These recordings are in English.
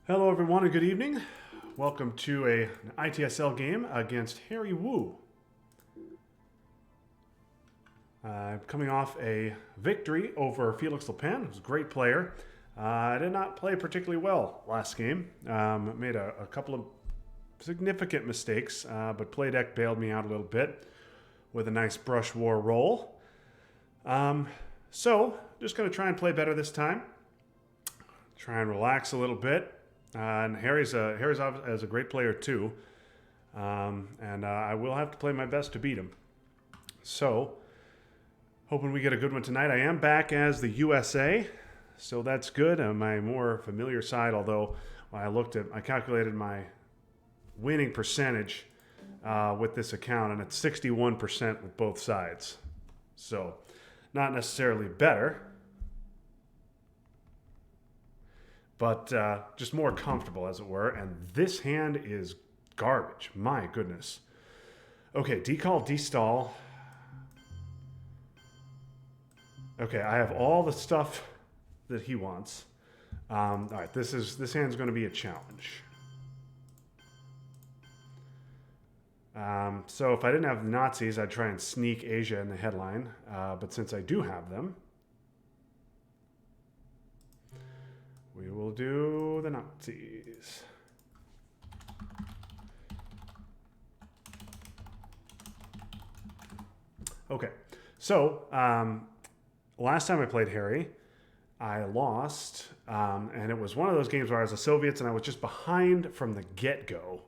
Hello, everyone, and good evening. Welcome to an ITSL game against Harry Wu. Coming off a victory over Felix Lepan, who's a great player. I did not play particularly well last game. Made a couple of significant mistakes, but play deck bailed me out a little bit with a nice brush war roll. So, just going to try and play better this time. Try and relax a little bit. And Harry's a great player too, and I will have to play my best to beat him. So, hoping we get a good one tonight. I am back as the USA, so that's good. On my more familiar side, although when I calculated my winning percentage with this account, and it's 61% with both sides. So, not necessarily better, but just more comfortable, as it were. And this hand is garbage. My goodness. Okay, decall, destall. Okay, I have all the stuff that he wants. All right, this hand's going to be a challenge. So if I didn't have the Nazis, I'd try and sneak Asia in the headline. But since I do have them, we will do the Nazis. Okay, so last time I played Harry, I lost, and it was one of those games where I was the Soviets and I was just behind from the get-go,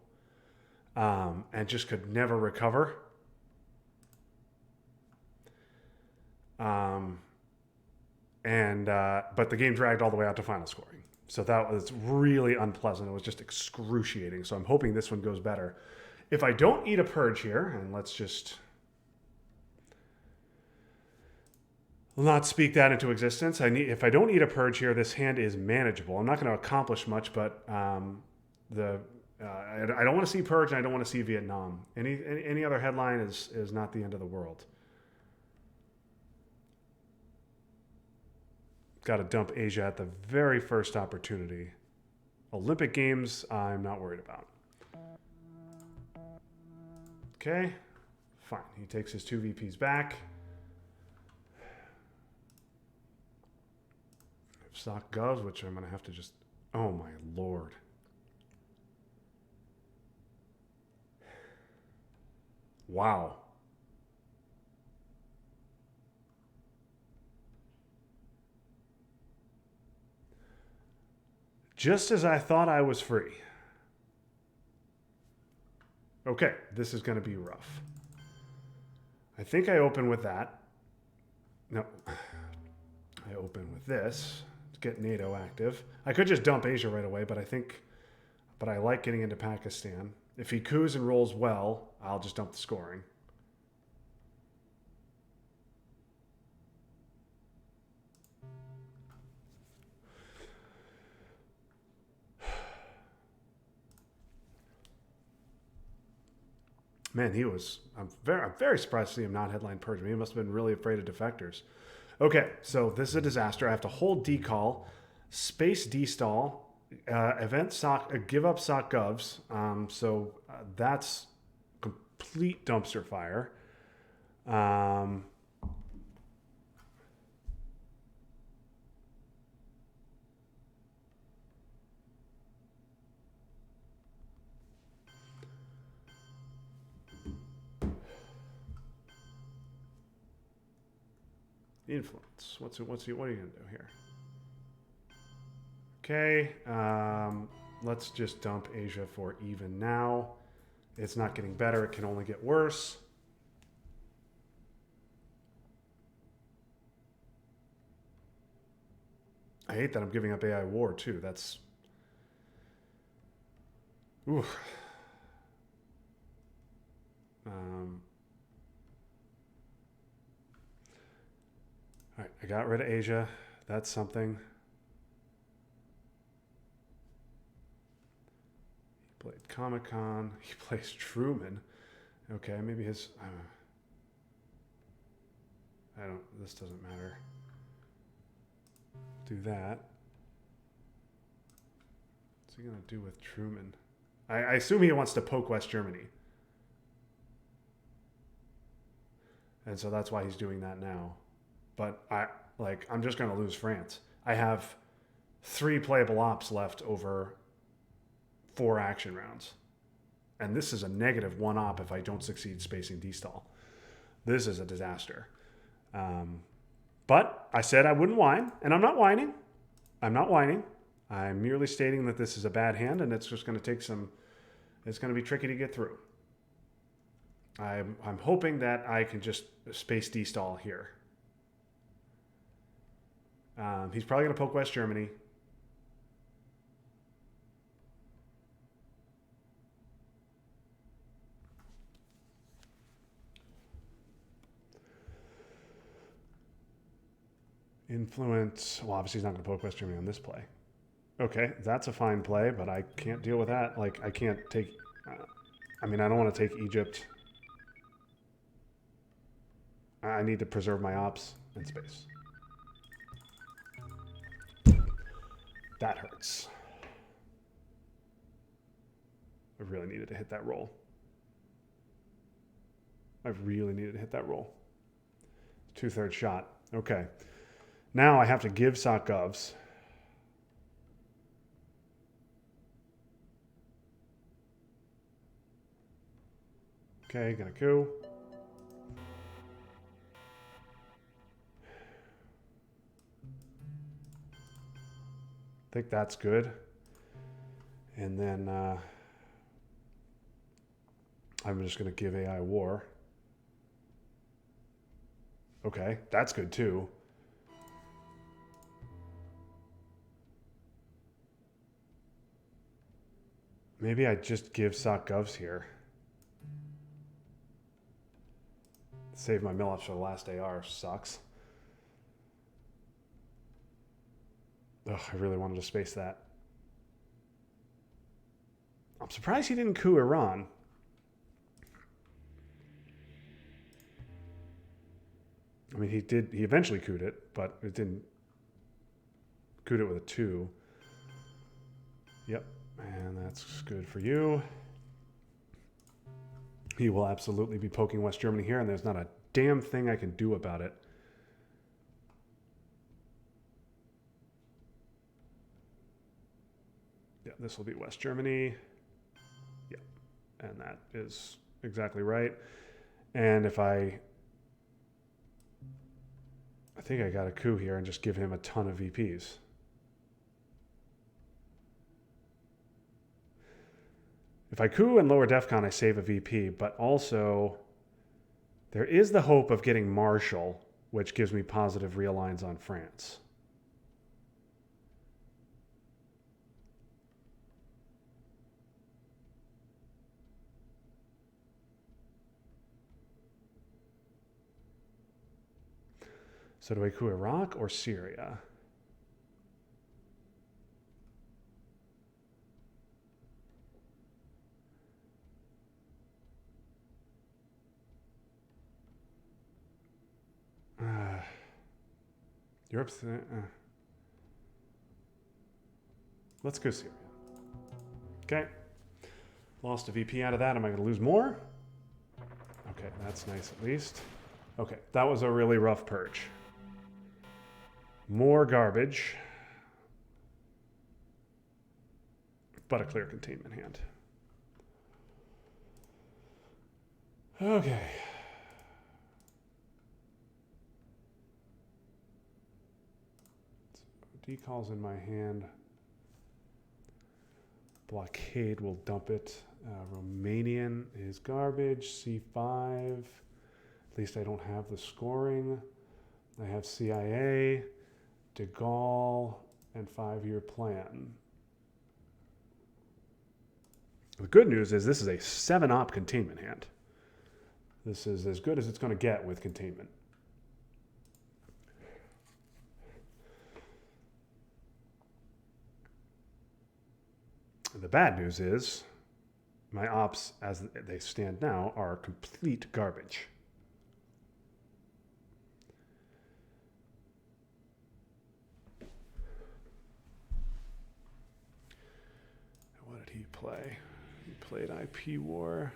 and just could never recover. But the game dragged all the way out to final scoring. So that was really unpleasant. It was just excruciating. So I'm hoping this one goes better. If I don't eat a purge here, and let's just not speak that into existence. If I don't eat a purge here, this hand is manageable. I'm not going to accomplish much, but I don't want to see purge, and I don't want to see Vietnam. Any other headline is not the end of the world. Got to dump Asia at the very first opportunity. Olympic Games, I'm not worried about. Okay, fine. He takes his 2 VPs back. Sock Govs, which I'm going to have to just... Oh, my Lord. Wow. Just as I thought I was free. Okay, this is going to be rough. I think I open with that. No. I open with this to get NATO active. I could just dump Asia right away, but I like getting into Pakistan. If he coups and rolls well, I'll just dump the scoring. Man, I'm very surprised to see him not headline purge me. He must have been really afraid of defectors. Okay, so this is a disaster. I have to hold decall, space destall, event sock, give up sock govs. So that's complete dumpster fire. Influence. What are you going to do here? Okay, let's just dump Asia for even now. It's not getting better. It can only get worse. I hate that I'm giving up AI war too. That's... Ooh. All right, I got rid of Asia. That's something. He played Comic-Con. He plays Truman. Okay, maybe his... this doesn't matter. Do that. What's he going to do with Truman? I assume he wants to poke West Germany. And so that's why he's doing that now. But I'm just going to lose France. I have 3 playable ops left over 4 action rounds. And this is a -1 op if I don't succeed spacing D-stall. This is a disaster. But I said I wouldn't whine, and I'm not whining. I'm merely stating that this is a bad hand, and it's just going to take some... It's going to be tricky to get through. I'm hoping that I can just space D-stall here. He's probably going to poke West Germany. Influence. Well, obviously he's not going to poke West Germany on this play. Okay, that's a fine play, but I can't deal with that. Like, I can't take... I don't want to take Egypt. I need to preserve my ops in space. That hurts. I really needed to hit that roll. I really needed to hit that roll. 2/3 shot. Okay. Now I have to give sock govs. Okay, gonna coup. I think that's good. And then I'm just going to give AI war. Okay, that's good too. Maybe I just give sock govs here. Save my mill-ups for the last AR. Sucks. Ugh, I really wanted to space that. I'm surprised he didn't coup Iran. I mean, he did. He eventually couped it, but it didn't. Couped it with a 2. Yep, and that's good for you. He will absolutely be poking West Germany here, and there's not a damn thing I can do about it. Yeah, this will be West Germany. Yeah, and that is exactly right. And if I think I got a coup here and just give him a ton of VPs. If I coup and lower DEFCON, I save a VP, but also there is the hope of getting Marshall, which gives me positive realigns on France. So do I coup Iraq or Syria? Europe's... Let's go Syria. Okay. Lost a VP out of that. Am I going to lose more? Okay, that's nice at least. Okay, that was a really rough purge. More garbage. But a clear containment hand. Okay. Decalls in my hand. Blockade will dump it. Romanian is garbage. C5. At least I don't have the scoring. I have CIA, De Gaulle, and 5-year plan. The good news is this is a 7-op containment hand. This is as good as it's going to get with containment. The bad news is my ops, as they stand now, are complete garbage. play? He played IP War.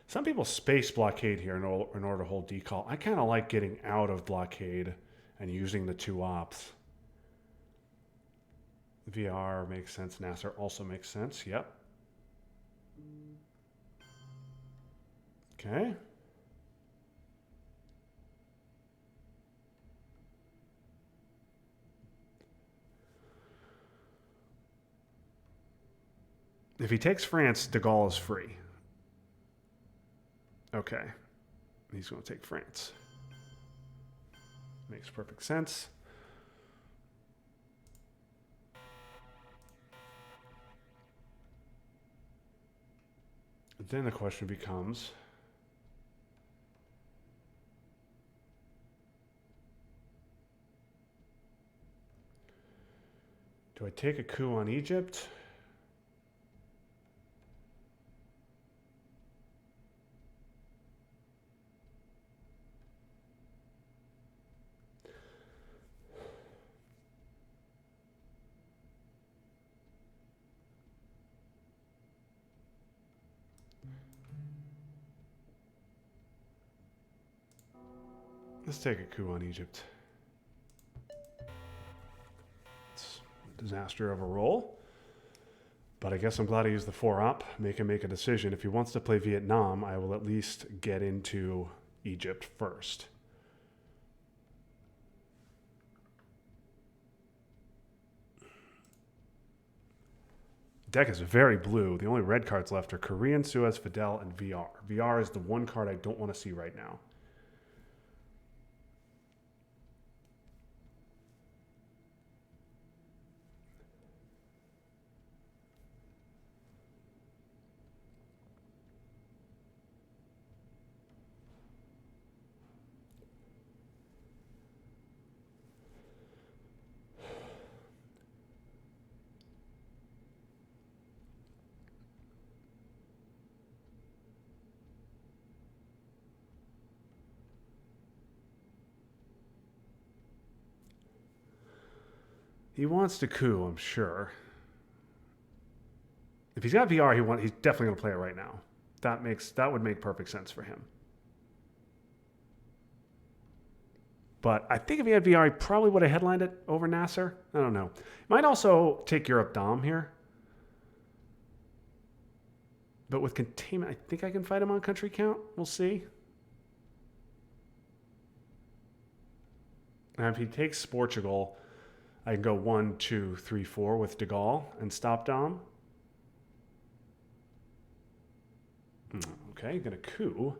Some people space blockade here in order to hold decall. I kind of like getting out of blockade and using the 2 ops. VR makes sense. Nasser also makes sense. Yep. Okay. If he takes France, de Gaulle is free. Okay. He's going to take France. Makes perfect sense. Then the question becomes, do I take a coup on Egypt? Let's take a coup on Egypt. It's a disaster of a roll. But I guess I'm glad I used the 4-op. Make him make a decision. If he wants to play Vietnam, I will at least get into Egypt first. Deck is very blue. The only red cards left are Korean, Suez, Fidel, and VR. VR is the one card I don't want to see right now. He wants to coup, I'm sure. If he's got VR, he's definitely going to play it right now. That would make perfect sense for him. But I think if he had VR, he probably would have headlined it over Nasser. I don't know. Might also take Europe Dom here. But with containment, I think I can fight him on country count. We'll see. And if he takes Portugal, I can go 1, 2, 3, 4 with de Gaulle and stop Dom. Okay, gonna coup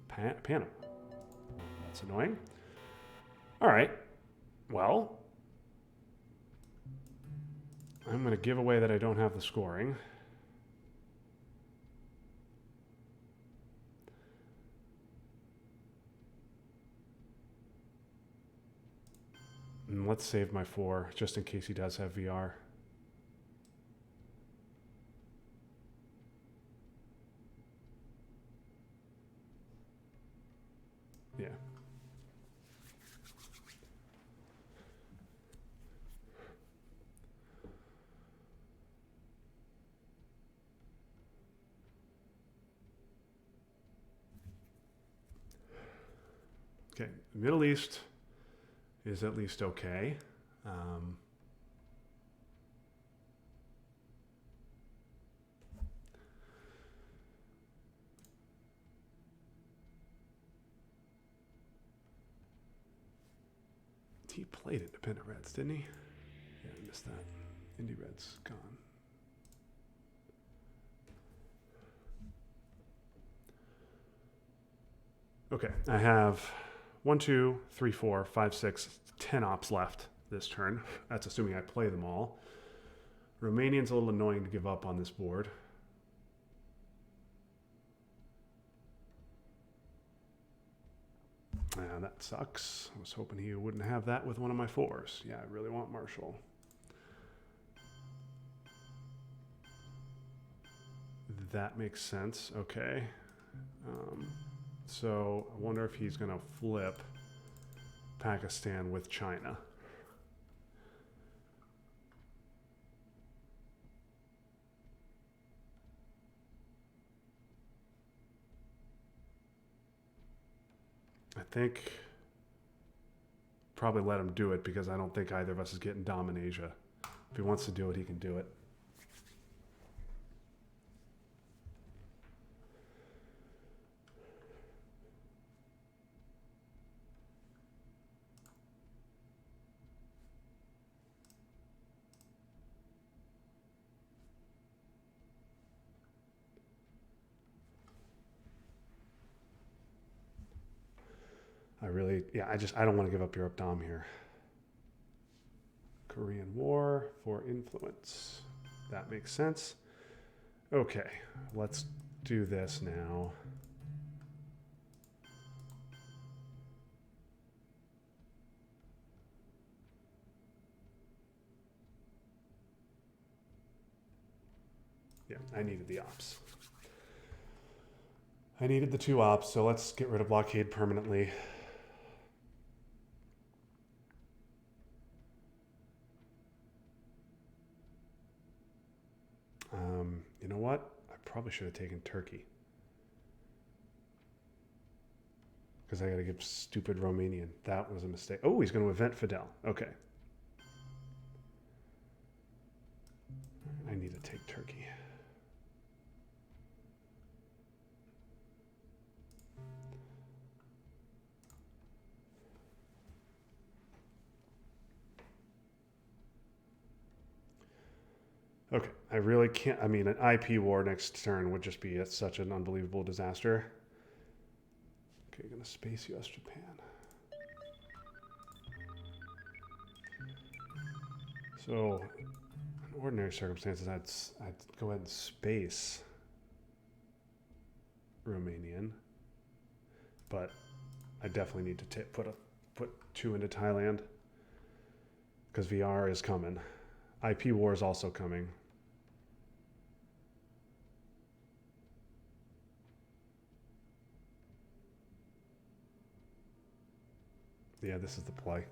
Panama. That's annoying. All right. Well, I'm gonna give away that I don't have the scoring. And let's save my 4 just in case he does have VR. Yeah. Okay, Middle East is at least okay. He played Independent Reds, didn't he? Yeah, I missed that. Indie Reds gone. Okay, I have 1, 2, 3, 4, 5, 6, 10 ops left this turn. That's assuming I play them all. Romanian's a little annoying to give up on this board. Yeah, that sucks. I was hoping he wouldn't have that with one of my 4s. Yeah, I really want Marshall. That makes sense. Okay. So I wonder if he's going to flip Pakistan with China. I think probably let him do it because I don't think either of us is getting Dominasia. If he wants to do it, he can do it. I don't want to give up Europe Dom here. Korean War for influence. That makes sense. Okay, let's do this now. Yeah, I needed the ops. I needed the 2 ops, so let's get rid of blockade permanently. You know what? I probably should have taken Turkey. Because I got to give stupid Romanian. That was a mistake. Oh, he's going to event Fidel. Okay. I need to take Turkey. Okay, I really can't. I mean, an IP war next turn would just be such an unbelievable disaster. Okay, gonna space US Japan. So, in ordinary circumstances, I'd go ahead and space Romanian, but I definitely need to put 2 into Thailand because VR is coming. IP war is also coming. Yeah, this is the play.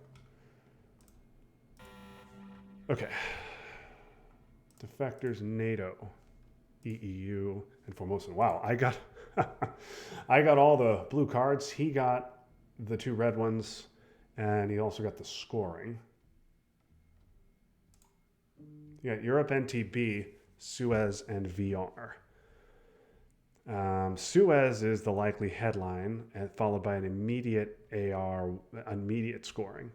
Okay. Defectors, NATO, EEU, and Formosan. Wow, I got I got all the blue cards. He got the 2 red ones, and he also got the scoring. You got Europe, NTB, Suez, and VR. Suez is the likely headline, followed by an immediate immediate scoring.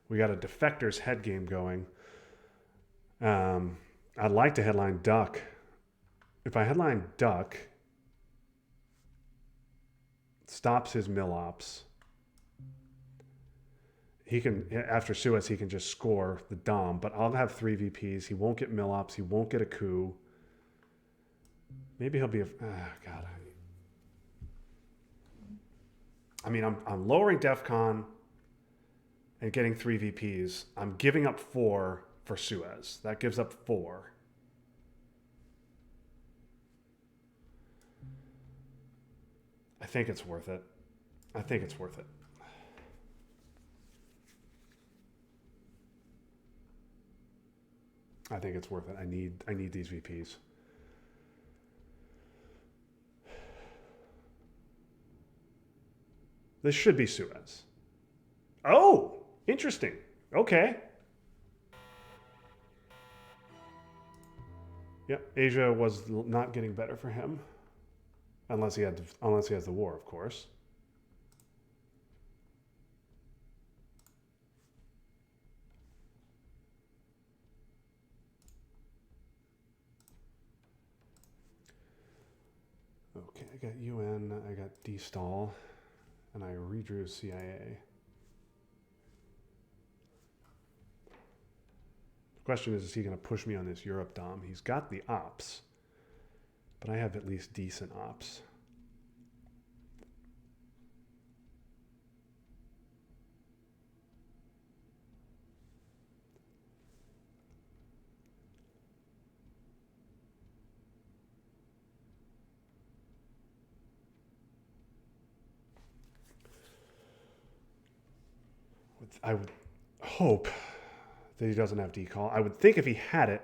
We got a defectors head game going. I'd like to headline Duck. If I headline Duck, stops his mill ops. He can, after Suez, he can just score the Dom, but I'll have 3 VPs. He won't get mill ops. He won't get a coup. Maybe he'll be God. I mean, I'm lowering DEFCON and getting 3 VPs. I'm giving up 4 for Suez. That gives up 4. I think it's worth it. I think it's worth it. I think it's worth it. I need these VPs. This should be Suez. Oh, interesting. Okay. Yep, Asia was not getting better for him, unless he has the war, of course. Okay, I got UN, I got D-stall, and I redrew CIA. The question is he going to push me on this Europe dom? He's got the ops, but I have at least decent ops. I would hope that he doesn't have decall. I would think if he had it,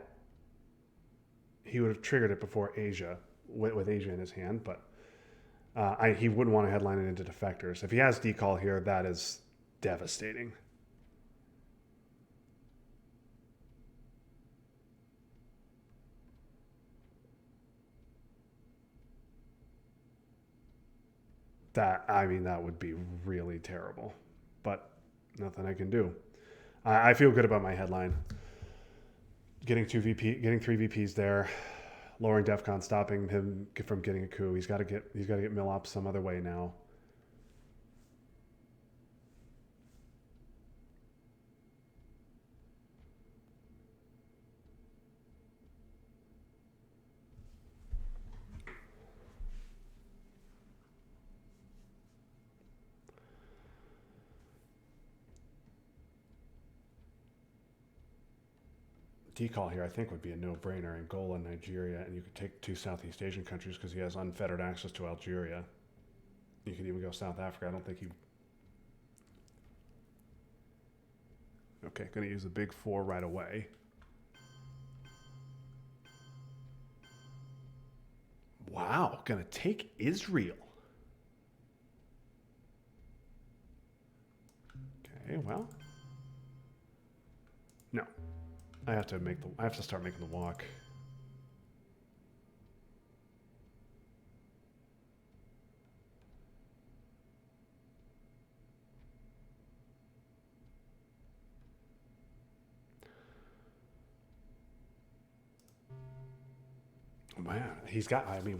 he would have triggered it before Asia, with Asia in his hand, but he wouldn't want to headline it into defectors. If he has decall here, that is devastating. That would be really terrible, but nothing I can do. I feel good about my headline. Getting three VPs there, lowering DEFCON, stopping him from getting a coup. He's got to get Millop some other way now. Decall here, I think, would be a no-brainer. Angola, Nigeria, and you could take 2 Southeast Asian countries because he has unfettered access to Algeria. You could even go South Africa. I don't think he... Okay, going to use the big 4 right away. Wow, going to take Israel. Okay, well... No. I have to start making the walk. Man, he's got, I mean,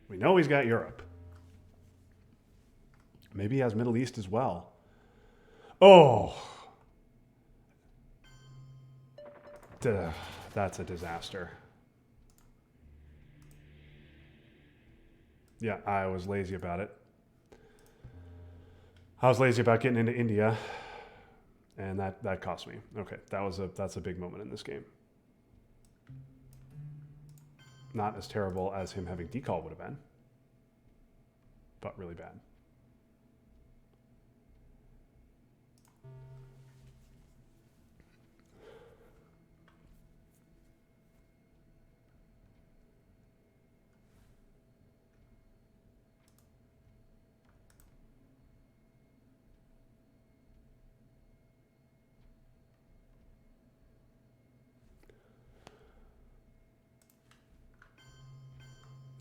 we know he's got Europe. Maybe he has Middle East as well. Oh, that's a disaster. Yeah, I was lazy about it. I was lazy about getting into India, and that cost me. Okay, that's a big moment in this game. Not as terrible as him having decall would have been, but really bad.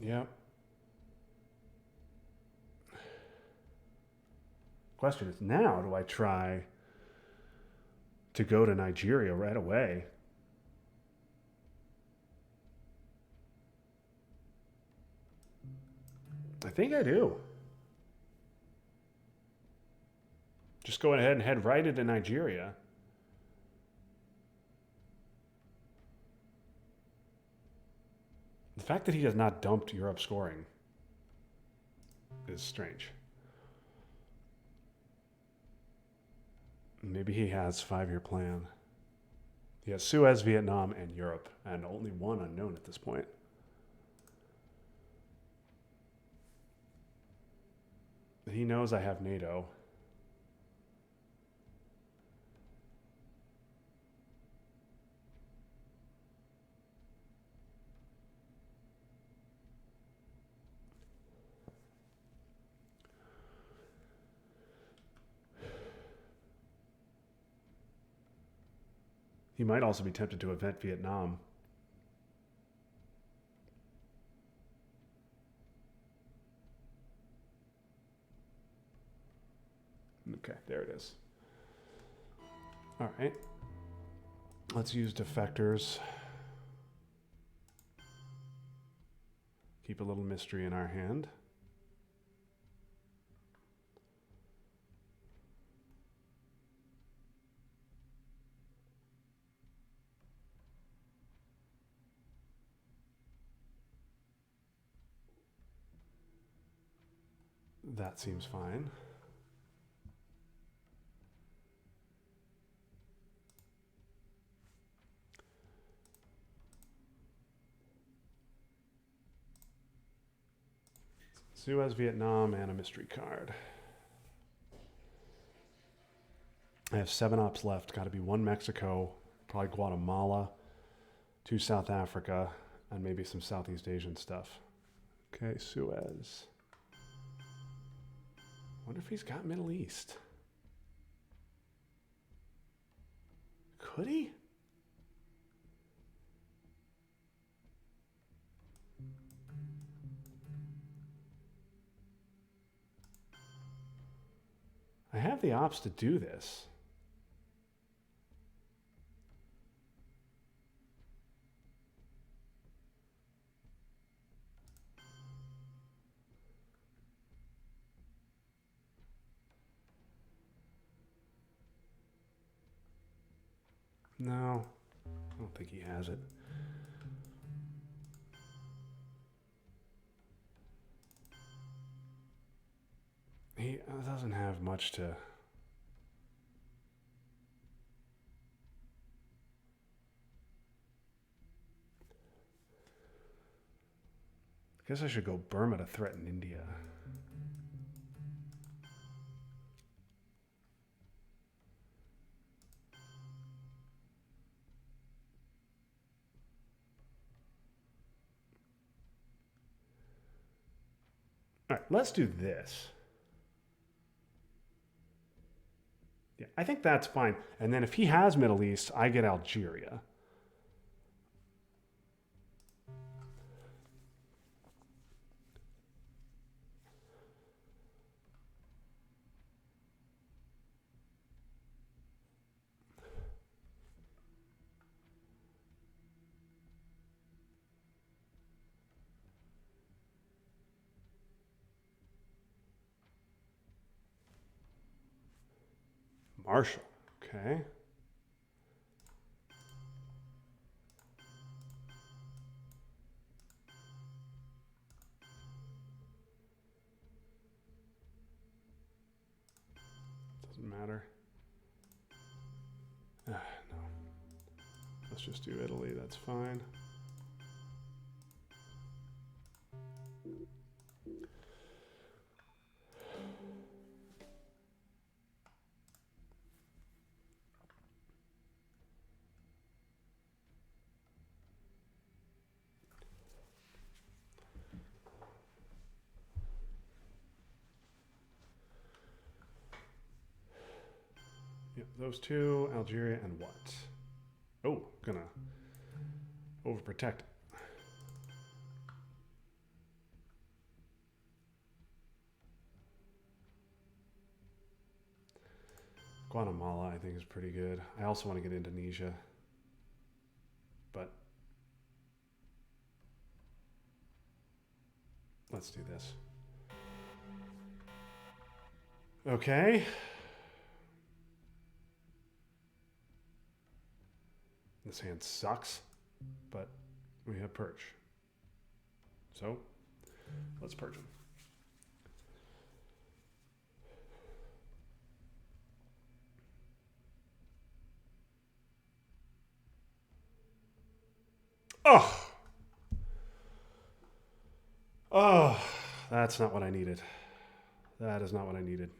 Yeah. Question is now, do I try to go to Nigeria right away? I think I do. Just go ahead and head right into Nigeria. The fact that he has not dumped Europe scoring is strange. Maybe he has 5-year plan. He has Suez, Vietnam, and Europe, and only one unknown at this point. He knows I have NATO. He might also be tempted to event Vietnam. Okay, there it is. All right. Let's use defectors. Keep a little mystery in our hand. That seems fine. Suez, Vietnam, and a mystery card. I have 7 ops left. Got to be 1 Mexico, probably Guatemala, 2 South Africa, and maybe some Southeast Asian stuff. Okay, Suez. Wonder if he's got Middle East. Could he? I have the ops to do this. No, I don't think he has it. He doesn't have much to... I guess I should go Burma to threaten India. All right, let's do this. Yeah, I think that's fine. And then if he has Middle East, I get Algeria. Marshall, okay. Doesn't matter. No. Let's just do Italy, that's fine. Yep, those 2, Algeria, and what? Oh, gonna overprotect. Guatemala, I think, is pretty good. I also want to get Indonesia. But let's do this. Okay. This hand sucks, but we have Purge. So, let's Purge him. Oh! Oh, that's not what I needed. That is not what I needed.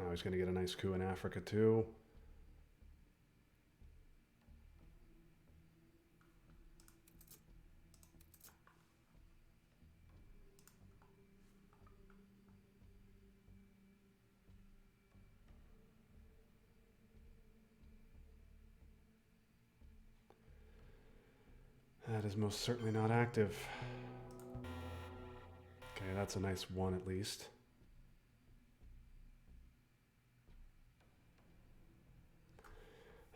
Oh, he's going to get a nice coup in Africa, too. That is most certainly not active. Okay, that's a nice 1 at least.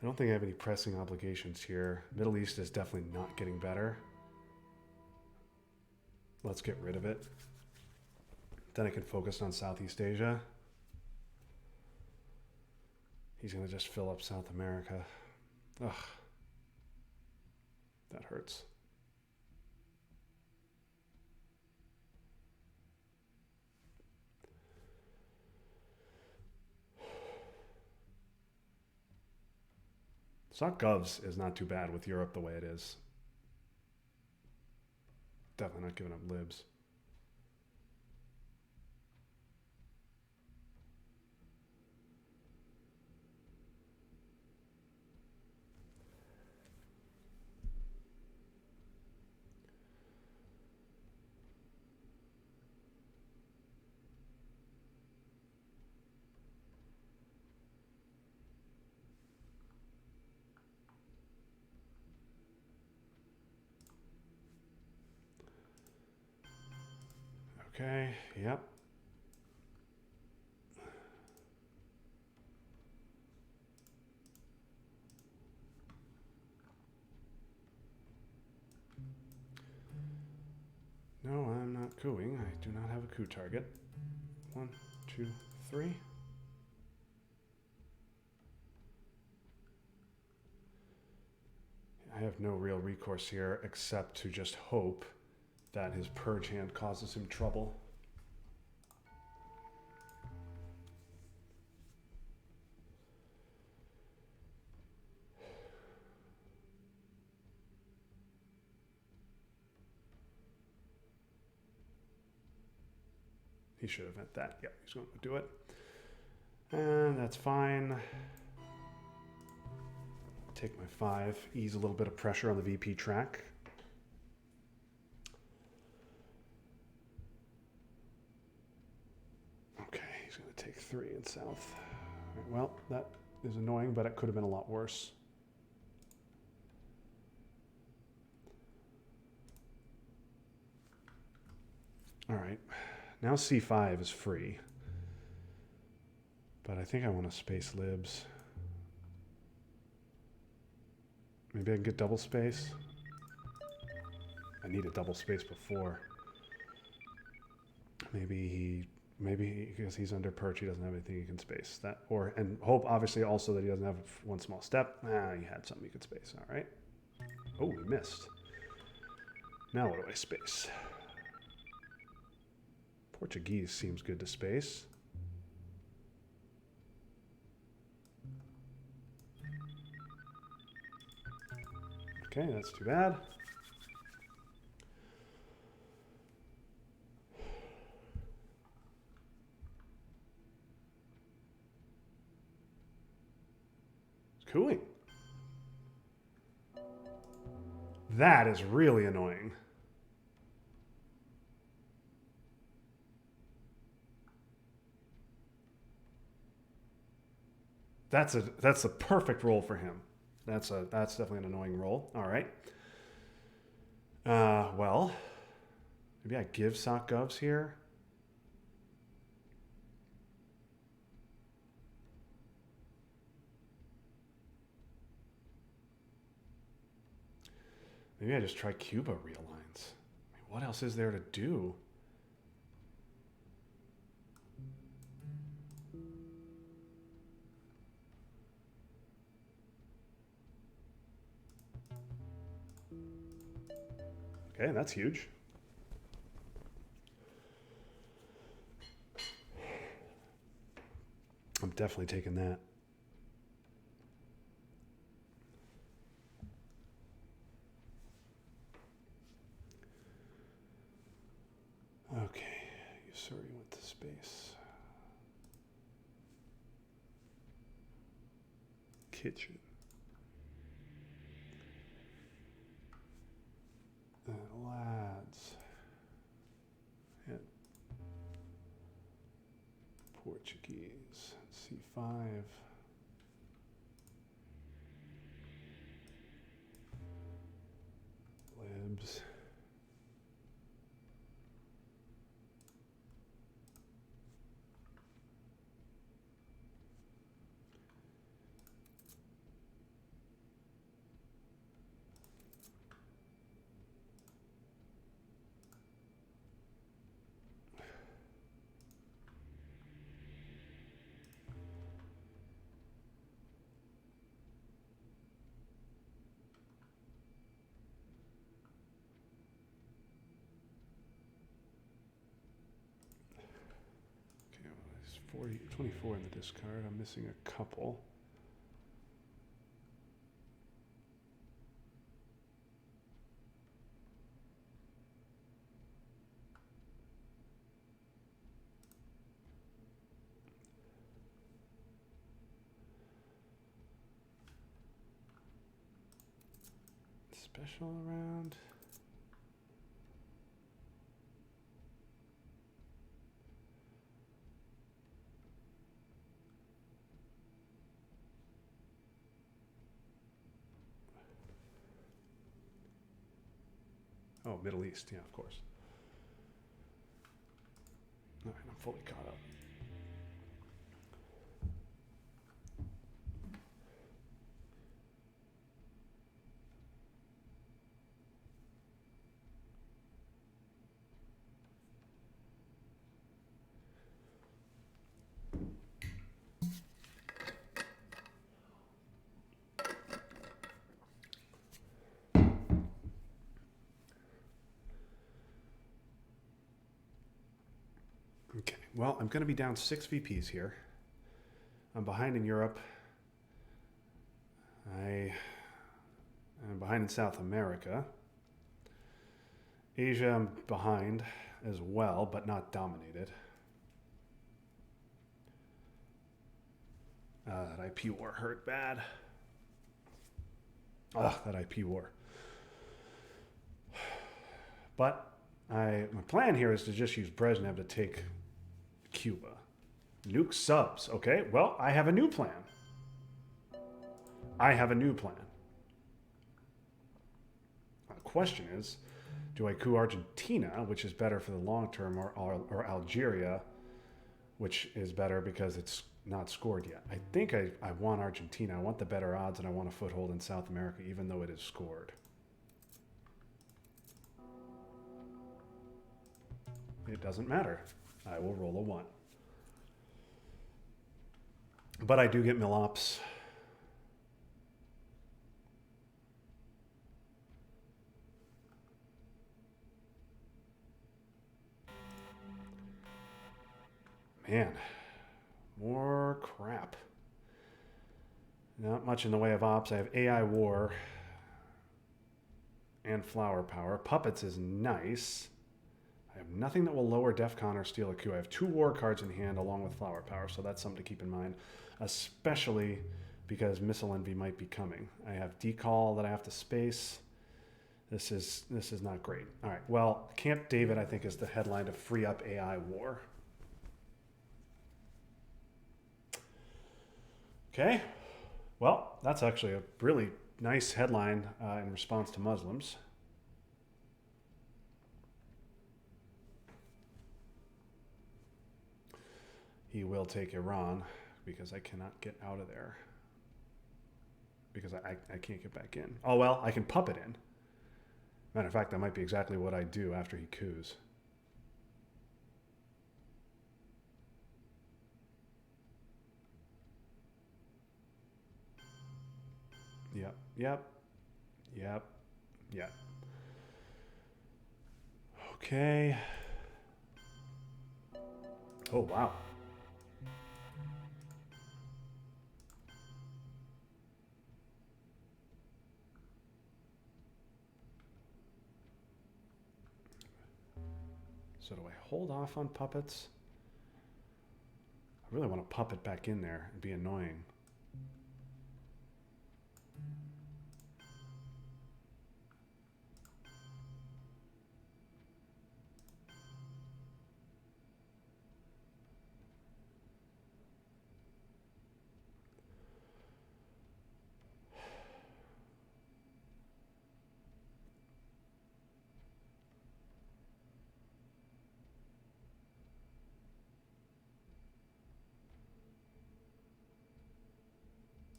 I don't think I have any pressing obligations here. Middle East is definitely not getting better. Let's get rid of it. Then I can focus on Southeast Asia. He's going to just fill up South America. Ugh. That hurts. Sock Govs is not too bad with Europe the way it is. Definitely not giving up libs. Okay, yep. No, I'm not cooing. I do not have a coup target. 1, 2, 3. I have no real recourse here except to just hope that his purge hand causes him trouble. He should have meant that. Yep, he's going to do it. And that's fine. Take my 5, ease a little bit of pressure on the VP track. Okay, he's going to take 3 in south. Right, well, that is annoying, but it could have been a lot worse. All right, now C5 is free. But I think I want to space libs. Maybe I can get double space. I need a double space before. Maybe because he's under perch, he doesn't have anything he can space. That and hope obviously also that he doesn't have one small step. He had something he could space. All right. Oh, we missed. Now what do I space? Portuguese seems good to space. Okay, that's too bad. It's cooing. That is really annoying. That's a perfect roll for him. That's definitely an annoying roll. All right. Well, maybe I give Sock Govs here. Maybe I just try Cuba realigns. I mean, what else is there to do? Okay, that's huge. I'm definitely taking that. Okay, Usuri went to space. Kitchen. Lads. Hit. Portuguese. C5. Libs. Okay, well, there's 24 in the discard. I'm missing a couple. Special around. Oh, Middle East. Yeah, of course. All right, I'm fully caught up. Okay, well, I'm going to be down 6 VPs here. I'm behind in Europe. I am behind in South America. Asia, I'm behind as well, but not dominated. That IP war hurt bad. Ugh, that IP war. But my plan here is to just use Brezhnev to take Cuba. Nuke subs. Okay, well, I have a new plan. I have a new plan. The question is, do I coup Argentina, which is better for the long term, or Algeria, which is better because it's not scored yet? I think I want Argentina. I want the better odds, and I want a foothold in South America, even though it is scored. It doesn't matter. I will roll a 1. But I do get Milops. Man, more crap. Not much in the way of ops. I have AI War and Flower Power. Puppets is nice. I have nothing that will lower DEFCON or steal a coup. I have 2 war cards in hand along with Flower Power, so that's something to keep in mind, especially because Missile Envy might be coming. I have Decall that I have to space. This is not great. All right, well, Camp David, I think, is the headline to free up AI War. Okay, well, that's actually a really nice headline in response to Muslims. He will take Iran because I cannot get out of there. Because I can't get back in. Oh, well, I can puppet in. Matter of fact, that might be exactly what I do after he coups. Yep. Okay. Oh, wow. So do I hold off on puppets? I really want to puppet back in there and be annoying.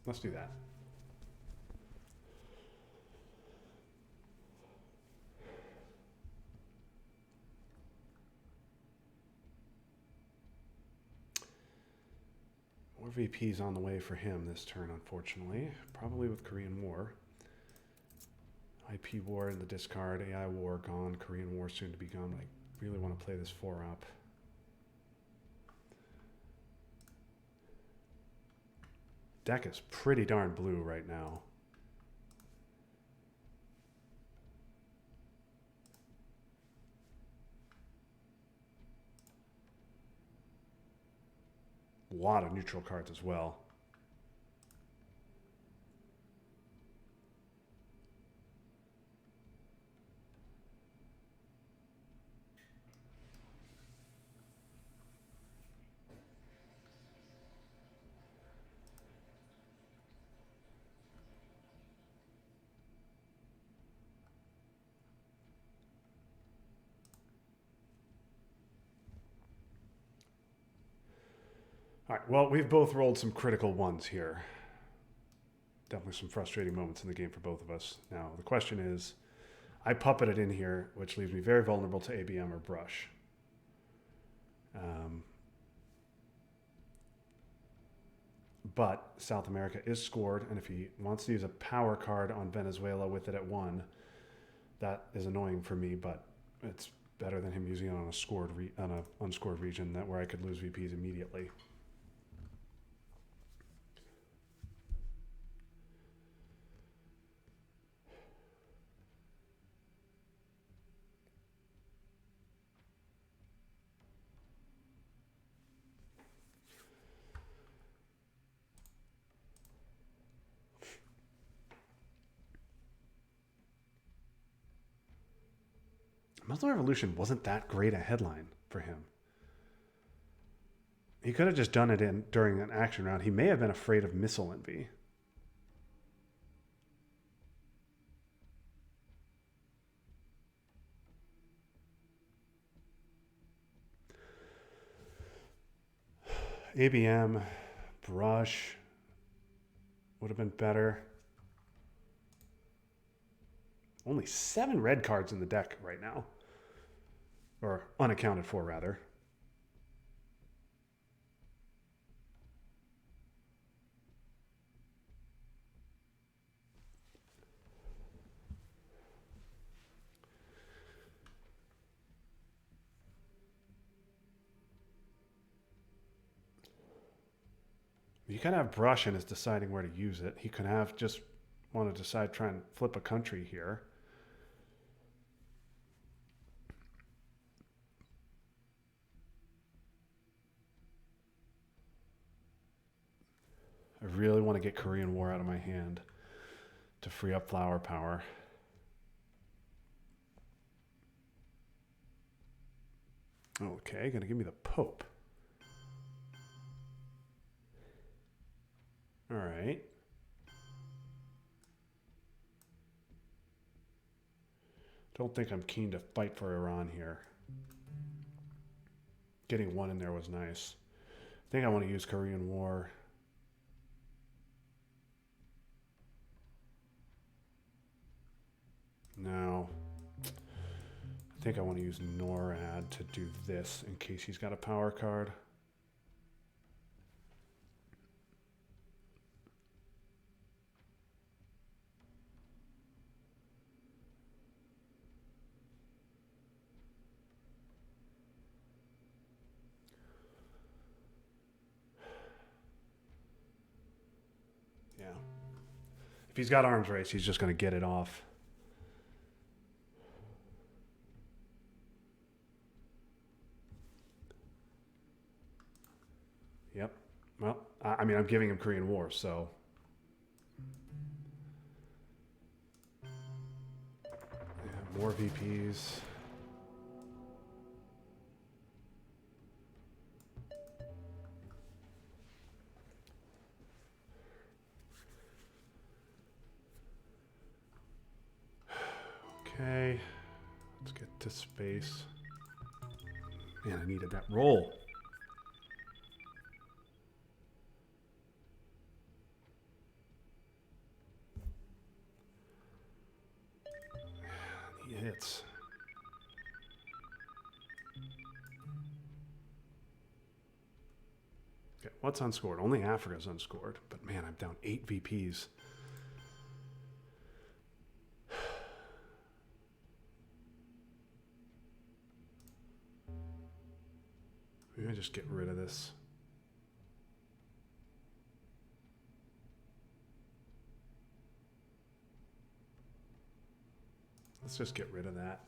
Let's do that. More VPs on the way for him this turn, unfortunately. Probably with Korean War. IP War in the discard, AI War gone, Korean War soon to be gone. I really want to play this 4-up. Deck is pretty darn blue right now. A lot of neutral cards as well. All right, well, we've both rolled some critical ones here. Definitely some frustrating moments in the game for both of us. Now, the question is, I puppeted in here, which leaves me very vulnerable to ABM or brush. But South America is scored, and if he wants to use a power card on Venezuela with it at 1, that is annoying for me, but it's better than him using it on a unscored region where I could lose VPs immediately. Muslim Revolution wasn't that great a headline for him. He could have just done it during an action round. He may have been afraid of missile envy. ABM, brush would have been better. Only 7 red cards in the deck right now. Or unaccounted for, rather. You can have brush and is deciding where to use it. He could have just want to decide, try and flip a country here. I really want to get Korean War out of my hand to free up flower power. Okay, gonna give me the Pope. All right. Don't think I'm keen to fight for Iran here. Getting 1 in there was nice. I think I want to use Korean War. No. I think I want to use NORAD to do this in case he's got a power card. Yeah. If he's got arms race, he's just going to get it off. Yep. Well, I mean, I'm giving him Korean War, so. Yeah, more VPs. Okay. Let's get to space. Man, I needed that roll. He hits. Okay, what's unscored? Only Africa's unscored. But man, I'm down 8 VPs. Maybe I just get rid of this. Let's just get rid of that.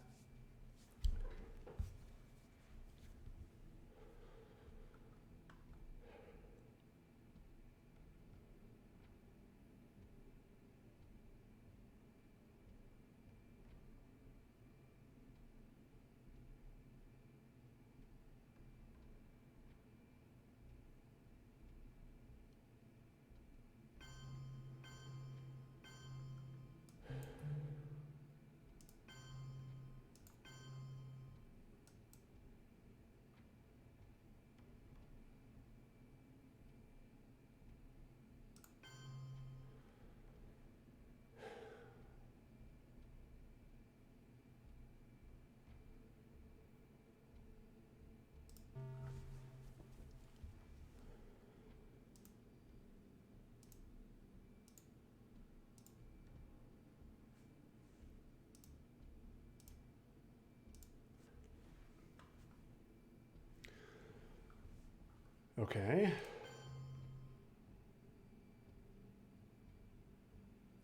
Okay.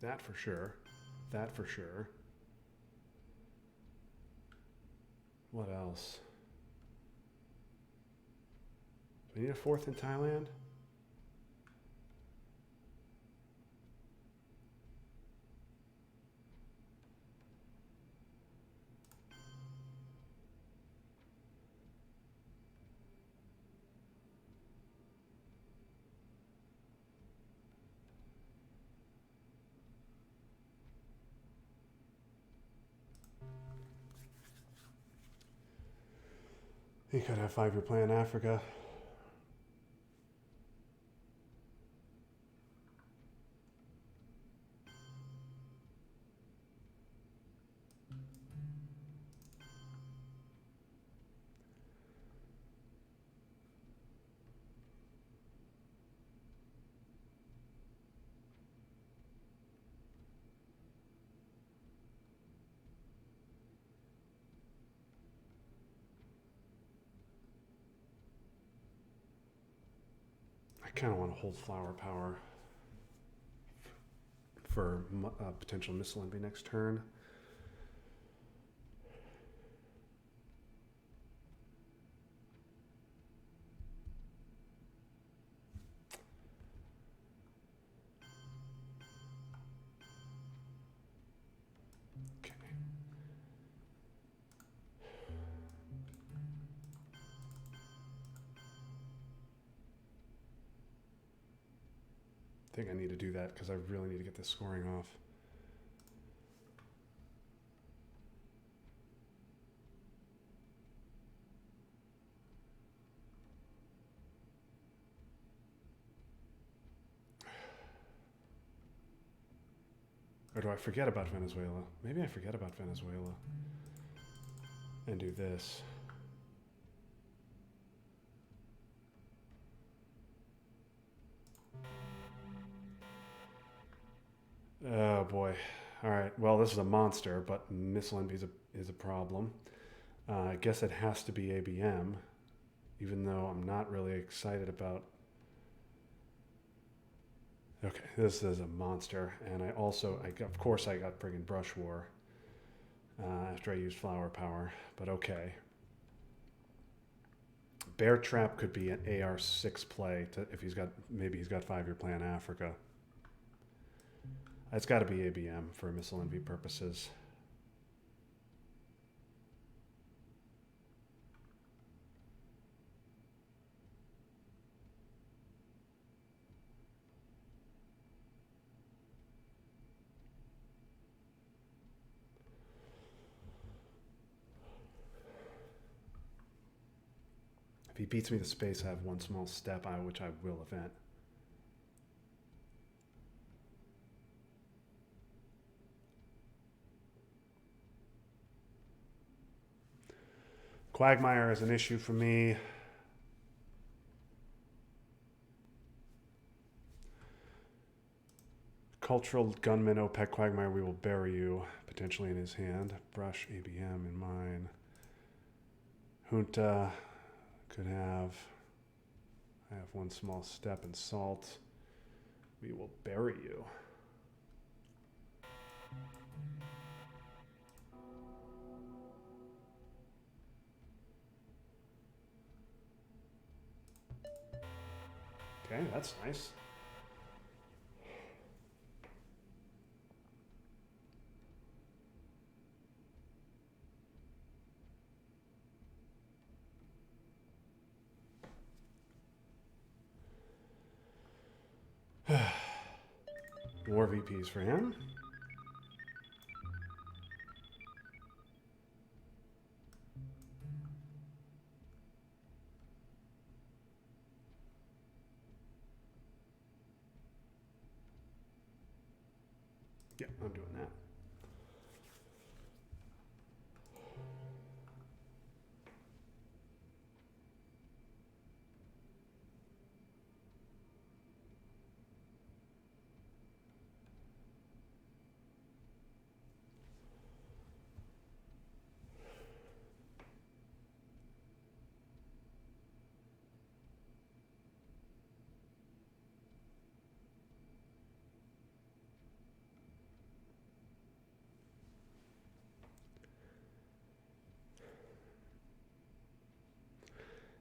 That for sure. That for sure. What else? Do we need a fourth in Thailand? You could have 5-year plan Africa. I kind of want to hold flower power for potential missile envy next turn. Okay. I think I need to do that because I really need to get this scoring off. Or do I forget about Venezuela? Maybe I forget about Venezuela and do this. Oh boy. All right. Well, this is a monster, but missile envy is a problem. I guess it has to be ABM, even though I'm not really excited about. Okay, this is a monster, and of course, I got friggin' brush war after I used flower power. But okay. Bear trap could be an AR6 play if maybe he's got 5-year plan Africa. It's got to be ABM for missile envy purposes. If he beats me to space, I have one small step, which I will event. Quagmire is an issue for me. Cultural Gunman, OPEC Quagmire, we will bury you, potentially in his hand. Brush, ABM in mine. Junta could have. I have one small step and salt. We will bury you. Okay, that's nice. More VPs for him. Yeah, I'm doing that.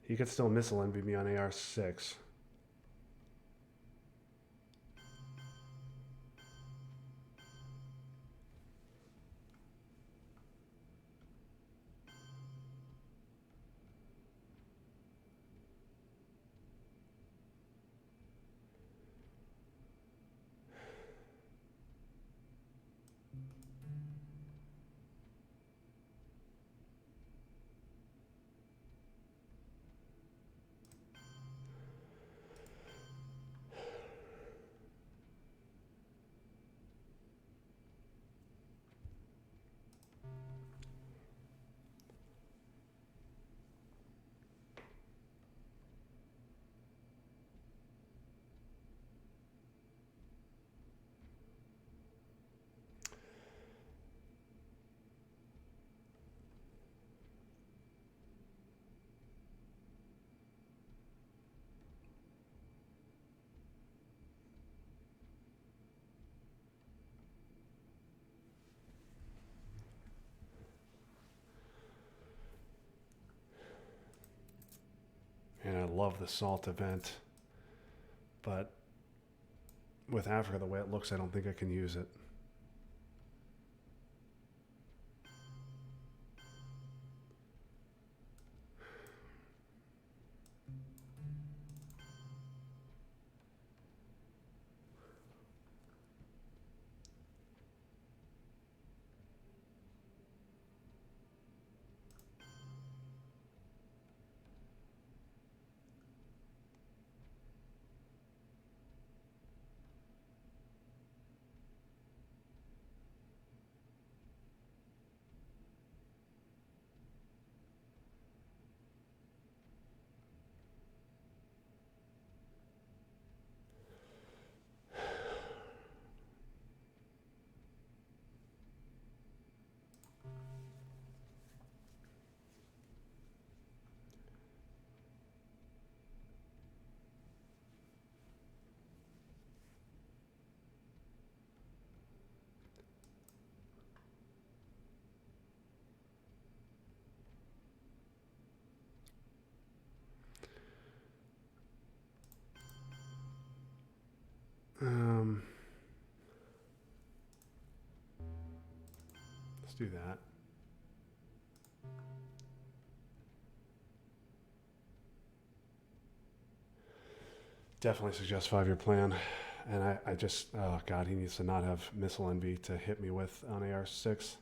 He could still missile envy me on AR6. And I love the salt event. But with Africa, the way it looks, I don't think I can use it. Let's do that. Definitely suggest 5-year plan. And I just, oh God, he needs to not have missile envy to hit me with on AR6.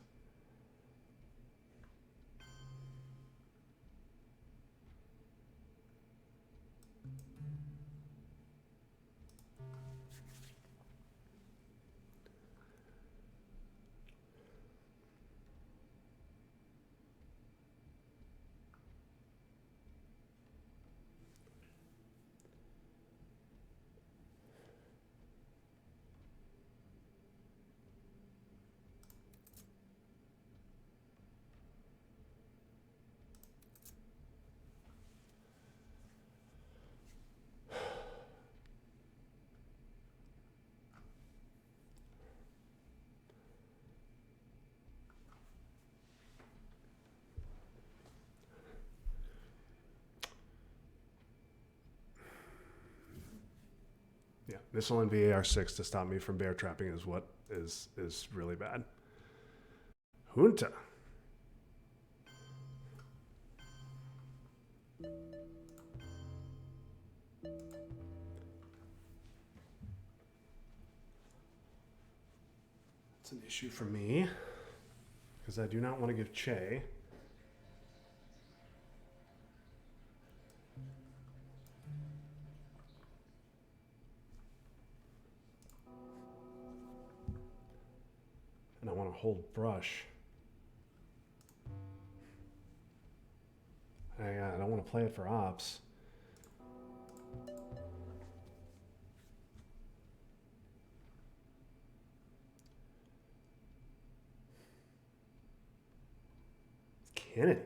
Yeah, missile envy AR6 to stop me from bear trapping is what is really bad. Junta. It's an issue for me because I do not want to give Che. And I want to hold brush. I don't want to play it for ops. Kennedy.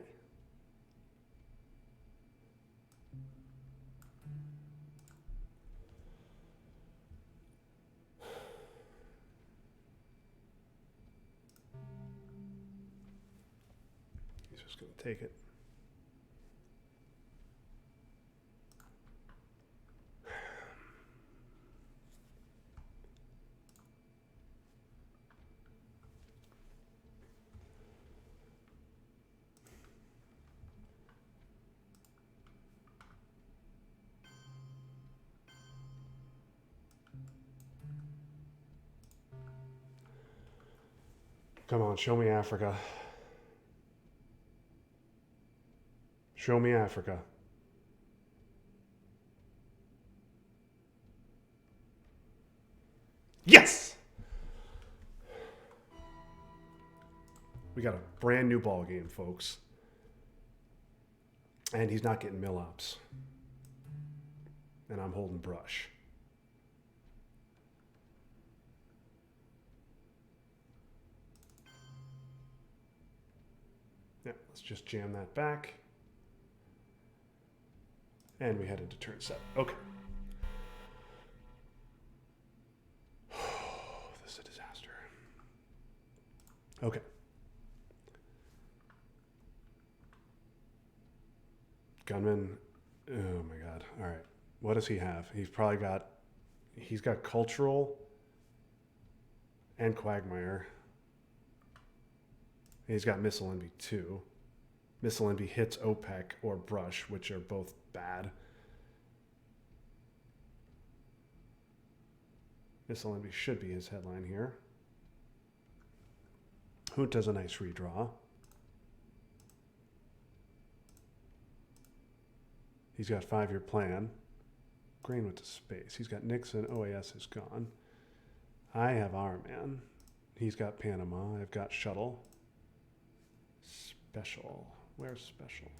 He's just going to take it. Come on, show me Africa. Show me Africa. Yes! We got a brand new ball game, folks. And he's not getting mill ops. And I'm holding brush. Yeah, let's just jam that back. And we head into turn 7. Okay. This is a disaster. Okay. Gunman. Oh my god. All right. What does he have? He's got cultural and quagmire. And he's got missile envy too. Missile envy hits OPEC or brush, which are both bad. Missile envy should be his headline here. Junta's a nice redraw. He's got 5-year plan. Grain with the space. He's got Nixon. OAS is gone. I have our man. He's got Panama. I've got shuttle. Special. Where's special?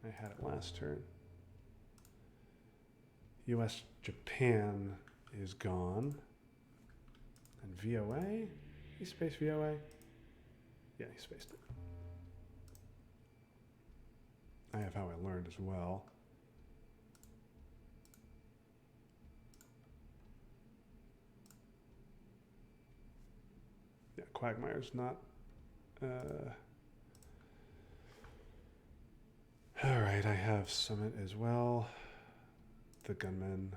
I had it last turn. US Japan is gone. And VOA? He spaced VOA? Yeah, he spaced it. I have how I learned as well. Yeah, Quagmire's not. All right, I have Summit as well. The Gunman.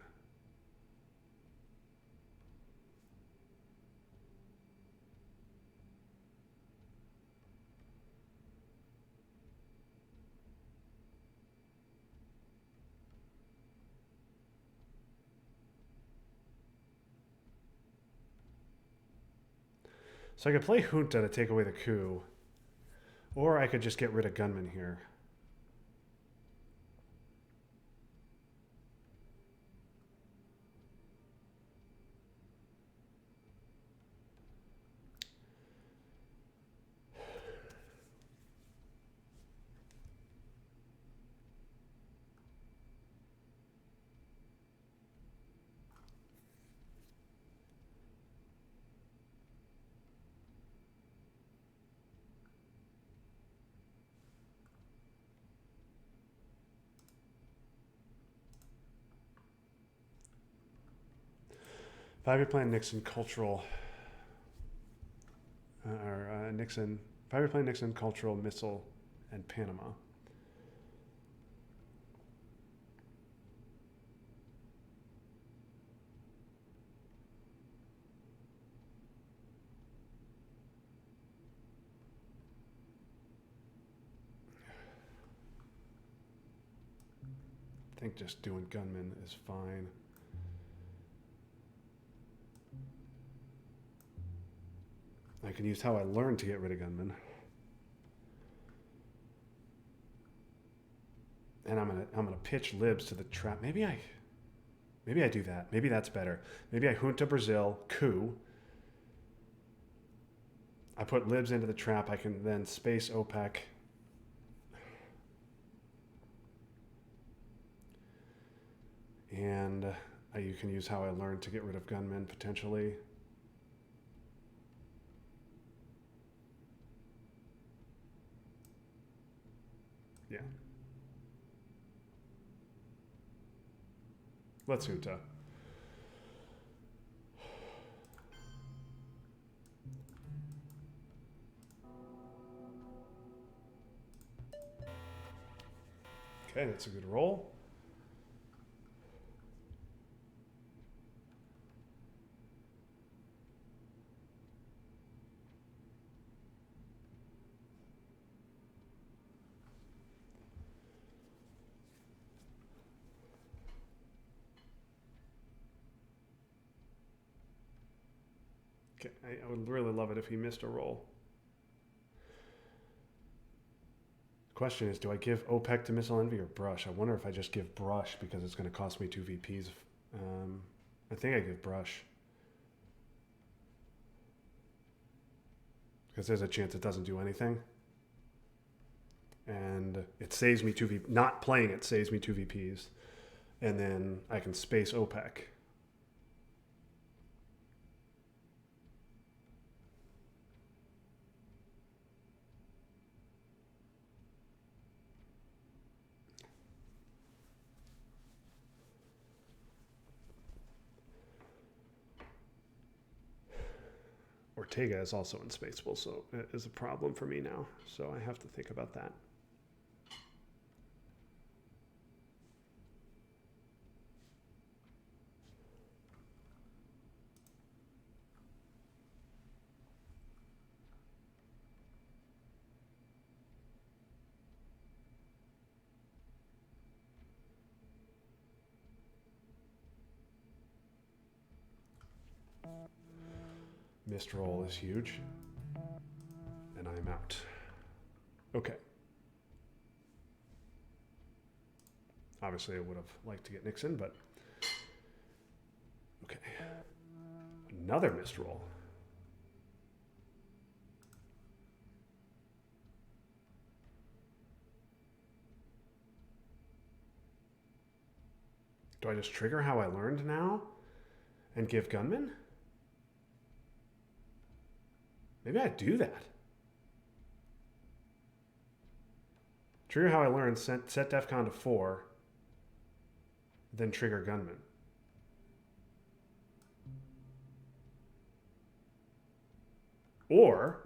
So I could play Junta to take away the coup. Or I could just get rid of Gunman here. Five-year plan Nixon cultural. Nixon. Five-year plan Nixon cultural missile and Panama. I think just doing Gunman is fine. I can use how I learned to get rid of Gunman. And I'm gonna pitch libs to the trap. Maybe I do that. Maybe that's better. Maybe I Junta Brazil, coup. I put libs into the trap. I can then space OPEC. And you can use how I learned to get rid of Gunmen potentially. Yeah. Let's Junta. Okay, that's a good roll. Okay, I would really love it if he missed a roll. Question is, do I give OPEC to Missile Envy or Brush? I wonder if I just give Brush because it's going to cost me 2 VPs. I think I give Brush. Because there's a chance it doesn't do anything. And it saves me 2 VPs. Not playing it saves me 2 VPs. And then I can space OPEC. Ortega is also unspaceable, so it is a problem for me now. So I have to think about that. Missed roll is huge. And I'm out. Okay. Obviously, I would have liked to get Nixon, but... Okay. Another missed roll. Do I just trigger how I learned now? And give Gunman? Maybe I do that. Trigger how I learned, set DEFCON to 4, then trigger Gunman. Or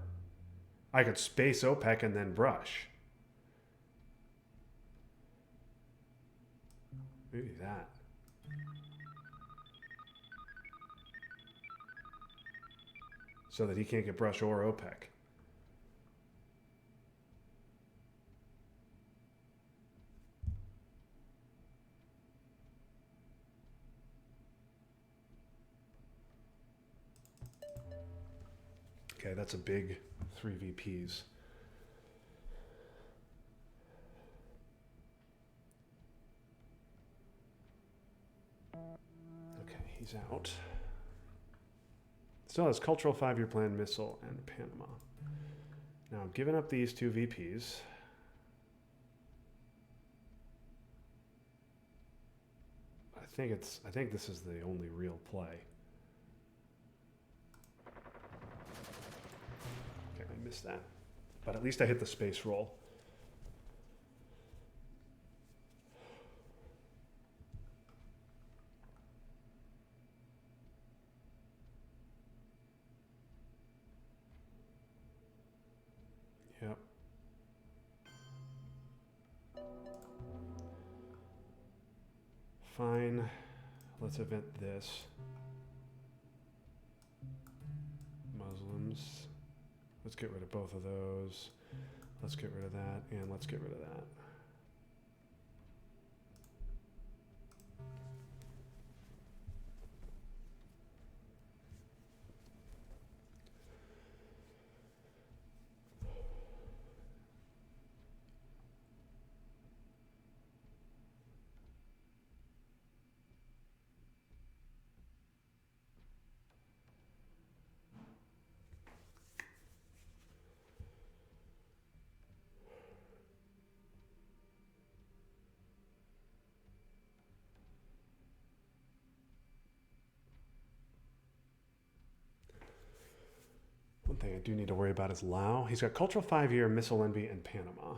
I could space OPEC and then Brush. Maybe that. So that he can't get Brush or OPEC. Okay, that's a big 3 VPs. Okay, he's out. Still has Cultural 5-Year Plan, Missile, and Panama. Now, I'm giving up these 2 VPs. I think this is the only real play. Okay, I missed that. But at least I hit the space roll. Yep. Fine. Let's event this. Muslims. Let's get rid of both of those. Let's get rid of that, and let's get rid of that. One thing I do need to worry about is Lao. He's got Cultural 5-Year, Missile Envy, and Panama.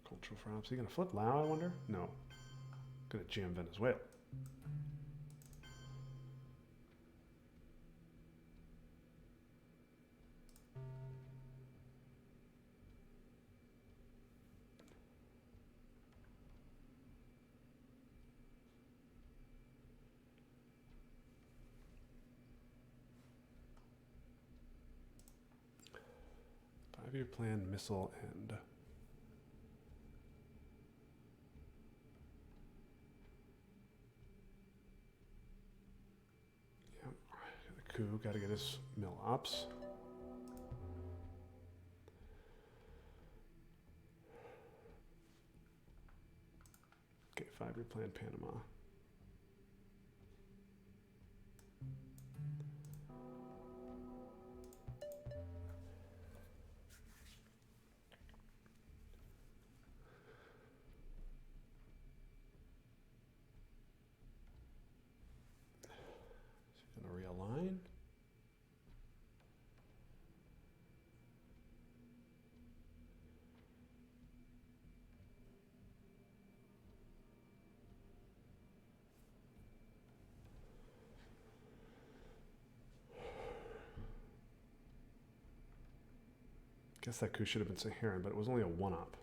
Cultural for ops. Is he going to flip Lao, I wonder? No. going to jam Venezuela. Five-year plan, missile, and the coup. Got to get his mill ops. Okay, five-year plan, Panama. Realign. Guess that coup should have been Saharan, but it was only a one-up.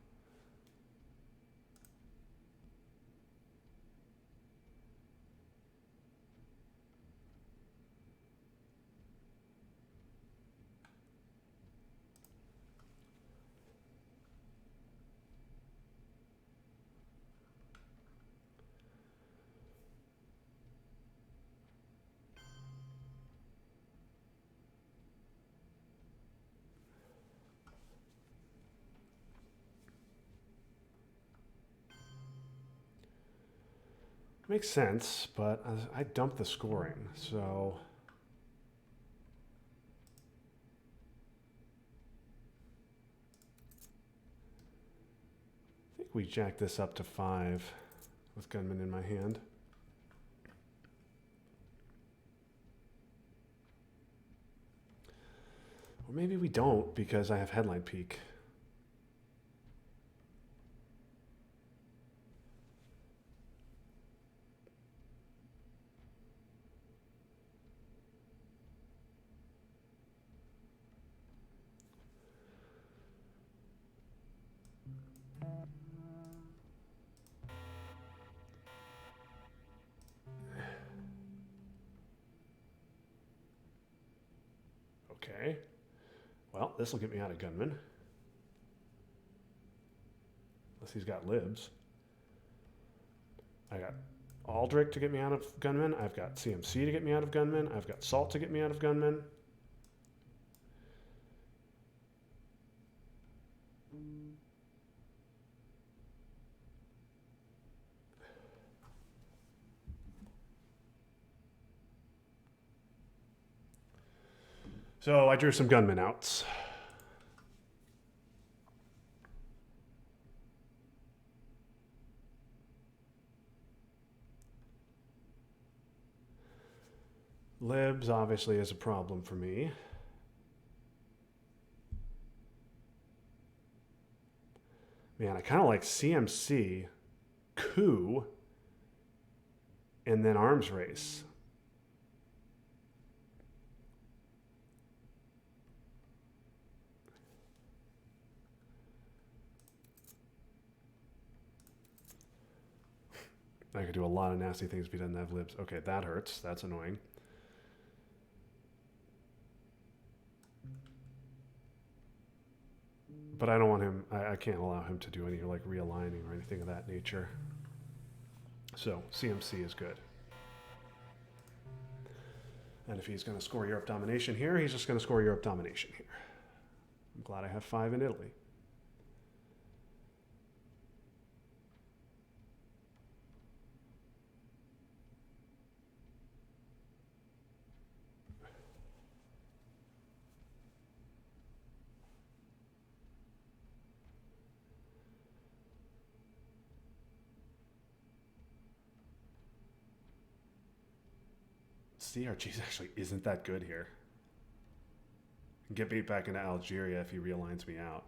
Makes sense, but I dumped the scoring, so I think we jack this up to 5 with gunman in my hand. Or maybe we don't because I have headline peak. Okay. Well, this will get me out of gunman. Unless he's got libs. I got Aldrich to get me out of gunman. I've got CMC to get me out of gunman. I've got Salt to get me out of gunman. So I drew some gunmen outs. Libs obviously is a problem for me. Man, I kind of like CMC, coup, and then arms race. I could do a lot of nasty things if he doesn't have libs. Okay, that hurts. That's annoying. But I don't want him, I can't allow him to do any like realigning or anything of that nature. So CMC is good. And if he's going to score Europe domination here, he's just going to score Europe domination here. I'm glad I have 5 in Italy. CRG actually isn't that good here. Get beat back into Algeria if he realigns me out.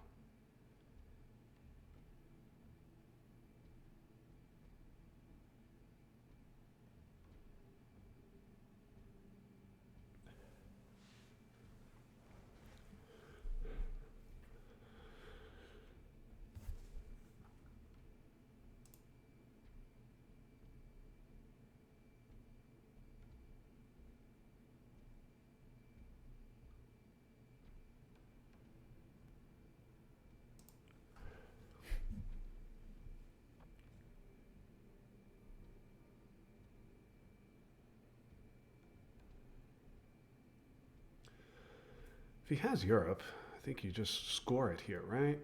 he has Europe, I think you just score it here, right?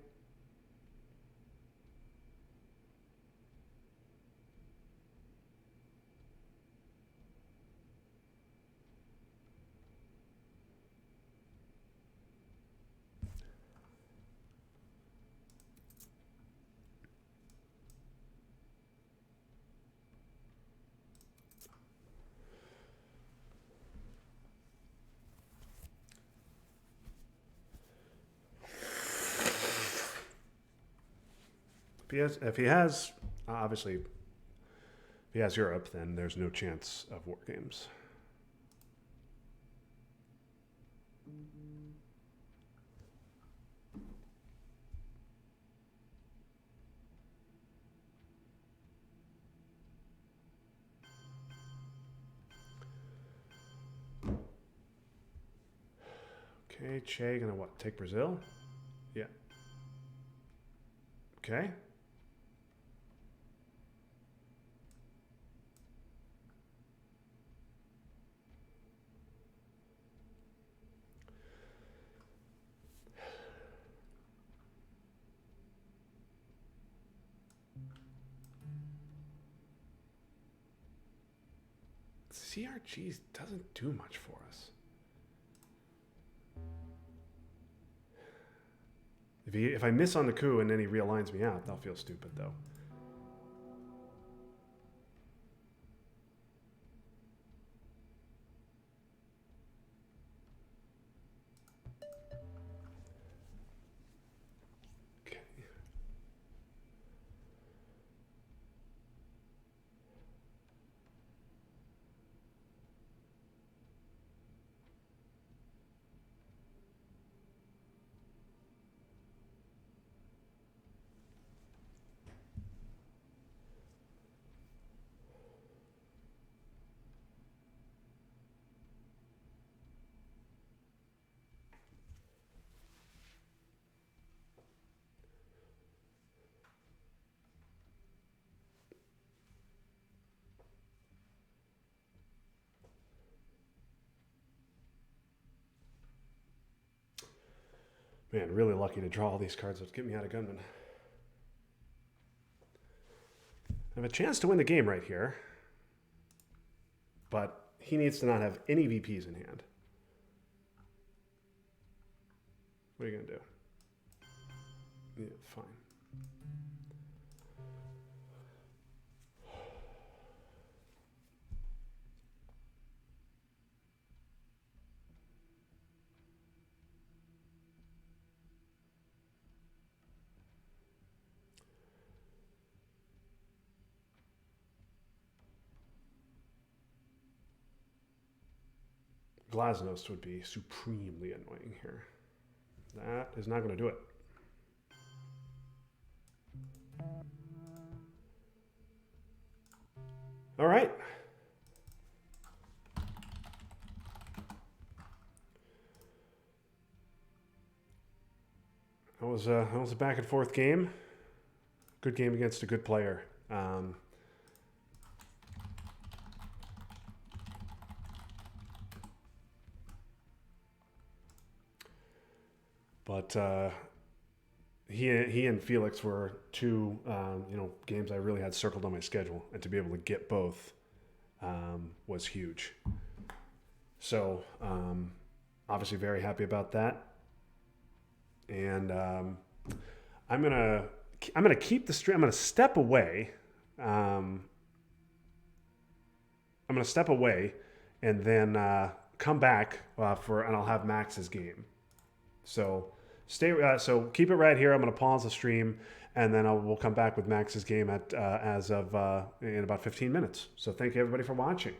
If he has, obviously, if he has Europe, then there's no chance of war games. Okay, Che gonna what? Take Brazil? Yeah. Okay. CRG doesn't do much for us. If I miss on the coup and then he realigns me out, that'll feel stupid though. Okay. Man, really lucky to draw all these cards that get me out of Gunman. I have a chance to win the game right here, but he needs to not have any VPs in hand. What are you gonna do? Yeah, fine. Glasnost would be supremely annoying here. That is not going to do it. All right. That was a back and forth game. Good game against a good player. But he and Felix were two games I really had circled on my schedule, and to be able to get both was huge. So obviously very happy about that, and I'm gonna keep the stream. I'm gonna step away. I'm gonna step away, and then come back and I'll have Max's game. So so keep it right here. I'm going to pause the stream, and then we'll come back with Max's game in about 15 minutes. So thank you everybody for watching.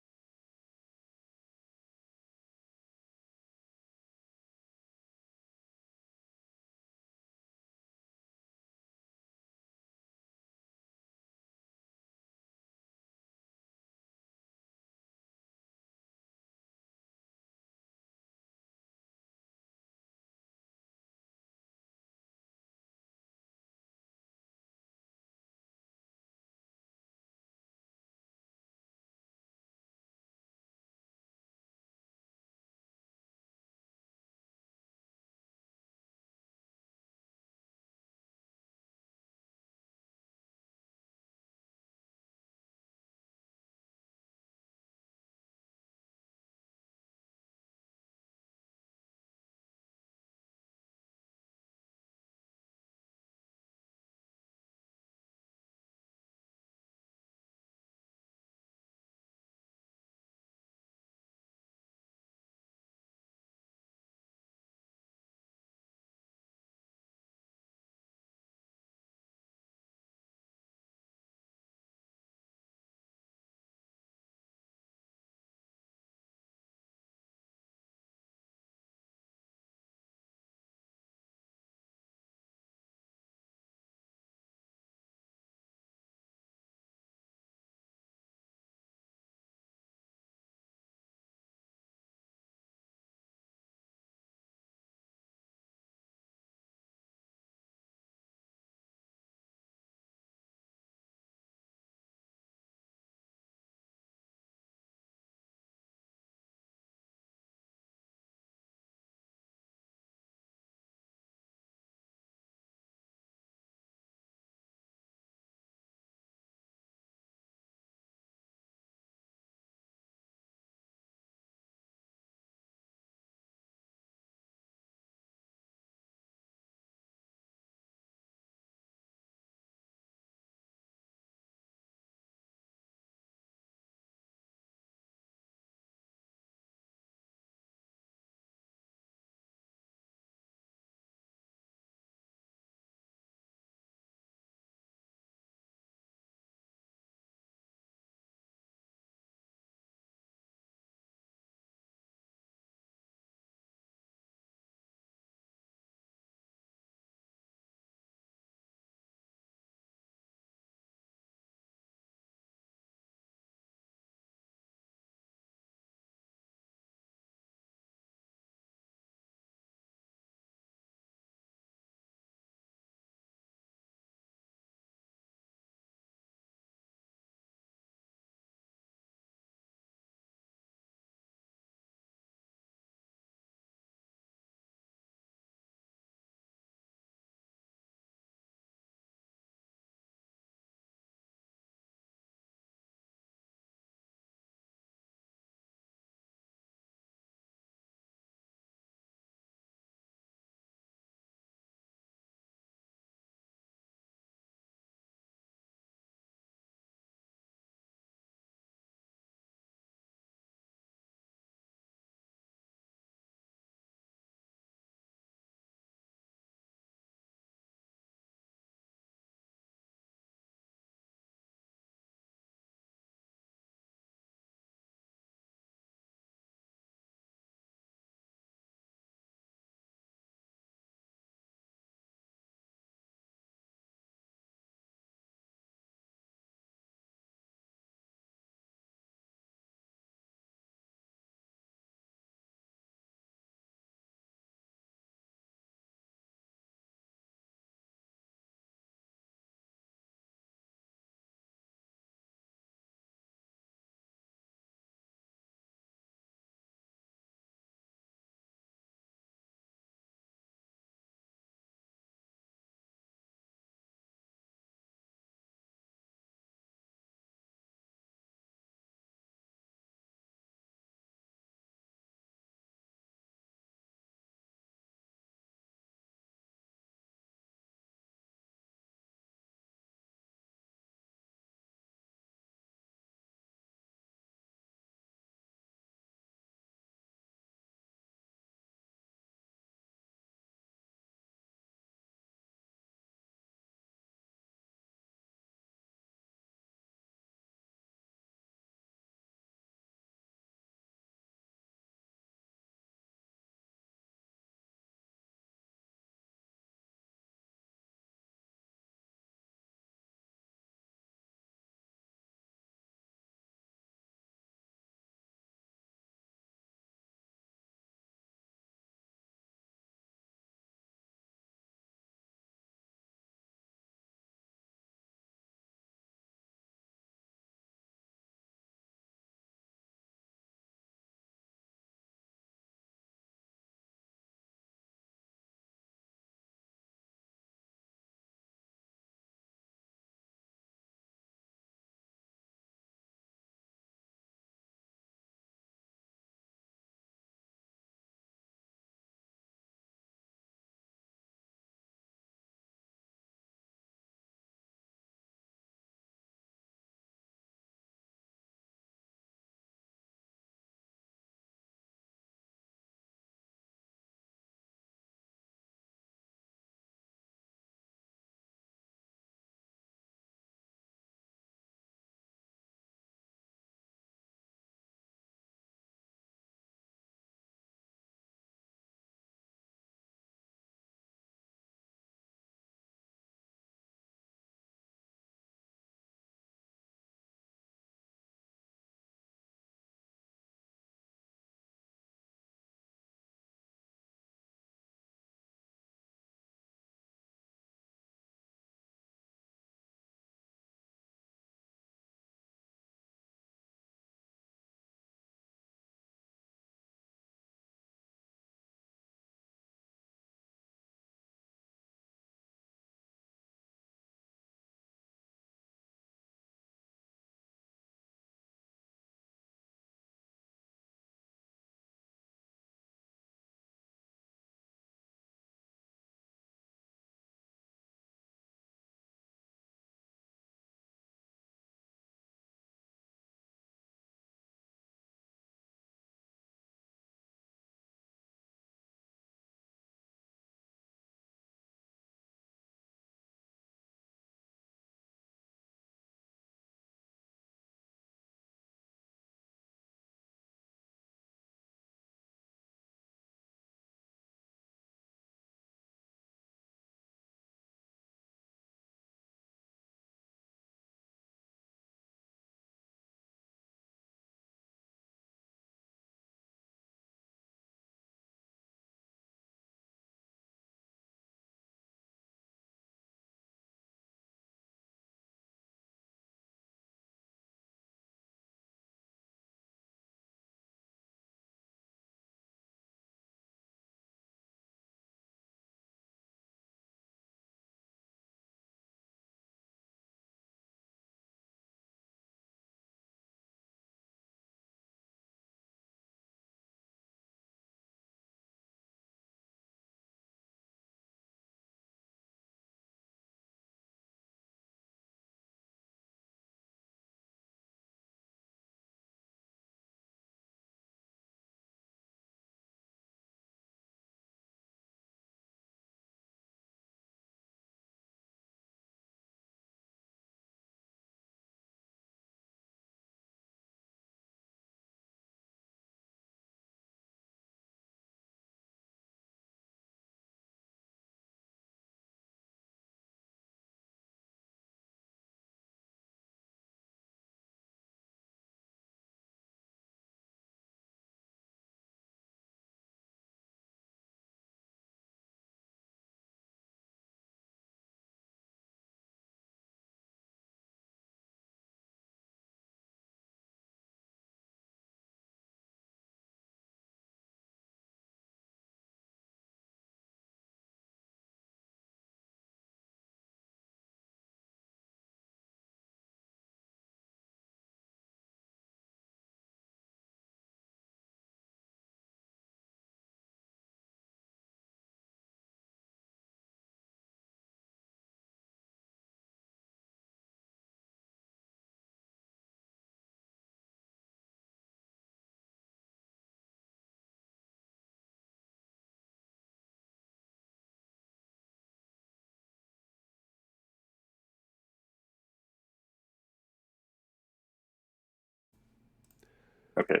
Okay.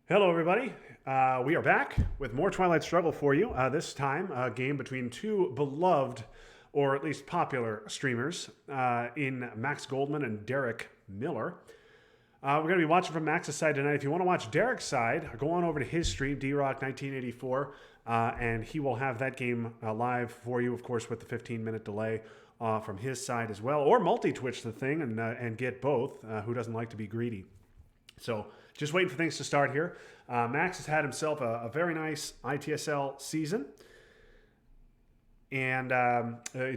Hello, everybody. We are back with more Twilight Struggle for you. This time, a game between two beloved, or at least popular, streamers in Max Goldman and Derek Miller. We're going to be watching from Max's side tonight. If you want to watch Derek's side, go on over to his stream, DRock 1984, and he will have that game live for you, of course, with the 15-minute delay from his side as well, or multi-twitch the thing and get both. Who doesn't like to be greedy? So just waiting for things to start here. Max has had himself a very nice ITSL season. And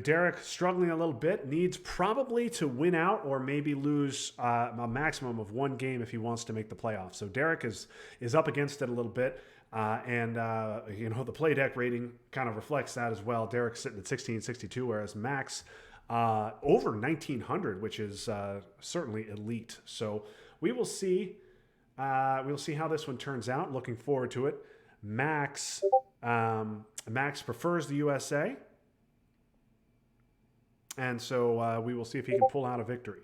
Derek struggling a little bit, needs probably to win out or maybe lose a maximum of one game if he wants to make the playoffs. So Derek is up against it a little bit. The play deck rating kind of reflects that as well. Derek's sitting at 1662, whereas Max over 1900, which is certainly elite. So we will see. We'll see how this one turns out. Looking forward to it. Max prefers the USA, and so we will see if he can pull out a victory.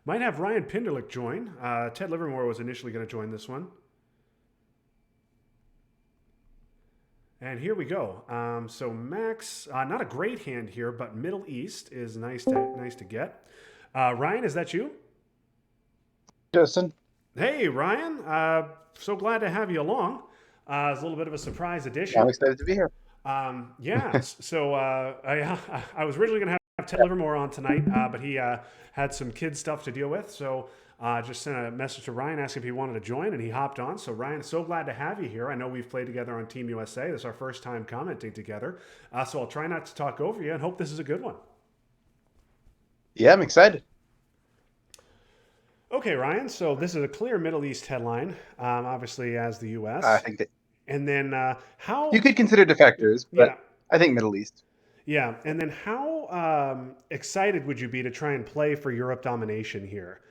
Might have Ryan Pinderlick join. Ted Livermore was initially going to join this one. And here we go. So Max, not a great hand here, but Middle East is nice to get. Ryan, is that you? Justin. Hey, Ryan. So glad to have you along. It's a little bit of a surprise I'm edition. excited to be here. I was originally going to have Ted Livermore on tonight, but he had some kid stuff to deal with. So just sent a message to Ryan asking if he wanted to join, and he hopped on. So Ryan, so glad to have you here. I know we've played together on Team USA. This is our first time commenting together. So I'll try not to talk over you and hope this is a good one. Yeah, I'm excited. Okay, Ryan. So this is a clear Middle East headline, obviously as the I U.S. think that And then you how? could consider defectors, but Yeah, I think Middle East. yeah. And then how excited would you be to try and play for Europe domination here?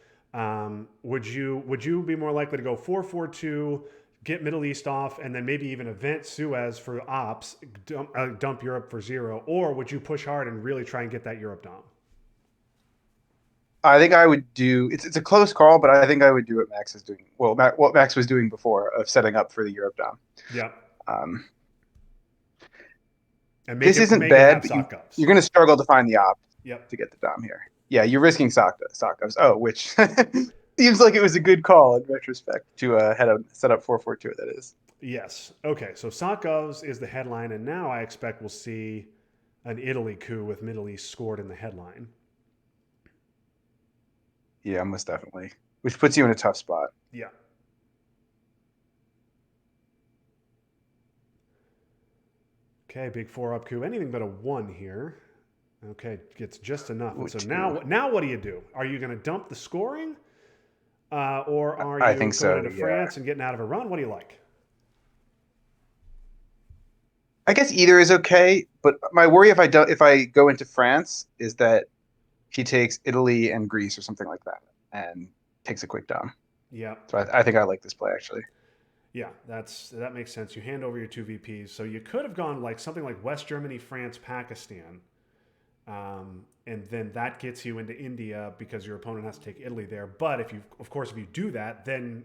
Would you be more likely to go 4-4-2, get Middle East off, and then maybe even event Suez for ops, dump Europe for zero, or would you push hard and really try and get that Europe dom? I think I would do. It's a close call, but I think I would do what Max is doing. Well, what Max was doing before of setting up for the Europe Dom. Yeah, Um, and this isn't make him bad, have but sock ups. you're going to struggle to find the op Yep. to get the Dom here. Yeah, you're risking sock ups. Oh, which seems like it was a good call in retrospect to set up 4-4-2. That is. Yes. Okay. So sock ups is the headline, and now I expect we'll see an Italy coup with Middle East scored in the headline. Yeah, most definitely. Which puts you in a tough spot. Yeah. Okay, big four up coup. Anything but a one here. Okay, gets just enough. And Ooh, so two. now what do you do? Are you going to dump the scoring, or are I you think going so. into Yeah. France and getting out of a run? What do you like? I guess either is okay, but my worry if I go into France is that he takes Italy and Greece or something like that and takes a quick dom. Yeah, So I think I like this play actually. yeah, that makes sense. You hand over your two VPs, so you could have gone like something like West Germany, France, Pakistan, and then that gets you into India because your opponent has to take Italy there. But if you do that, then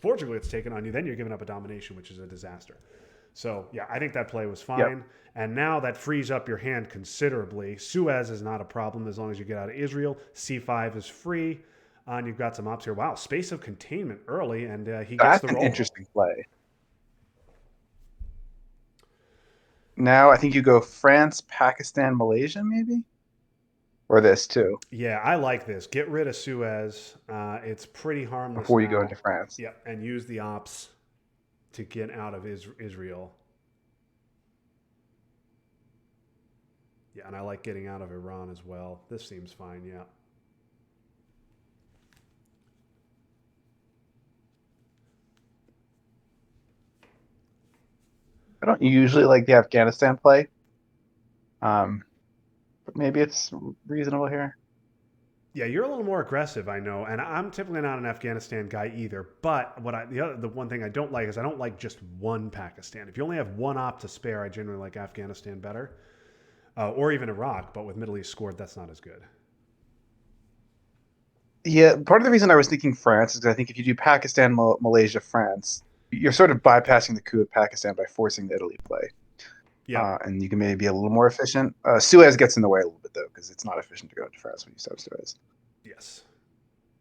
Portugal gets taken on you. Then you're giving up a domination, which is a disaster. So yeah, I think that play was Yep. fine. And now that frees up your hand considerably. Suez is not a problem as long as you get out of Israel. C5 is free. And you've got some ops here. Wow, space of containment early, and he gets That's the an roll. interesting play. Now I think you go France, Pakistan, Malaysia, maybe? Or this too, Yeah, I like this. Get rid of Suez. It's pretty harmless before you go into now. France. Yeah, and use the ops to get out of Israel. Yeah, and I like getting out of Iran as well. This seems fine. Yeah. I don't usually like the Afghanistan play. But maybe it's reasonable here. Yeah, you're a little more aggressive, I know, and I'm typically not an Afghanistan guy either. But the one thing I don't like is I don't like just one Pakistan. If you only have one op to spare, I generally like Afghanistan better, or even Iraq. But with Middle East scored, that's not as good. Yeah, part of the reason I was thinking France is 'cause I think if you do Pakistan, Malaysia, France, you're sort of bypassing the coup of Pakistan by forcing the Italy play, Yep. and you can maybe be a little more efficient. Suez gets in the way a little bit though, because it's not efficient to go into France when you start Suez. Yes.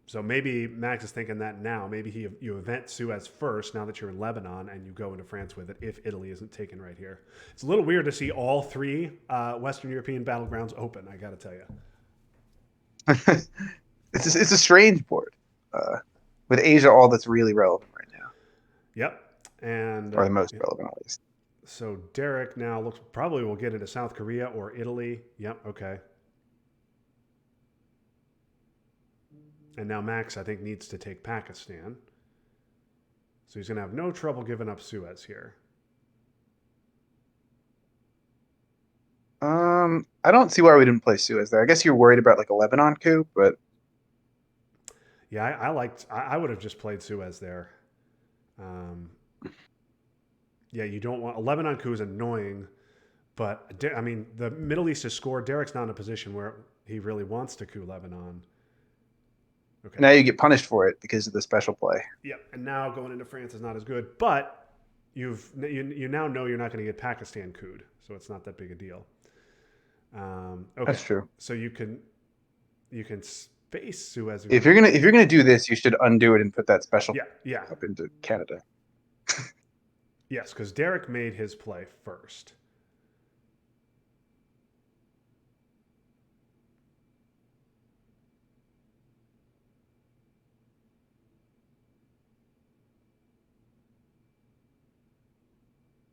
So maybe Max is thinking that now. Maybe you event Suez first now that you're in Lebanon and you go into France with it if Italy isn't taken right here. It's a little weird to see all three Western European battlegrounds open, I got to tell you. It's a strange board, uh, with Asia all that's really relevant right now, Yep. And or the most relevant at least. so Derek now looks probably will get into South Korea or Italy. Yep. Okay. And now Max, I think, needs to take Pakistan. So he's going to have no trouble giving up Suez here. I don't see why we didn't play Suez there. I guess you're worried about like a Lebanon coup, but Yeah, I liked. I would have just played Suez there. Um, yeah, you don't want a Lebanon coup is annoying, but I mean the Middle East has scored. Derek's not in a position where he really wants to coup Lebanon. Okay. now you get punished for it because of the special play. Yep. And now going into France is not as good, but you now know you're not going to get Pakistan cooed, so it's not that big a deal. Okay. That's true. So you can space Suez If agreement. you're gonna do this, you should undo it and put that special Yeah. Yeah. up into Canada. Yes, because Derek made his play first.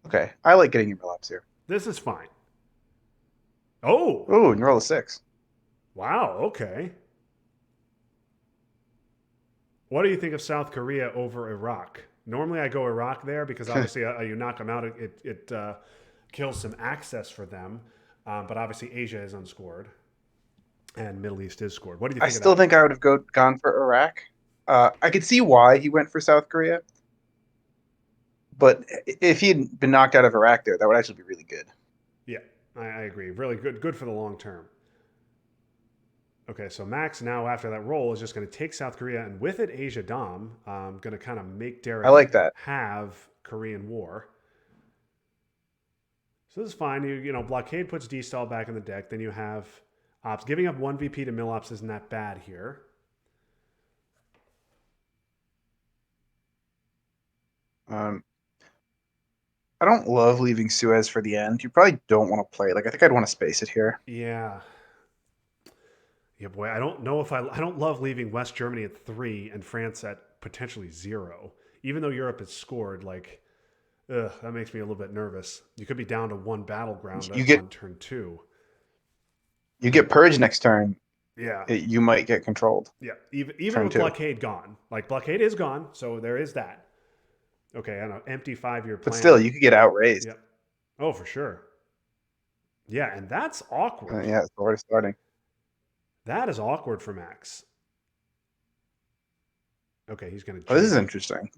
Okay, I like getting your laps here. This is fine. Oh, Oh, and you roll a six. wow. Okay. What do you think of South Korea over Iraq? Normally, I go Iraq there because obviously, you knock them out, it kills some access for them. But obviously, Asia is unscored and Middle East is scored. What do you I think of still that? think I would have gone for Iraq. I could see why he went for South Korea, but if he had been knocked out of Iraq there, that would actually be really good. Yeah, I agree. Really good, good for the long term. Okay, so Max now after that roll is just going to take South Korea and with it Asia Dom, going to kind of make I Derek like that. have Korean War. So this is fine. You know blockade puts D stall back in the deck. Then you have ops giving up one VP to mill ops isn't that bad here. Um, I don't love leaving Suez for the end. You probably don't want to play it. Like I think I'd want to space it here. Yeah, yeah, boy. I don't know if I don't love leaving West Germany at 3 and France at potentially 0. Even though Europe has scored, like, that makes me a little bit nervous. You could be down to one battleground You on get turn 2. you get purge next turn. Yeah, You might get controlled yeah. Even turn with two. blockade gone, like blockade is gone, so there is that. Okay, I know. Empty 5 year But still, plan. you could get outraised. Yep. Oh, for sure. Yeah, and that's awkward. Yeah, it's already starting. That is awkward for Max. Okay, he's going to Oh, this is jam. interesting.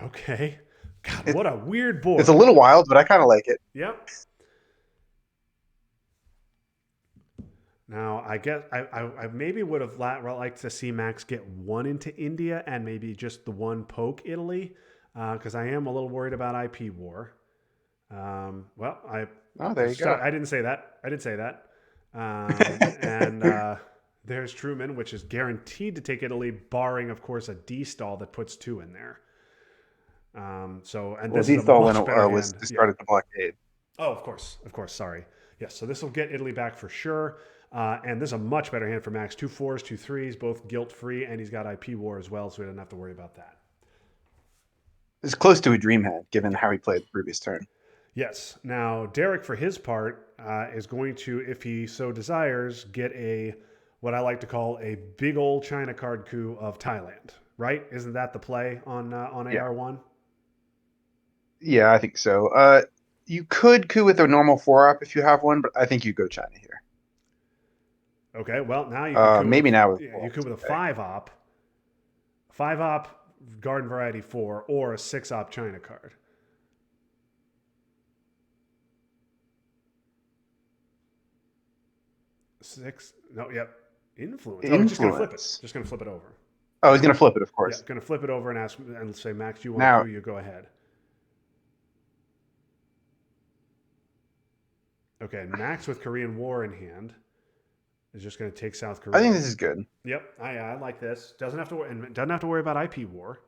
Okay. God, It, what a weird it's a board. little wild, but I kind of like it. Yep. Now, I guess I maybe would have liked to see Max get one into India and maybe just the one poke Italy, because I am a little worried about IP war. Well, Oh, there you go. I didn't say that. I did say that. And there's Truman, which is guaranteed to take Italy, barring, of course, a D stall that puts 2 in there. And Well, this is a Diesel when much better was hand. Yeah. discarded the blockade. Oh, of course. Of course. Sorry. Yes. So this will get Italy back for sure. And this is a much better hand for Max. 2 4s, 2 3s, both guilt free. And he's got IP war as well. So he doesn't have to worry about that. It's close to a dream hand, given how he played the previous turn. Yes. Now, Derek, for his part, is going to, if he so desires, get what I like to call a big old China card coup of Thailand. Right? Isn't that the play on Yeah, AR1? yeah, I think so. You could coup with a normal 4 up if you have one, but I think you go China here. Okay, well now you could coup Maybe with, now with yeah, you wolves. could with a Okay. five op garden variety 4, or a 6 op China card. Six, no, yep, influence. Oh, he's just gonna flip it. Influence. Just gonna flip it over. Oh, he's gonna flip it, of Yeah, course. gonna flip it over and ask and say, Max, do you want a coup? Now, You go ahead. Okay, Max with Korean War in hand is just gonna take South I think Korea. this is good. Yep, I like this. Doesn't have to worry about IP war.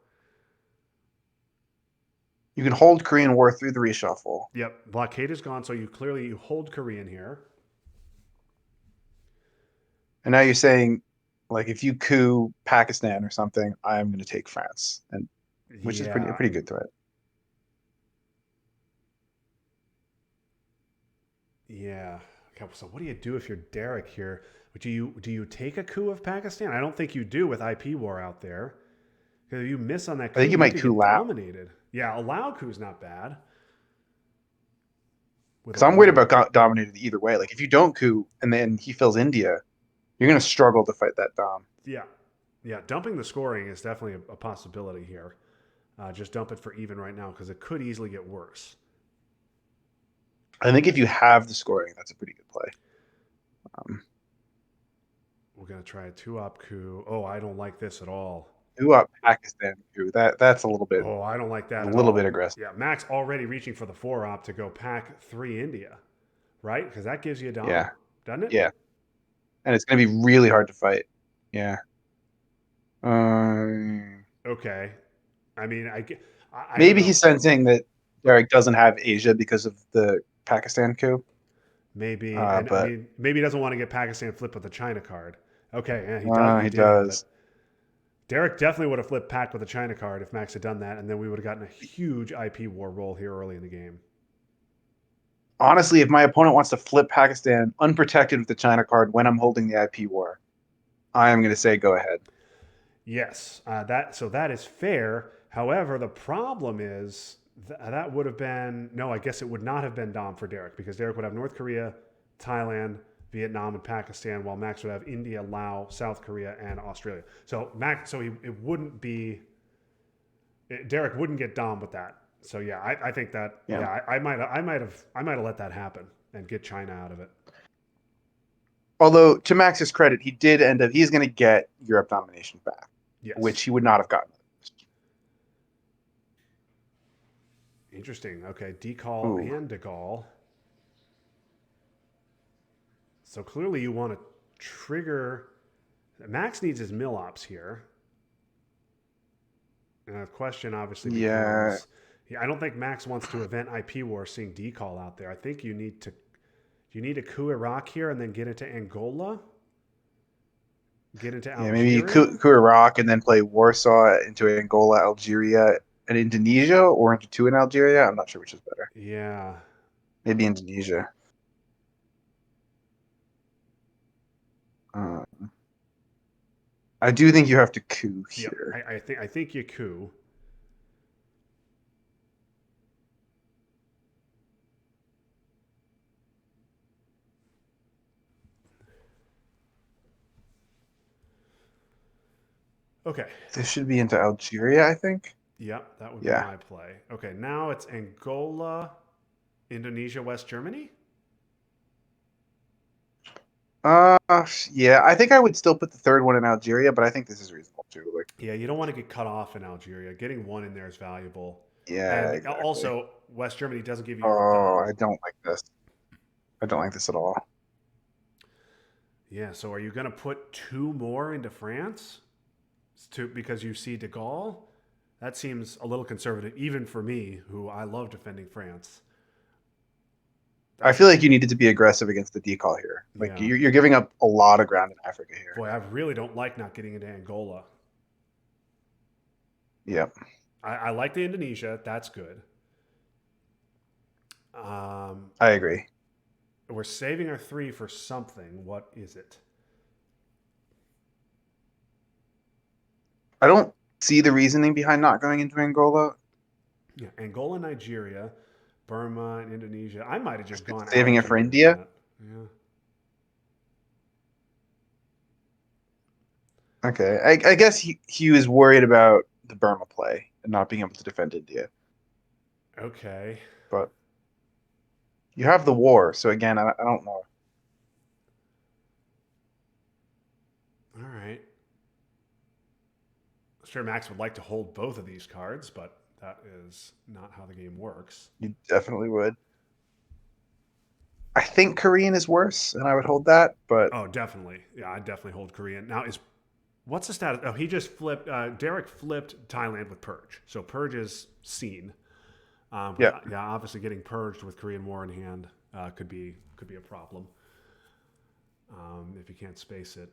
You can hold Korean War through the reshuffle. Yep, blockade is gone, so you hold Korean here. And now you're saying, like, if you coup Pakistan or something, I'm going to take France, and which is a Yeah, pretty good threat. yeah. Okay, so what do you do if you're Derek here? Do you take a coup of Pakistan? I don't think you do with IP war out there. Because if you miss on that I think coup, you you might could coup get Lao dominated. Yeah, a Lao coup's not bad with because a I'm worried war. about dominated either way. Like if you don't coup and then he fills India, you're going to struggle to fight that Dom. Yeah, yeah. Dumping the scoring is definitely a possibility here. Just dump it for even right now because it could easily get worse. I think if you have the scoring, that's a pretty good play. Um, We're gonna try a 2 op coup. Oh, I don't like this at all. Coup up Pakistan coup. That's Oh, I don't like a that at little bit all. aggressive. Yeah, Max already reaching for the 4 op to go pack 3 India, right? Because that gives you a dom, Yeah, doesn't it? yeah, and it's going to be really hard to fight. Yeah. Um, Okay. I mean, I don't Maybe know. he's sensing that Derek doesn't have Asia because of the Pakistan coup. Maybe, and I But mean, maybe he doesn't want to get Pakistan flipped with the China card. Okay, yeah, he does. He he did have it. does. Derek definitely would have flipped Pac with a China card if Max had done that, and then we would have gotten a huge IP war roll here early in the game. Honestly, if my opponent wants to flip Pakistan unprotected with the China card when I'm holding the IP war, I am going to say go ahead. Yes, that is fair. However, the problem is that would have been no. I guess it would not have been Dom for Derek because Derek would have North Korea, Thailand, Vietnam, and Pakistan, while Max would have India, Laos, South Korea, and Australia. So it wouldn't be Derek wouldn't get Dom with that. So yeah, I think that Yeah. yeah, I might have let that happen and get China out of it. Although to Max's credit, he did end up. He's going to get Europe domination back, which Yes. he would not have gotten. Interesting. Okay, Decall Ooh. and De Gaulle. So clearly you want to trigger. Max needs his mill ops here. And the question obviously Yeah. becomes, yeah, I don't think Max wants to event IP war seeing Decall out there. I think you need to coup Iraq here and then get into Angola, get into Yeah. Maybe you Algeria. coup Iraq and then play Warsaw into Angola, Algeria, and Indonesia, or into two in Algeria. I'm not sure which is better. Yeah. Maybe Indonesia. Uh, I do think you have to coup Yep. here. I think you coup. Okay. This should be into Algeria, I think. Yep, that would be Yeah. my play. Okay, now it's Angola, Indonesia, West Germany. Uh, yeah. I think I would still put the third one in Algeria, but I think this is reasonable too. Like, Yeah, you don't want to get cut off in Algeria. Getting one in there is valuable. yeah, And exactly. also, West Germany doesn't give you Europe Oh, Dom. I don't like this. I don't like this at all. Yeah, so are you going to put 2 more into France because you see De Gaulle? That seems a little conservative, even for me, who I love defending France. I That's feel like you needed to be aggressive against the decal here. Like yeah. you're giving up a lot of ground in Africa here. Boy, I really don't like not getting into Angola. Yeah, I like the Indonesia. That's good. I agree. We're saving our 3 for something. What is it? I don't see the reasoning behind not going into Angola. Yeah, Angola, Nigeria, Burma, and Indonesia. I might have just gone Saving it for Algiers with India. that. Yeah. Okay, I guess he was worried about the Burma play and not being able to defend India, Okay. but you have the war, so again, I don't know. All right. Sure, Max would like to hold both of these cards, but that is not how the game works. You definitely would. I think Korean is worse, and I would hold that, but Oh, definitely. Yeah, I definitely hold Korean. Now, is what's the status? Oh, he just flipped. Derek flipped Thailand with Purge, so Purge is seen. Because yeah, yeah, obviously getting purged with Korean War in hand could be a problem if you can't space it.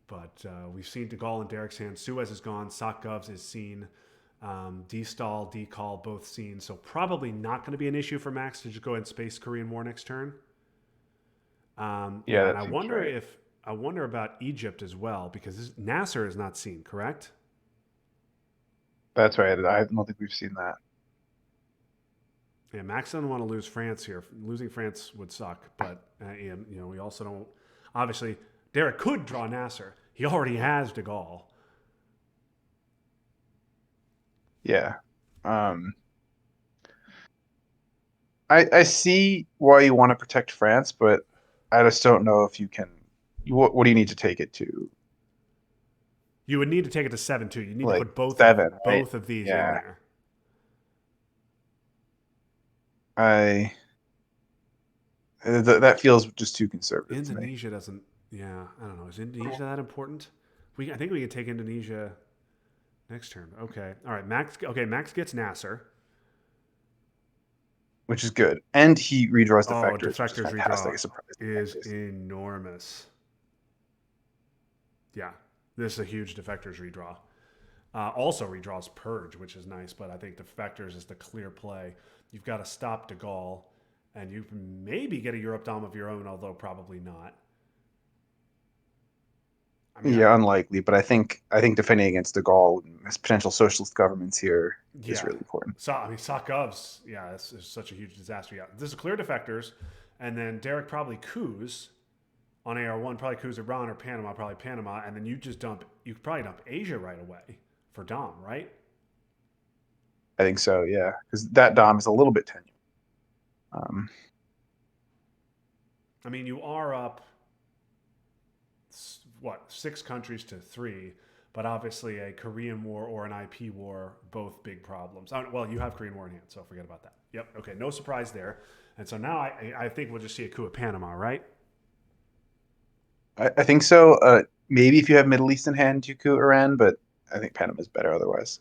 But we've seen De Gaulle in Derek's hand. Suez is gone. Sakgovs is seen. D-Stall, D-Call, both seen. So probably not going to be an issue for Max to just go ahead and space Korean War next turn. yeah, Yeah, and that seems right. I wonder about Egypt as well because Nasser is not seen, correct? That's right. I don't think we've seen that. Yeah, Max doesn't want to lose France here. Losing France would suck, but and we also don't. Obviously, Derek could draw Nasser. He already has De Gaulle. Yeah. Um, I see why you want to protect France, but I just don't know if you can. What do you need to take it to? You would need to take it to 7-2. You need to Like put 7, right? both of these in Yeah. there. I that feels just too conservative to me. Indonesia doesn't. Yeah, I don't know. Is Indonesia that important? I think we could take Indonesia next turn. Okay, all right. Max. Okay, Max gets Nasser. Which is good. And he redraws Oh, defectors, which is defectors fantastic. redraw A surprise is defectors. enormous. Yeah, this is a huge defectors redraw. Also redraws Purge, which is nice, but I think defectors is the clear play. You've got to stop De Gaulle, and you can maybe get a Europe Dom of your own, although probably not. I mean, Yeah, unlikely, but I think defending against De Gaulle and his potential socialist governments here is yeah. really important. So I mean, Sakov's, yeah, this is such a huge disaster. Yeah, this is clear defectors, and then Derek probably coups on AR1, probably coups Iran or Panama, probably Panama, and then you probably dump Asia right away for Dom, right? I think so, yeah, because that Dom is a little bit tenuous. Um, I mean, you are up what 6 countries to 3, but obviously a Korean War or an IP war, both big problems. Well, you have Korean War in hand, so forget about that. Yep. Okay. No surprise there. And so now I think we'll just see a coup at Panama, right? I think so. Maybe if you have Middle East in hand, you could Iran, but I think Panama's better otherwise.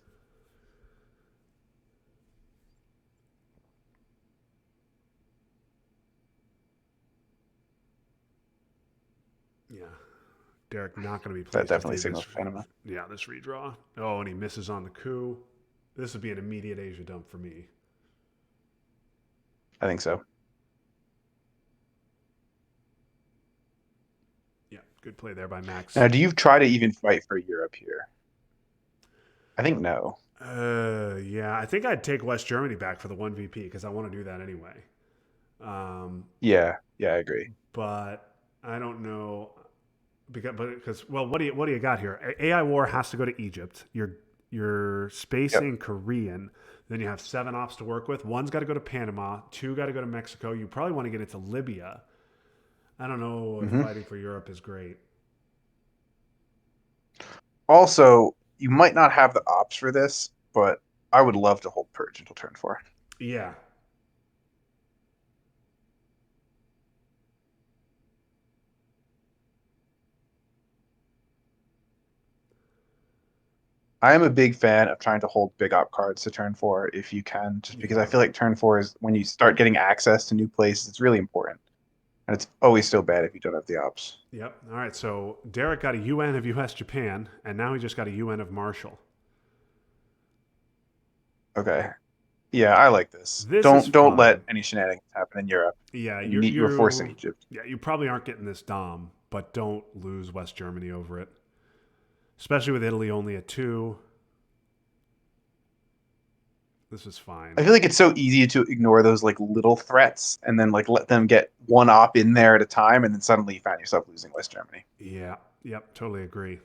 Yeah. Derek not going to be That pleased to definitely see this. signals Panama. Yeah, this redraw. Oh, and he misses on the coup. This would be an immediate Asia dump for me. I think so. Yeah, good play there by Max. Now, do you try to even fight for Europe here? I think no. Yeah, I think I'd take West Germany back for the 1 VP because I want to do that anyway. Um, Yeah, yeah, I agree. but I don't know because well, what do you got here? AI War has to go to Egypt. You're Yep. spacing Korean. Then you have 7 ops to work with. One's got to go to Panama. 2 got to go to Mexico. You probably want to get into Libya. I don't know if hmm fighting for Europe is great. Also, you might not have the ops for this, but I would love to hold Purge until turn 4. Yeah, I am a big fan of trying to hold big op cards to turn 4 if you can, just because I yeah, feel like turn 4 is when you start getting access to new places. It's really important, and it's always still bad if you don't have the ops. yep. All right, so Derek got a UN of US Japan, and now he just got a UN of Marshall. Okay. Yeah, I like this. This is Don't let fine. any shenanigans happen in Europe. Yeah, And you're forcing Egypt. yeah, you probably aren't getting this Dom, but don't lose West Germany over it. Especially with Italy only at 2. This is I fine. feel like it's so easy to ignore those like little threats and then like let them get one op in there at a time, and then suddenly you find yourself losing West Germany. Yeah, yep, totally agree.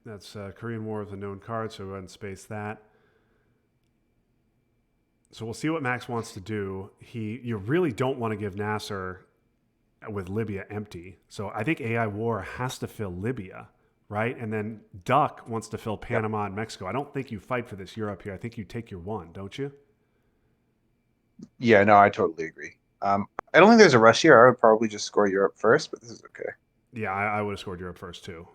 That's Korean War with a known card, so go ahead and space that. So we'll see what Max wants to do. You really don't want to give Nasser with Libya empty. So I think AI War has to fill Libya, right? And then Duck wants to fill Yep. Panama and Mexico. I don't think you fight for this Europe here. I think you take your one, don't you? Yeah, no, I totally agree. I don't think there's a rush here. I would probably just score Europe first, but this is okay. Yeah, I would have scored Europe first too.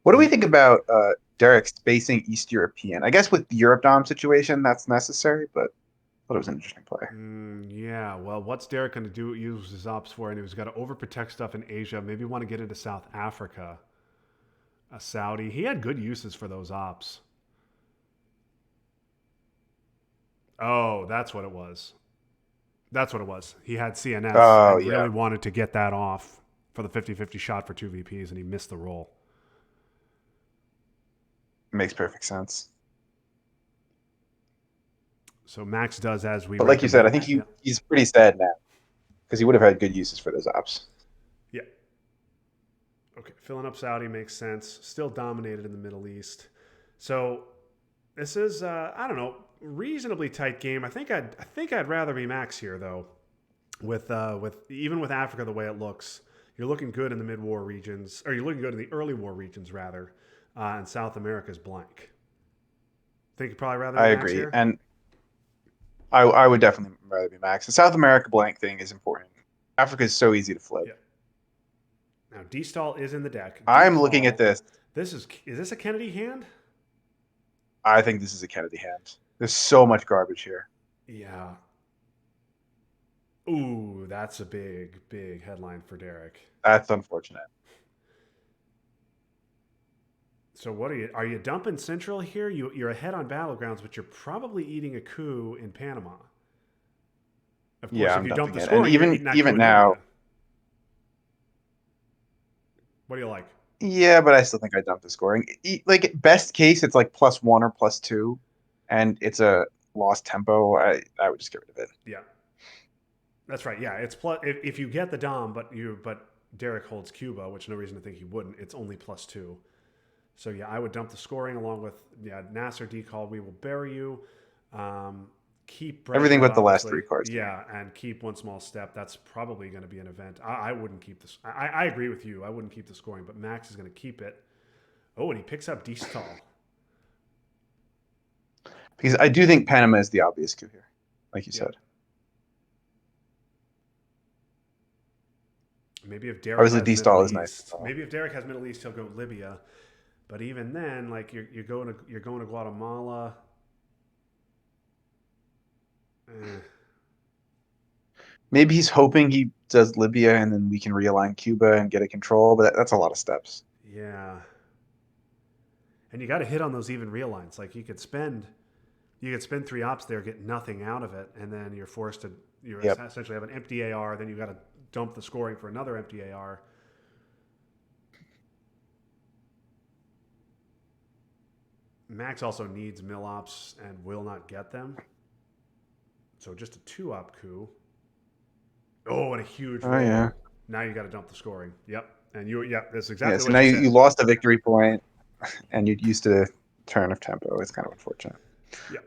What do we You, think about Derek spacing East European? I guess with the Europe Dom situation, that's necessary, but I thought it was an interesting play. yeah, well, what's Derek going to do? Use his ops for, and he's got to overprotect stuff in Asia. Maybe want to get into South Africa, a Saudi. He had good uses for those ops. Oh, that's what it was. That's what it was. He had CNS Oh and yeah, really wanted to get that off for the 50-50 shot for two VPs, and he missed the roll. makes perfect sense. So Max does as we But like you said, I think recommend. Yeah. he's pretty sad now because he would have had good uses for those ops. Yeah. Okay. Filling up Saudi makes sense. Still dominated in the Middle East. So this is I don't know, reasonably tight game. I think I'd rather be Max here though. With even with Africa the way it looks, you're looking good in the mid-war regions, or you're looking good in the early war regions rather, and South America's blank. Think you'd probably rather be I Max agree, here. and I would definitely rather be Max. The South America blank thing is important. Africa is so easy to flip. Yeah. Now D stall is in the deck. D I'm looking at call. this. Is this a Kennedy hand? I think this is a Kennedy hand. There's so much garbage here. Yeah. Ooh, that's a big headline for Derek. That's unfortunate. So what are you dumping Central here? You're ahead on battlegrounds, but you're probably eating a coup in Panama. Of Yeah, course, if I'm you dump dumping the it. And scoring, you're even eating that coup even in Libya. now, What do you like? yeah, but I still think I dumped the scoring. Like best case, it's like +1 or +2, and it's a lost tempo. I would just get rid of it. Yeah, that's right. Yeah, it's plus if you get the dom, but Derek holds Cuba, which no reason to think he wouldn't. It's only +2. So yeah, I would dump the scoring along with Nasser decall. We will bury you. Um, keep Everything Brezhnev but the last obviously. three cards to me. Yeah, and keep one small step. That's probably going to be an event. I wouldn't keep this. I agree with you. I wouldn't keep the scoring, but Max is going to keep it. Oh, and he picks up D-stall. Because I do think Panama is the obvious coup here, like you Yeah. said. Maybe if Derek Obviously, has D Middle stall is nice as East, well. maybe if Derek has Middle East, he'll go Libya. But even then, like you're going to Guatemala. Eh, Maybe he's hoping he does Libya and then we can realign Cuba and get a control, but that's a lot of steps. yeah, and you got to hit on those even real lines. Like you could spend three ops there, get nothing out of it, and then you Yep. essentially have an empty AR. Then you got to dump the scoring for another empty AR. Max also needs mill ops and will not get them. So just a two op coup. Oh, and a huge Oh yeah. roll. Now you got to dump the scoring. Yep. And yeah, that's Yeah. exactly So what now you you said. lost a victory point and you used to turn of tempo. It's kind of unfortunate. Yep.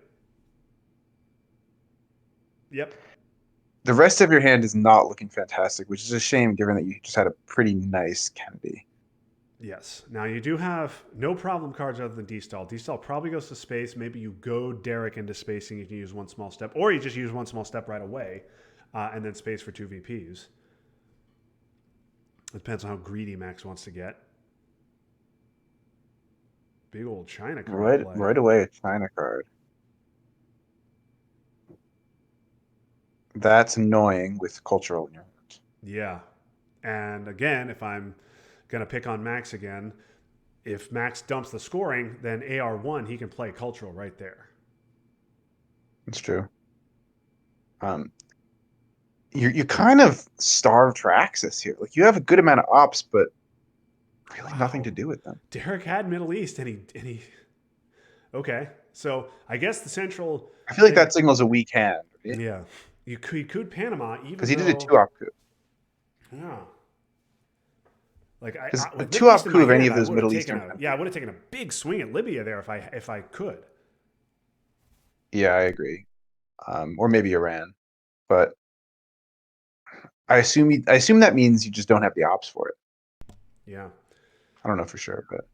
Yep. The rest of your hand is not looking fantastic, which is a shame given that you just had a pretty nice Kennedy. Yes. Now you do have no problem cards other than D-stall. D-stall probably goes to space. Maybe you go Derek into spacing. You can use one small step, or you just use one small step right away, and then space for two VPs. It depends on how greedy Max wants to get. Big old China card play. Right away, a China card. That's annoying with cultural in your hand. Yeah. And again, if I'm gonna pick on Max again, if Max dumps the scoring, then AR1 he can play cultural right there. It's true. Um, you kind of starved for access here. Like you have a good amount of ops, but really nothing Wow. to do with them. Derek had Middle East and he okay. So I guess the central I feel like thing that signals a weak hand, right? yeah. You could Panama Because even he did a though two op coup. yeah. Like Because a with two Middle East op in my coup of any hand, of I those would have Middle taken Eastern a yeah, I countries. would have taken a big swing at Libya there if I could. Yeah, I agree. Or maybe Iran, but I assume that means you just don't have the ops for it. Yeah. I don't know for sure, but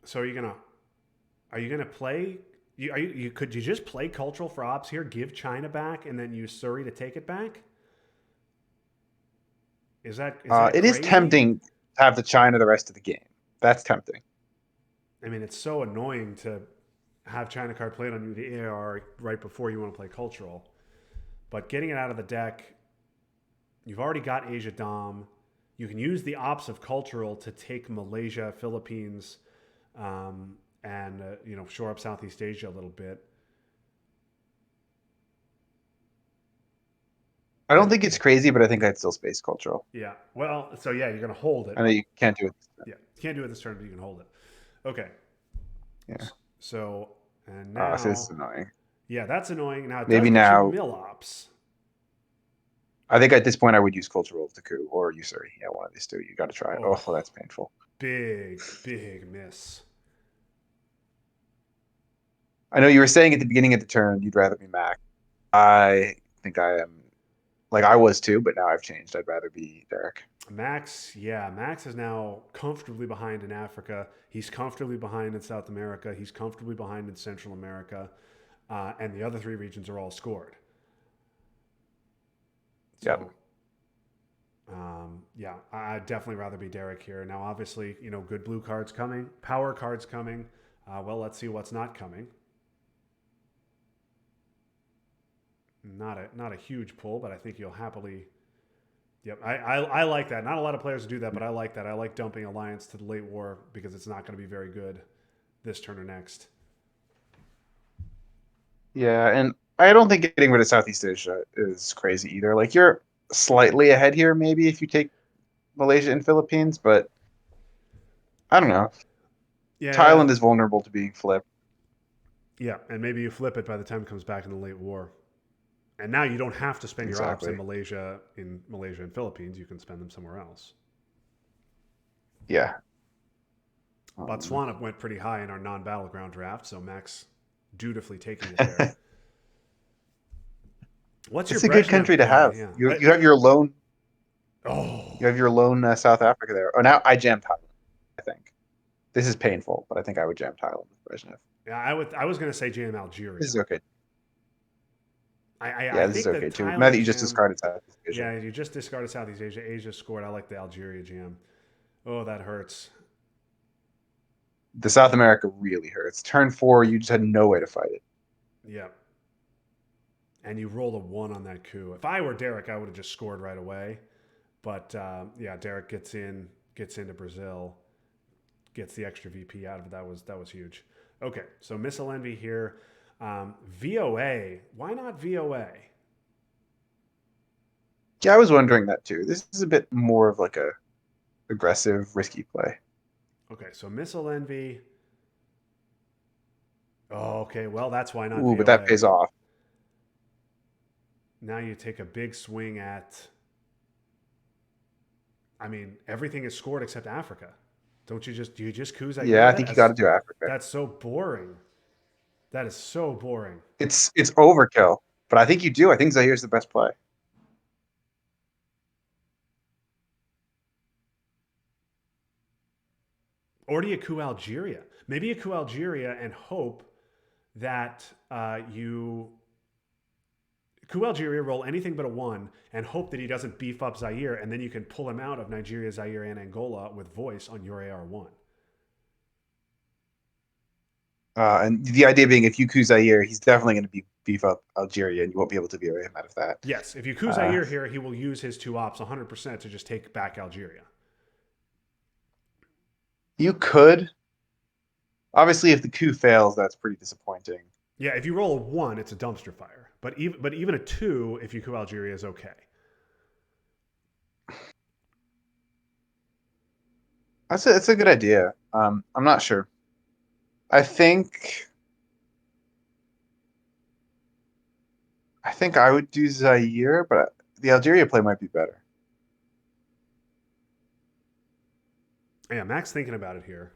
So are you gonna play? You could you just play cultural for ops here, give China back, and then use Surrey to take it back? Is that it is crazy? tempting to have the China the rest of the game. That's tempting. I mean, it's so annoying to have China card played on you the AR right before you want to play cultural. But getting it out of the deck, you've already got Asia Dom. You can use the ops of cultural to take Malaysia, Philippines, and shore up Southeast Asia a little bit. I don't And think it's crazy, but I think I'd still space cultural. yeah, well, so yeah, you're gonna hold it. I know you can't do it this time. Yeah, you can't do it this turn, but you can hold it. Okay, Yeah. so and So this now, is annoying. yeah, that's annoying. Now it does Maybe get you now. mill ops. I think at this point I would use cultural to coup or Usuri. Yeah, one of these two. You got to try it. Oh, Oh, that's painful. big miss. I know you were saying at the beginning of the turn you'd rather be Mac. I think I am like I was too, but now I've changed. I'd rather be Derek. Max, yeah, Max is now comfortably behind in Africa. He's comfortably behind in South America. He's comfortably behind in Central America, and the other three regions are all scored. Yep. So, yeah, I'd definitely rather be Derek here. Now, obviously, good blue cards coming, power cards coming. Well, let's see what's not coming. Not a huge pull, but I think you'll happily. Yep, I like that. Not a lot of players do that, but I like that. I like dumping Alliance to the late war because it's not going to be very good this turn or next. Yeah, and I don't think getting rid of Southeast Asia is crazy either. Like you're slightly ahead here, maybe if you take Malaysia and Philippines, but I don't know. Yeah, Thailand is vulnerable to being flipped. yeah, and maybe you flip it by the time it comes back in the late war. And now you don't have to spend your ops Exactly. in Malaysia and Philippines. You can spend them somewhere else. Yeah. Um, Botswana went pretty high in our non-battleground draft, so Max dutifully taking it there. What's your it's a good Brezhnev country to play? have. Yeah. You have your lone Oh, you have your lone South Africa there. Oh, now I jammed Thailand. I think this is painful, but I think I would jam Thailand with Brezhnev. yeah. I was going to say jam This Algeria. is okay. I Yeah, this is think the okay too. Now that Thailand you just jam. discarded Southeast Asia, Yeah, you just discarded Southeast Asia. Asia scored. I like the Algeria jam. Oh, that hurts. the South America really hurts. Turn four, you just had no way to fight it. Yeah. And you rolled a one on that coup. If I were Derek, I would have just scored right away. But yeah, Derek gets into Brazil, gets the extra VP out of it. That was huge. Okay, so Missile Envy here. VOA. Why not VOA? Yeah, I was wondering that too. This is a bit more of like a aggressive, risky play. Okay, so Missile Envy. Oh, okay. Well, that's why not Ooh, but that VOA. pays off. Now you take a big swing at. I mean, everything is scored except Africa. Don't you just do you just coup Zaire Yeah, I then? think you got to do Africa. That's so boring. That is so boring. It's overkill, but I think you do. I think Zaire's the best play. Or do you coup Algeria? Maybe you coup Algeria and hope that you coup Algeria, roll anything but a one, and hope that he doesn't beef up Zaire, and then you can pull him out of Nigeria, Zaire, and Angola with voice on your AR1. And the idea being, if you coup Zaire, he's definitely going to be beef up Algeria, and you won't be able to veer him out of that. Yes, if you coup Uh, Zaire here, he will use his two ops 100% to just take back Algeria. you could, obviously, if the coup fails, that's pretty disappointing. Yeah, if you roll a one, it's a dumpster fire. But even a two, if you coup Algeria, is okay. That's a good idea. I'm not sure. I think I think I would do Zaire, but the Algeria play might be better. Yeah, Max thinking about it here.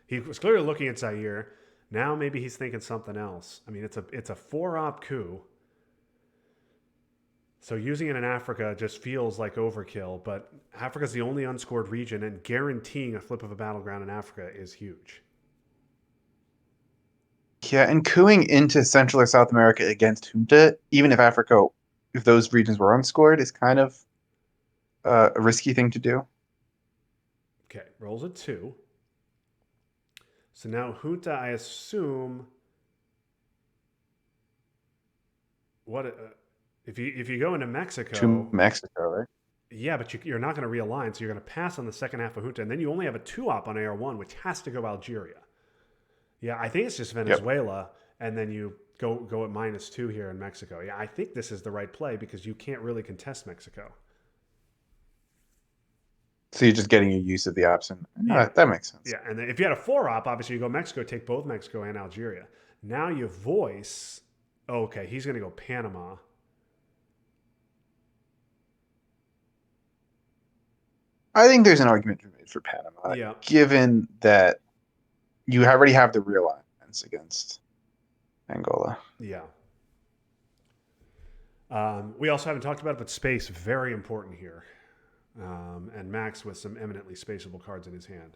He was clearly looking at Zaire. Now maybe he's thinking something else. I mean, it's a four-op coup. So using it in Africa just feels like overkill, but Africa's the only unscored region, and guaranteeing a flip of a battleground in Africa is huge. Yeah, and cooing into Central or South America against junta, even if Africa, if those regions were unscored, is kind of a risky thing to do. Okay, rolls a two. So now junta, I assume what if you go into To Mexico, Mexico, right? yeah, but you're not going to realign, so you're going to pass on the second half of junta, and then you only have a two-op on AR1, which has to go Algeria. Yeah, I think it's just Yep. Venezuela, and then you go at -2 here in Mexico. Yeah, I think this is the right play because you can't really contest Mexico. So you're just getting your use of the option. Yeah, That makes sense. yeah, and then if you had a four-op, obviously you go Mexico, take both Mexico and Algeria. Now you voice. Oh, okay, he's going to go Panama. I think there's an argument to be made for Panama, Yeah, given that you already have the real alliance against Angola. yeah. We also haven't talked about it, but space very important here. And Max with some eminently spaceable cards in his hand.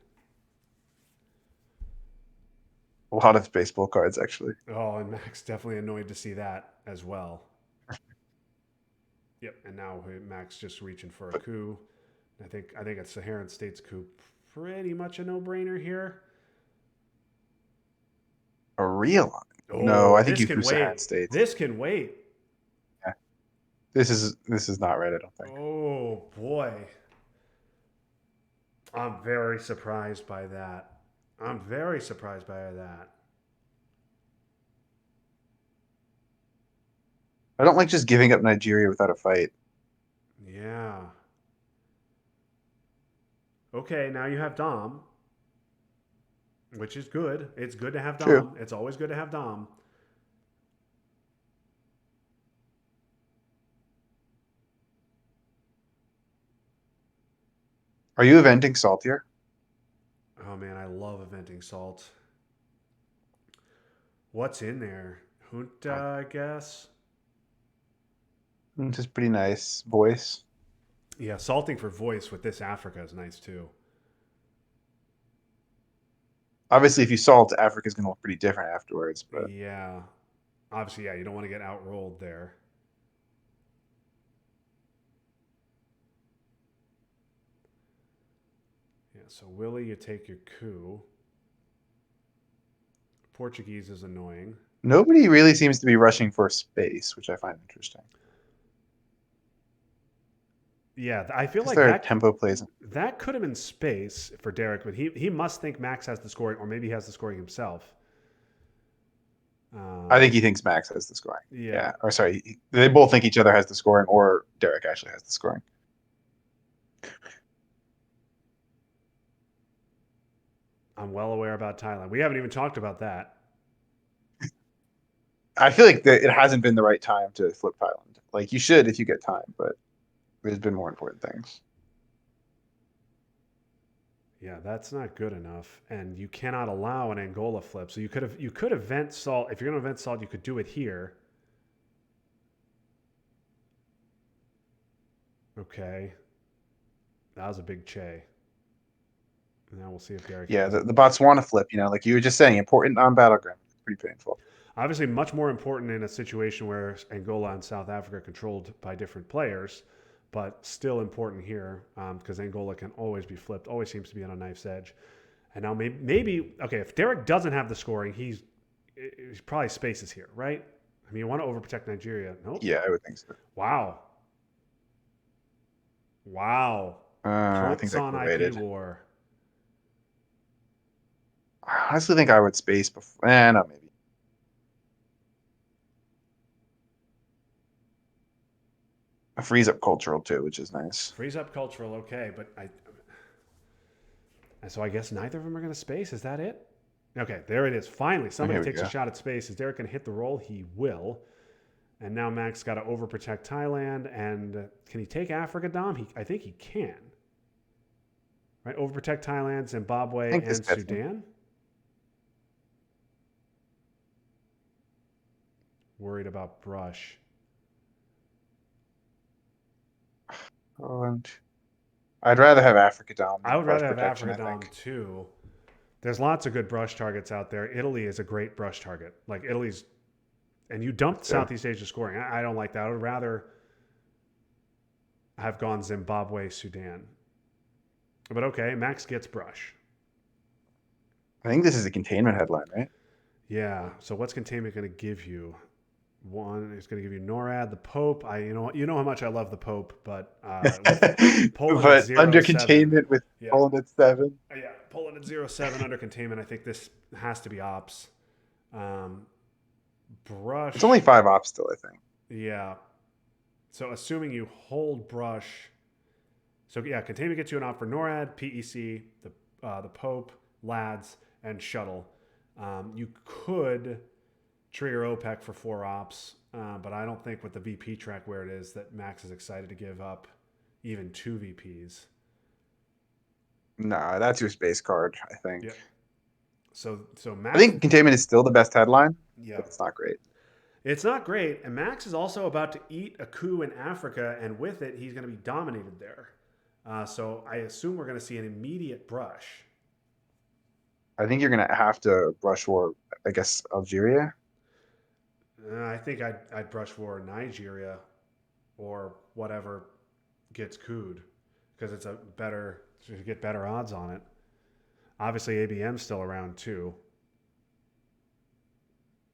A lot of baseball cards, actually. Oh, and Max definitely annoyed to see that as well. Yep, and now Max just reaching for a But coup. I think a Saharan states coup pretty much a no-brainer here. a real no, Oh, I think this you can threw Saharan wait. states. This can wait. Yeah. This is not right, I don't think. Oh boy, I'm very surprised by that. I'm very surprised by that. I don't like just giving up Nigeria without a fight. Yeah. Okay, now you have Dom, which is good. It's good to have True. Dom. It's always good to have Dom. Are you eventing Saltier? Oh man, I love eventing salt. What's in there? Junta, I guess. Just pretty nice voice. Yeah, salting for voice with this Africa is nice too. Obviously, if you salt, Africa's going to look pretty different afterwards. But Yeah. Obviously, yeah, you don't want to get outrolled there. Yeah, so Willie, you take your coup. Portuguese is annoying. nobody really seems to be rushing for space, which I find interesting. Yeah, I feel Because like their that tempo plays. that could have been space for Derek, but he must think Max has the scoring, or maybe he has the scoring himself. I think Um, he thinks Max has the scoring. yeah, Yeah, or sorry, they both think each other has the scoring, or Derek actually has the scoring. I'm well aware about Thailand. We haven't even talked about that. I feel like it hasn't been the right time to flip Thailand. Like you should if you get time, but there's been more important things. Yeah, that's not good enough, and you cannot allow an Angola flip. So you could have vent salt if you're going to vent salt. You could do it here. Okay, that was a big che. Now we'll see if Derek Yeah, has it. the Botswana flip, like you were just saying, important on battleground. It's pretty painful. Obviously, much more important in a situation where Angola and South Africa are controlled by different players, but still important here because Angola can always be flipped, always seems to be on a knife's edge. And now maybe okay, if Derek doesn't have the scoring, he's probably spaces here, right? I mean, you want to overprotect Nigeria. Nope. Yeah, I would think so. Wow. Wow. I think Punts that on could have IP waited. war. I honestly think I would space before. No, maybe. A freeze up cultural too, which is nice. Freeze up cultural, okay, but so I guess neither of them are going to space. Is that it? Okay, there it is. Finally, Oh, somebody here we takes a go. shot at space. Is Derek going to hit the roll? He will. And now Max got to overprotect Thailand. And can he take Africa, Dom? I think he can. right? Overprotect Thailand, I Zimbabwe, think this and fits him. Sudan. Worried about brush. Poland. I'd rather have Africa Dom I than would brush rather have protection, Africa I Dom think. too. There's lots of good brush targets out there. Italy is a great brush target. Like Italy's, and you dumped Yeah. Southeast Asia scoring. I don't like that. I would rather have gone Zimbabwe, Sudan. But okay, Max gets brush. I think this is a containment headline, right? Yeah. So what's containment going to give you? One is going to give you NORAD, the Pope. You know how much I love the Pope, but with Poland at But zero under seven, containment with yeah, Poland at 7. yeah, Poland at 0-7 under containment. I think this has to be ops. Um, It's only brush, 5 ops still, I think. yeah. So assuming you hold brush, so yeah, containment gets you an op for NORAD, PEC, the Pope, lads, and shuttle. You could trigger OPEC for 4 ops, but I don't think with the VP track where it is that Max is excited to give up even 2 VPs. Nah, that's your space card, I think. Yep. So I Max, think containment is still the best headline, yeah, but it's not great. it's not great, and Max is also about to eat a coup in Africa, and with it, he's going to be dominated there. So I assume we're going to see an immediate brush. I think you're gonna have to brush war, I guess, Algeria. I think I'd brush for Nigeria or whatever gets cooed because it's a better you get better odds on it. Obviously, ABM's still around too.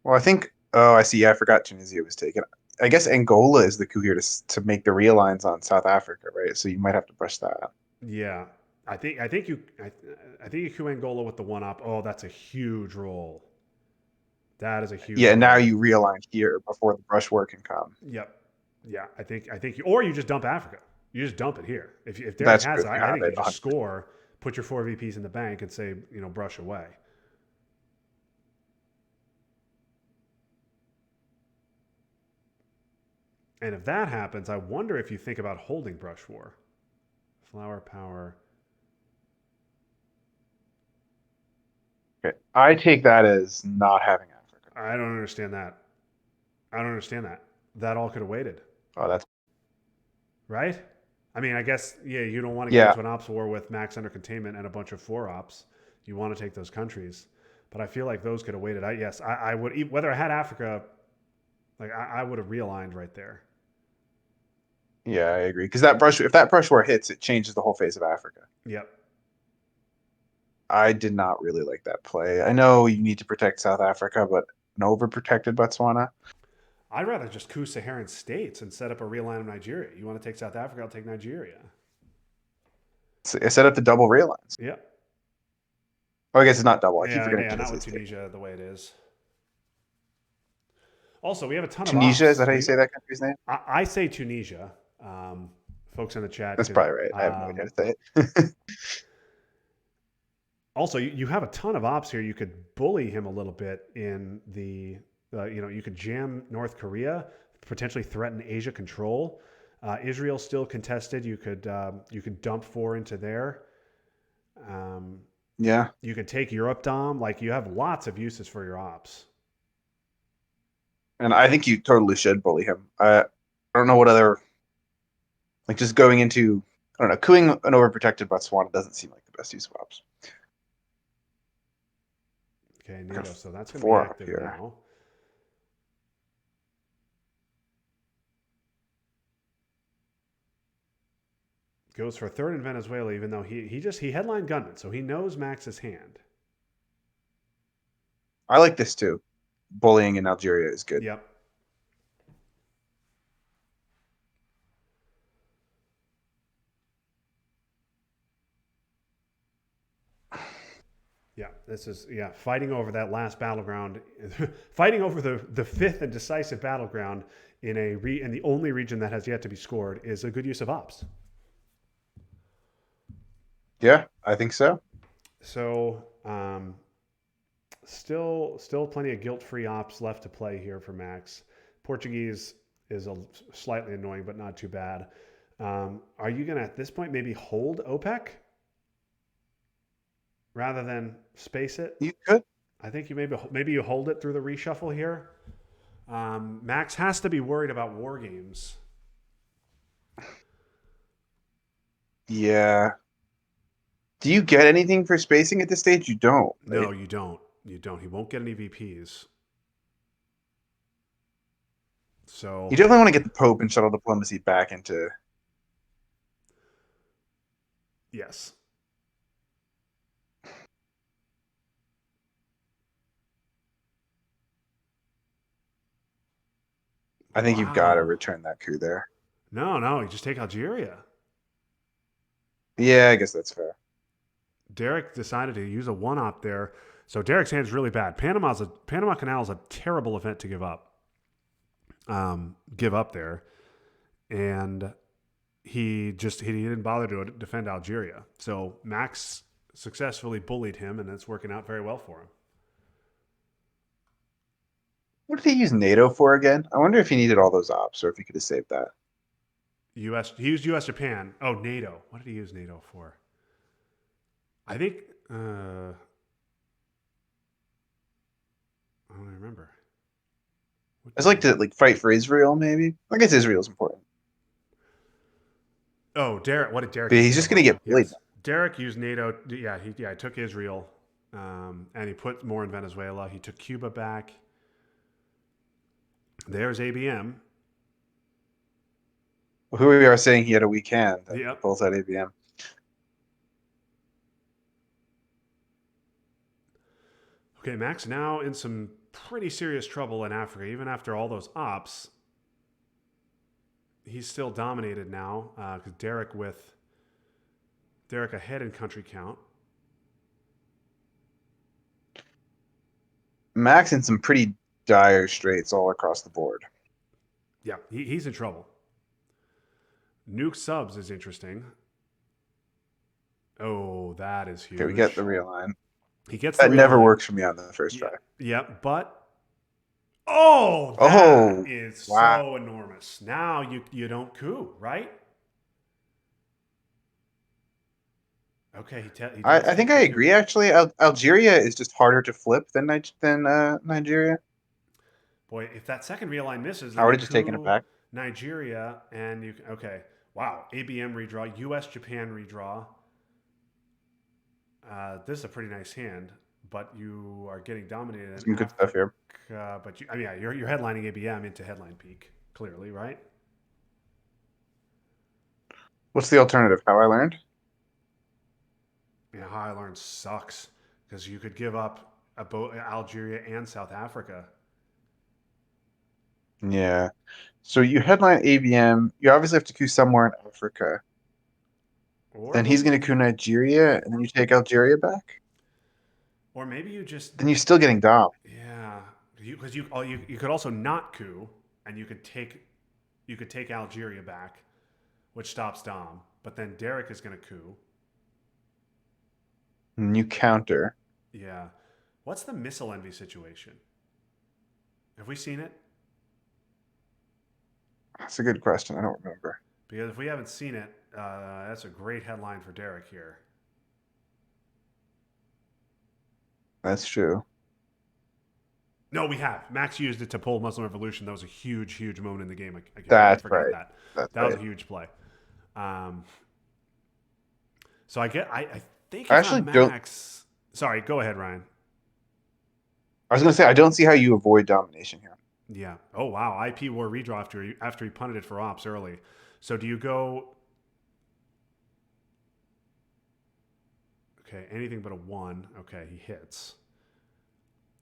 Well, I think. Oh, I see. Yeah, I forgot Tunisia was taken. I guess Angola is the coup here to make the realigns on South Africa, right? So you might have to brush that. Yeah, I think you coup Angola with the 1 op. Oh, that's a huge roll. That is a huge Yeah, and now roll. you realign here before the brush war can come. Yep. Yeah, I think or you just dump Africa. You just dump it here. If Derek That's has true it, if you I have think you it. just score, put your 4 VPs in the bank, and say brush away. And if that happens, I wonder if you think about holding brush war. Flower power. Okay. I take that as not having Africa. I don't understand that. I don't understand that. That all could have waited, Oh, that's right? I mean, I guess yeah. You don't want to get yeah, into an ops war with max under containment and a bunch of 4 ops. You want to take those countries, but I feel like those could have waited. I would whether I had Africa, like I would have realigned right there. yeah, I agree. Because that brush, if that brush war hits, it changes the whole face of Africa. Yep. I did not really like that play. I know you need to protect South Africa, but an overprotected Botswana. I'd rather just coup Saharan states and set up a realigned of Nigeria. You want to take South Africa? I'll take Nigeria. So I set up the double rail lines. Yep. Oh, I guess it's not double. I keep Yeah, forgetting yeah, not Tunisia with is taken. Tunisia the way it is. Also, we have a ton of Tunisia, is ops. that how you say that country's name? I say Tunisia. Um, Folks in the chat That's can. probably right. I have no idea how to say it. Also, you have a ton of ops here. You could bully him a little bit in you could jam North Korea, potentially threaten Asia control. Israel still contested. You could dump 4 into there. Um, Yeah. you could take Europe Dom. Like you have lots of uses for your ops. And I think you totally should bully him. I don't know what other, like just going into, I don't know, cooing an overprotected Botswana doesn't seem like the best use of ops. Okay, Like NATO. So that's going to be 4 up active here. now. Goes for 3rd in Venezuela, even though he headlined gunman, so he knows Max's hand. I like this too. Bullying in Algeria is good. Yep. Yeah, this is fighting over that last battleground, fighting over the 5th and decisive battleground in the only region that has yet to be scored is a good use of ops. Yeah, I think so. So still plenty of guilt-free ops left to play here for Max. Portuguese is slightly annoying, but not too bad. Are you gonna at this point maybe hold OPEC? rather than space it. You could. I think you maybe you hold it through the reshuffle here. Max has to be worried about war games. Yeah. Do you get anything for spacing at this stage? You don't, No, right? you don't. You don't. He won't get any VPs. You So definitely want to get the Pope and shuttle diplomacy back into. yes. I think you've got to Wow. return that coup there. No, no, you just take Algeria. Yeah, I guess that's fair. Derek decided to use a one op there. So Derek's hand is really bad. Panama Canal is a terrible event to give up. Give up there, and he didn't bother to defend Algeria. So Max successfully bullied him, and it's working out very well for him. What did he use NATO for again? I wonder if he needed all those ops or if he could have saved that. U.S. He used U.S. Japan. Oh, NATO. What did he use NATO for? I think I don't remember. What I'd did like he? to fight for Israel, maybe. I guess Israel's important, Oh, Derek. What did Derek but use he's NATO just gonna for? get bullied. Yes, Derek used NATO. He took Israel, and he put more in Venezuela. He took Cuba back. There's ABM. Who we are saying he had a weak hand, and he Yep. pulls out ABM. Okay, Max now in some pretty serious trouble in Africa. Even after all those ops, he's still dominated now because Derek ahead in country count. Max in some pretty dire straits all across the board. Yeah, he's in trouble. Nuke subs is interesting. Oh, that is Okay, we get the huge. realign. He gets the That never realign. works for me on the first Yeah, try. yeah, but oh, that Oh, is wow. so enormous. Now you don't coup, right? Okay, he does I think take I the coup. agree. Actually, Algeria is just harder to flip than Nigeria. Boy, if that second realign misses, I then would you have just taken it coup back. Nigeria and you okay. Wow, ABM redraw, U.S. Japan redraw. This is a pretty nice hand, but you are getting dominated in Some good stuff Africa. here. But I mean, yeah, you're headlining ABM into headline peak clearly, right? What's the alternative? How I learned? Yeah, how I learned sucks because you could give up Algeria and South Africa, Yeah. So you headline ABM. You obviously have to coup somewhere in Africa. or Then he's going to coup maybe, Nigeria, and then you take Algeria back. or maybe you just Then you're still getting Dom. yeah, because you could also not coup and you could take Algeria back, which stops Dom, but then Derek is going to coup. And you counter. Yeah, what's the missile envy situation? Have we seen it? That's a good question. I don't remember. Because if we haven't seen it, that's a great headline for Derek here. That's true. No, we have. Max used it to pull Muslim Revolution. That was a huge, huge moment in the game. How could I That's forget right. that? That's That was right. a huge play. Um, so I think I if actually I'm don't. Max, sorry, go ahead, Ryan. I was going to say I don't see how you avoid domination here. Yeah. Oh wow, IP war redraw after he punted it for ops early. So do you go? Okay, anything but a one. Okay, he hits.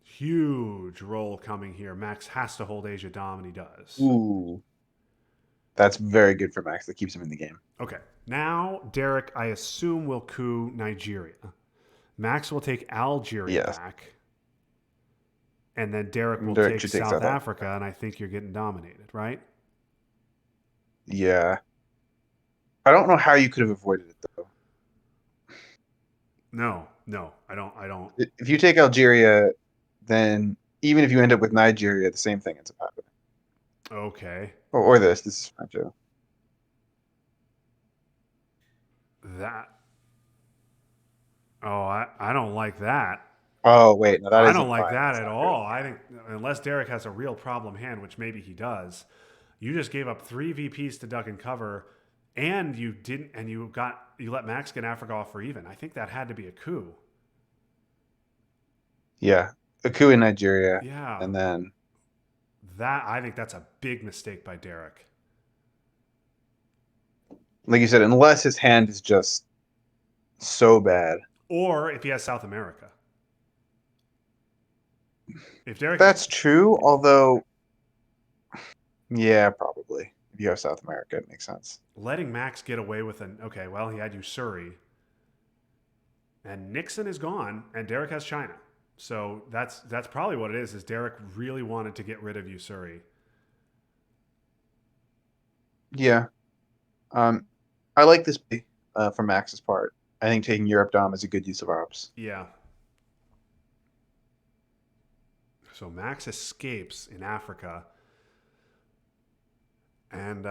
Huge roll coming here. Max has to hold Asia Dom, and he does. Ooh, that's very good for Max. That keeps him in the game. Okay, now Derek, I assume, will coup Nigeria. Max will take Algeria Yes. back, and then Derek will Derek take should take South South Africa. Africa, and I think you're getting dominated, right? Yeah. I don't know how you could have avoided it though. No, no, I don't. I don't. If you take Algeria, then even if you end up with Nigeria, the same thing ends up happening. Okay, Or this. This is fine too. that. Oh, I don't like that. Oh wait, no, that I don't isn't like fine. that That's at not good. all. I think unless Derek has a real problem hand, which maybe he does, you just gave up three VPs to duck and cover, and you didn't, and you let Max get Africa off for even. I think that had to be a coup. Yeah, a coup in Nigeria, Yeah, and then that I think that's a big mistake by Derek. like you said, unless his hand is just so bad. Or if he has South America, if Derek That's true. Although, yeah, probably if you have South America, it makes sense. letting Max get away with an okay, well he had Usuri, and Nixon is gone, and Derek has China. So that's probably what it is. Is Derek really wanted to get rid of Usuri? Yeah. Um, I like this play, from Max's part. I think taking Europe Dom is a good use of ops. Yeah. So Max escapes in Africa, and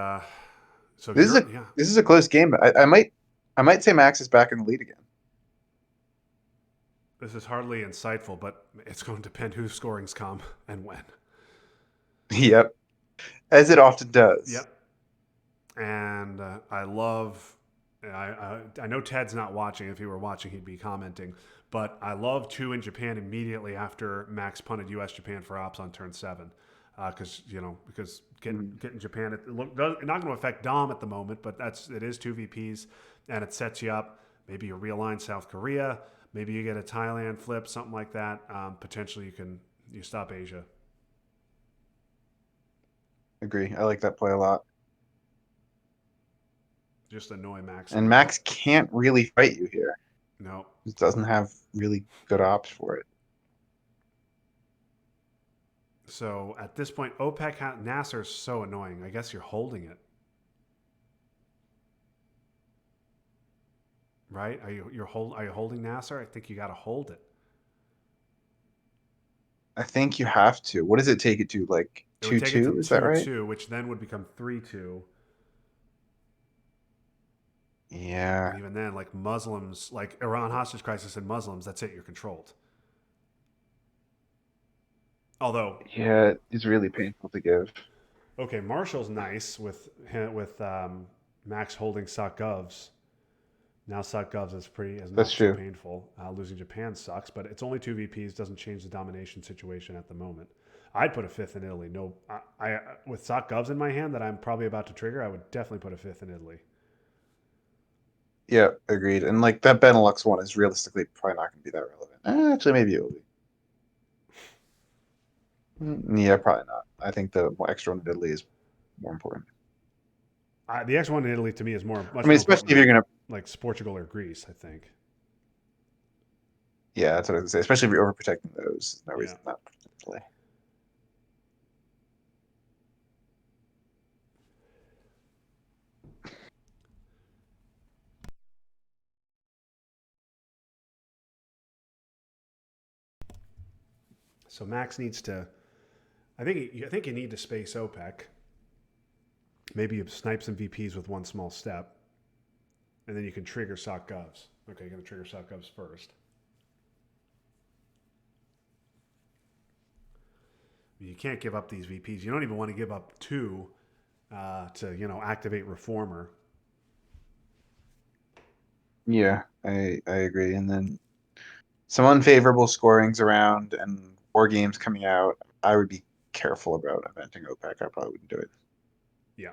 so This is a you're yeah. this is a close game. I might say Max is back in the lead again. This is hardly insightful, but it's going to depend whose scorings come and when. Yep, as it often does. Yep. And I know Ted's not watching. If he were watching, he'd be commenting. But I love two in Japan immediately after Max punted U.S. Japan for ops on turn 7, because Mhm. getting Japan not going to affect Dom at the moment, but it is two VPs and it sets you up. Maybe you realign South Korea. Maybe you get a Thailand flip, something like that. Potentially you stop Asia. Agree. I like that play a lot. Just annoy Max a And little bit. Max can't really fight you here. No. He doesn't have really good ops for it. So at this point, OPEC Nasser is so annoying. I guess you're holding it, right? Are you holding Nasser? I think you got to hold it. I think you have to. What does it take it to? Like It would two take it to two? Is that right? 2-2, which then would become 3-2. Yeah. And even then, like Muslims, like Iran hostage crisis and Muslims, that's it. You're controlled. Although, Yeah, it's really painful to give. okay, Marshall's nice with Max holding Sock Govs. Now Suck Govs is That's not so true. painful. Losing Japan sucks, but it's only two VPs. Doesn't change the domination situation at the moment. I'd put a fifth in Italy. No, with Sock Govs in my hand that I'm probably about to trigger, I would definitely put a fifth in Italy. Yeah, agreed. And like that Benelux one is realistically probably not going to be that relevant. Actually, maybe it will be. Yeah, probably not. I think the extra one in Italy is more important. The X one in Italy to me is I much mean, more especially important if you're than gonna. like Portugal or Greece. I think. Yeah, that's what I was gonna say. Especially if you're overprotecting those, there's no Yeah. reason not to play. So Max needs to. I think you need to space OPEC. Maybe you snipe some VPs with one small step, and then you can trigger Sock Govs. Okay, you're gonna trigger Sock Govs first. You can't give up these VPs. You don't even want to give up two to activate Reformer. Yeah, I agree. And then some unfavorable scorings around and war games coming out. I would be careful about eventing OPEC. I probably wouldn't do it. Yeah,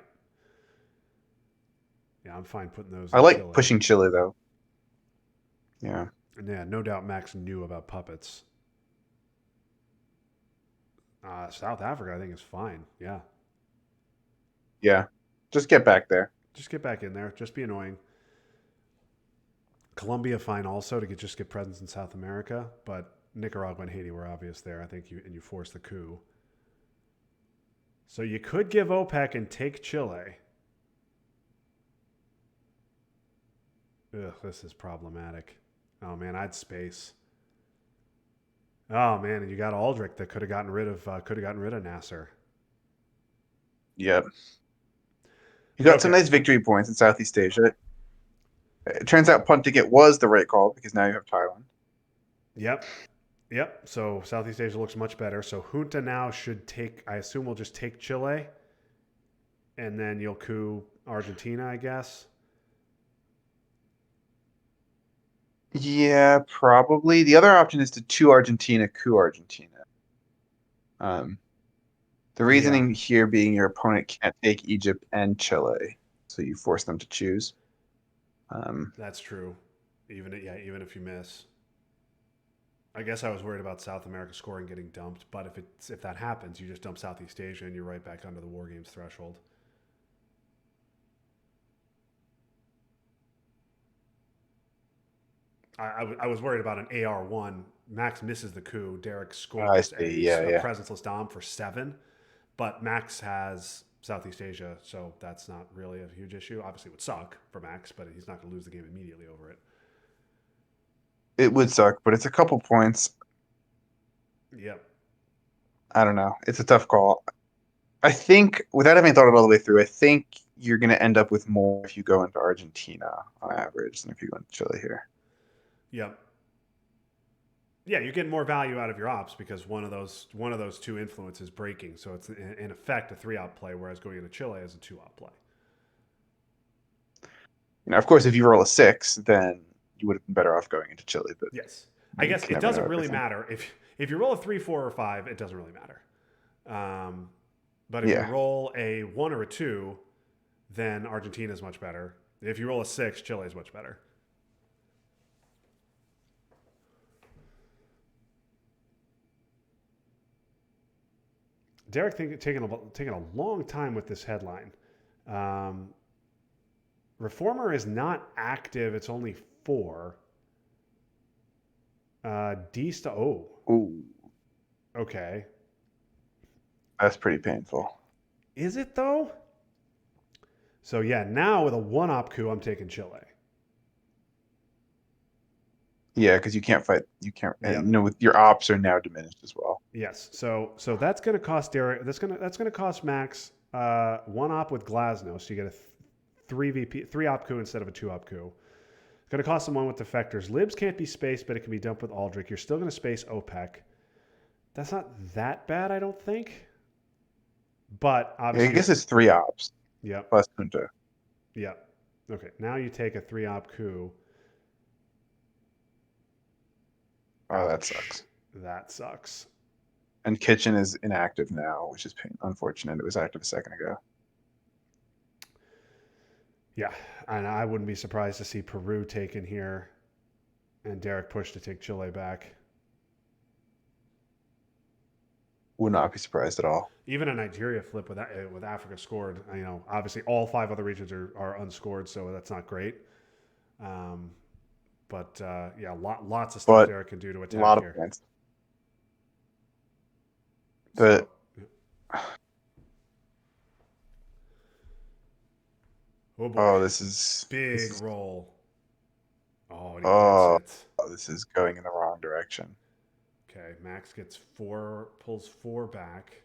yeah, I'm fine putting those I in like Chile. pushing Chile though. Yeah, And yeah, no doubt Max knew about puppets. South Africa, I think is fine. Yeah, yeah. Just get back there. just get back in there. Just be annoying. Colombia, fine also to just get presence in South America, but Nicaragua and Haiti were obvious there. I think you forced the coup. So you could give OPEC and take Chile. Ugh, this is problematic. Oh man, I'd space. Oh man, and you got Aldrich that could have gotten rid of Nasser. Yep. You got some Okay, nice victory points in Southeast Asia. It turns out punting it was the right call because now you have Thailand. Yep. Yep. So Southeast Asia looks much better. So Junta now should take, I assume we'll just take Chile and then you'll coup Argentina, I guess. Yeah, probably. The other option is to two Argentina, coup Argentina. Um, the Yeah, reasoning here being your opponent can't take Egypt and Chile, so you force them to choose. Um, that's true. Even if you miss. I guess I was worried about South America scoring getting dumped, but if that happens, you just dump Southeast Asia and you're right back under the War Games threshold. I was worried about an AR1. Max misses the coup. Derek I scores see. Yeah, a yeah. presenceless dom for 7, but Max has Southeast Asia, so that's not really a huge issue. Obviously, it would suck for Max, but he's not going to lose the game immediately over it. It would suck, but it's a couple points. Yep. I don't know. It's a tough call. I think, without having thought it all the way through, I think you're going to end up with more if you go into Argentina on average than if you go into Chile here. Yep. Yeah, you're getting more value out of your ops because one of those two influences breaking, so it's in effect a 3-op play, whereas going into Chile is a 2-op play. Of course, if you roll a 6, then you would have been better off going into Chile, but Yes, I you guess can it never know doesn't really everything. matter if you roll a 3, 4, or 5, it doesn't really matter. Um, but if you Yeah. roll a 1 or a 2, then Argentina is much better. If you roll a 6, Chile is much better. Derek taking a long time with this headline. Um, Reformer is not active. It's only 4. Oh, Ooh, okay. that's pretty painful. Is it though? So yeah, now with a 1-op coup, I'm taking Chile. Yeah, because you can't fight. You can't, and Yep. with your ops are now diminished as well. Yes. So that's going to cost Derek. That's going to cost Max 1-op with Glasnow, so you get a 3 op coup instead of a 2-op coup. It's going to cost him 1 with defectors. Libs can't be spaced, but it can be dumped with Aldrich. You're still going to space OPEC. That's not that bad, I don't think. But Yeah, I obviously, guess it's 3 ops yep, plus Junta. yep. Okay, now you take a 3-op coup. Oh, that Ouch. sucks. That sucks. And Kitchen is inactive now, which is unfortunate. It was active a second ago. Yeah, and I wouldn't be surprised to see Peru taken here and Derek push to take Chile back. Would not be surprised at all. Even a Nigeria flip with Africa scored. Obviously all 5 other regions are unscored, so that's not great. Um, but yeah, lots of stuff But Derek can do to a attack lot of here. points. So, The oh boy, oh, this big is roll. Oh, and he gets oh, it. this is going in the wrong direction. Okay, Max gets 4, pulls 4 back.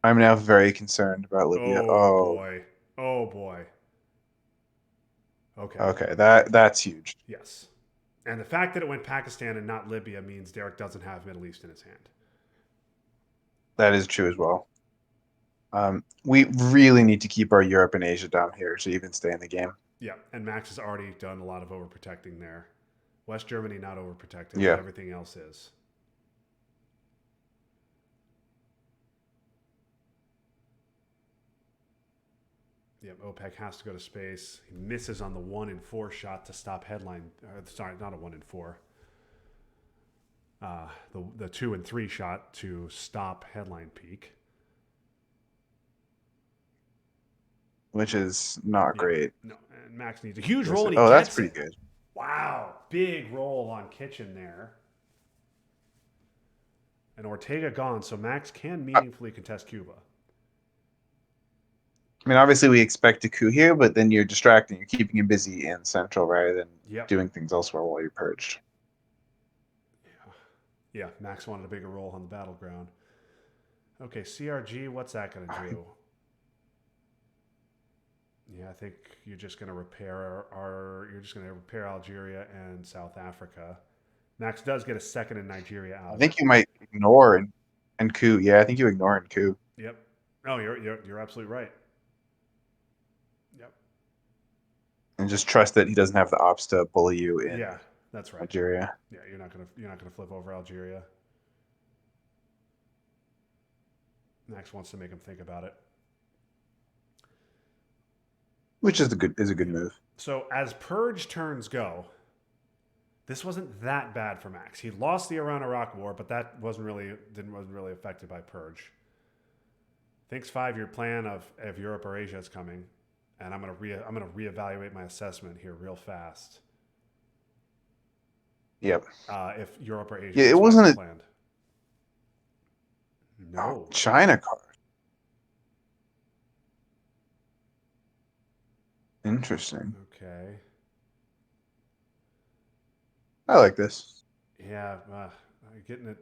I'm now very concerned about Libya. Oh Oh, boy. Oh boy. Okay. okay, that's huge. Yes. And the fact that it went Pakistan and not Libya means Derek doesn't have Middle East in his hand. That is true as well. We really need to keep our Europe and Asia down here to even stay in the game. Yeah, and Max has already done a lot of overprotecting there. West Germany not overprotected, but Yeah. everything else is. Yep, OPEC has to go to space. He misses on the 1 in 4 shot to stop headline. Sorry, not a 1 in 4. The 2 and 3 shot to stop headline peak. Which is not Yeah, great. no, and Max needs a huge roll and he Oh, that's gets pretty it. good. Wow, big roll on Kitchen there. And Ortega gone, so Max can I meaningfully contest Cuba. mean, obviously we expect a coup here, but then you're distracting. You're keeping him busy in Central rather than Yep. doing things elsewhere while you're purged. Yeah, Max wanted a bigger role on the battleground. Okay, CRG, what's that going to do? Yeah, I think you're just going to repair you're just going to repair Algeria and South Africa. Max does get a second in Nigeria I out. think you might ignore and coup. Yeah, I think you ignore and coup Yep. Oh, you're absolutely right. Yep. and just trust that he doesn't have the ops to bully you in Yeah, that's right. Algeria. Yeah, you're not gonna flip over Algeria. Max wants to make him think about it. Which is a good Yeah. move. So as purge turns go, this wasn't that bad for Max. He lost the Iran-Iraq war, but that wasn't really affected by purge. Think's 5-year plan of Europe or Asia is coming, and I'm gonna reevaluate my assessment here real fast. Yep. If Europe or Asia Yeah, it gets what I have wasn't a planned. No. China card. Interesting. Okay. I like this. Yeah, getting it,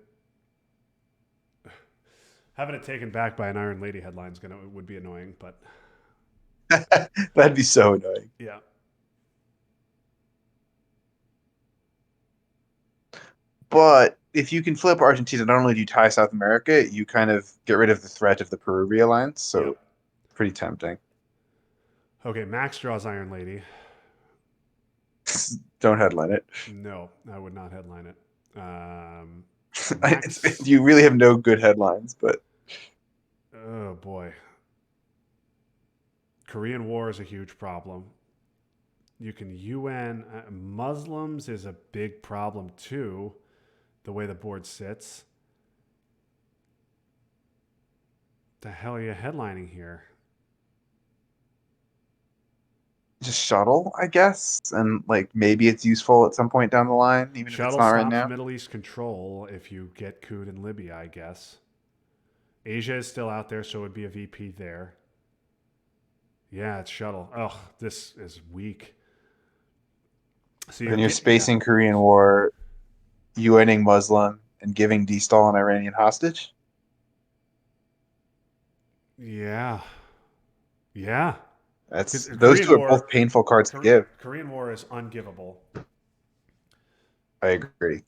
having it taken back by an Iron Lady headline would be annoying, but That'd be so annoying. yeah, But if you can flip Argentina, not only do you tie South America, you kind of get rid of the threat of the Peru alliance. yeah. So pretty tempting. Okay, Max draws Iron Lady. Don't headline it. No, I would not headline it. Max, You really have no good headlines, but oh boy, Korean War is a huge problem. You can UN Muslims is a big problem too. The way the board sits. The hell are you headlining here? just shuttle, I guess, and like maybe it's useful at some point down the line, even if it's Shuttle not right stops now. Middle East control if you get cooed in Libya, I guess. Asia is still out there, so it would be a VP there. Yeah, it's shuttle. Oh, this is weak. So Then you're yeah, spacing Korean War, UNing Muslim, and giving D-Stall an Iranian hostage. yeah, yeah. That's Because those two are both painful cards to give. Korean War is ungivable. I agree.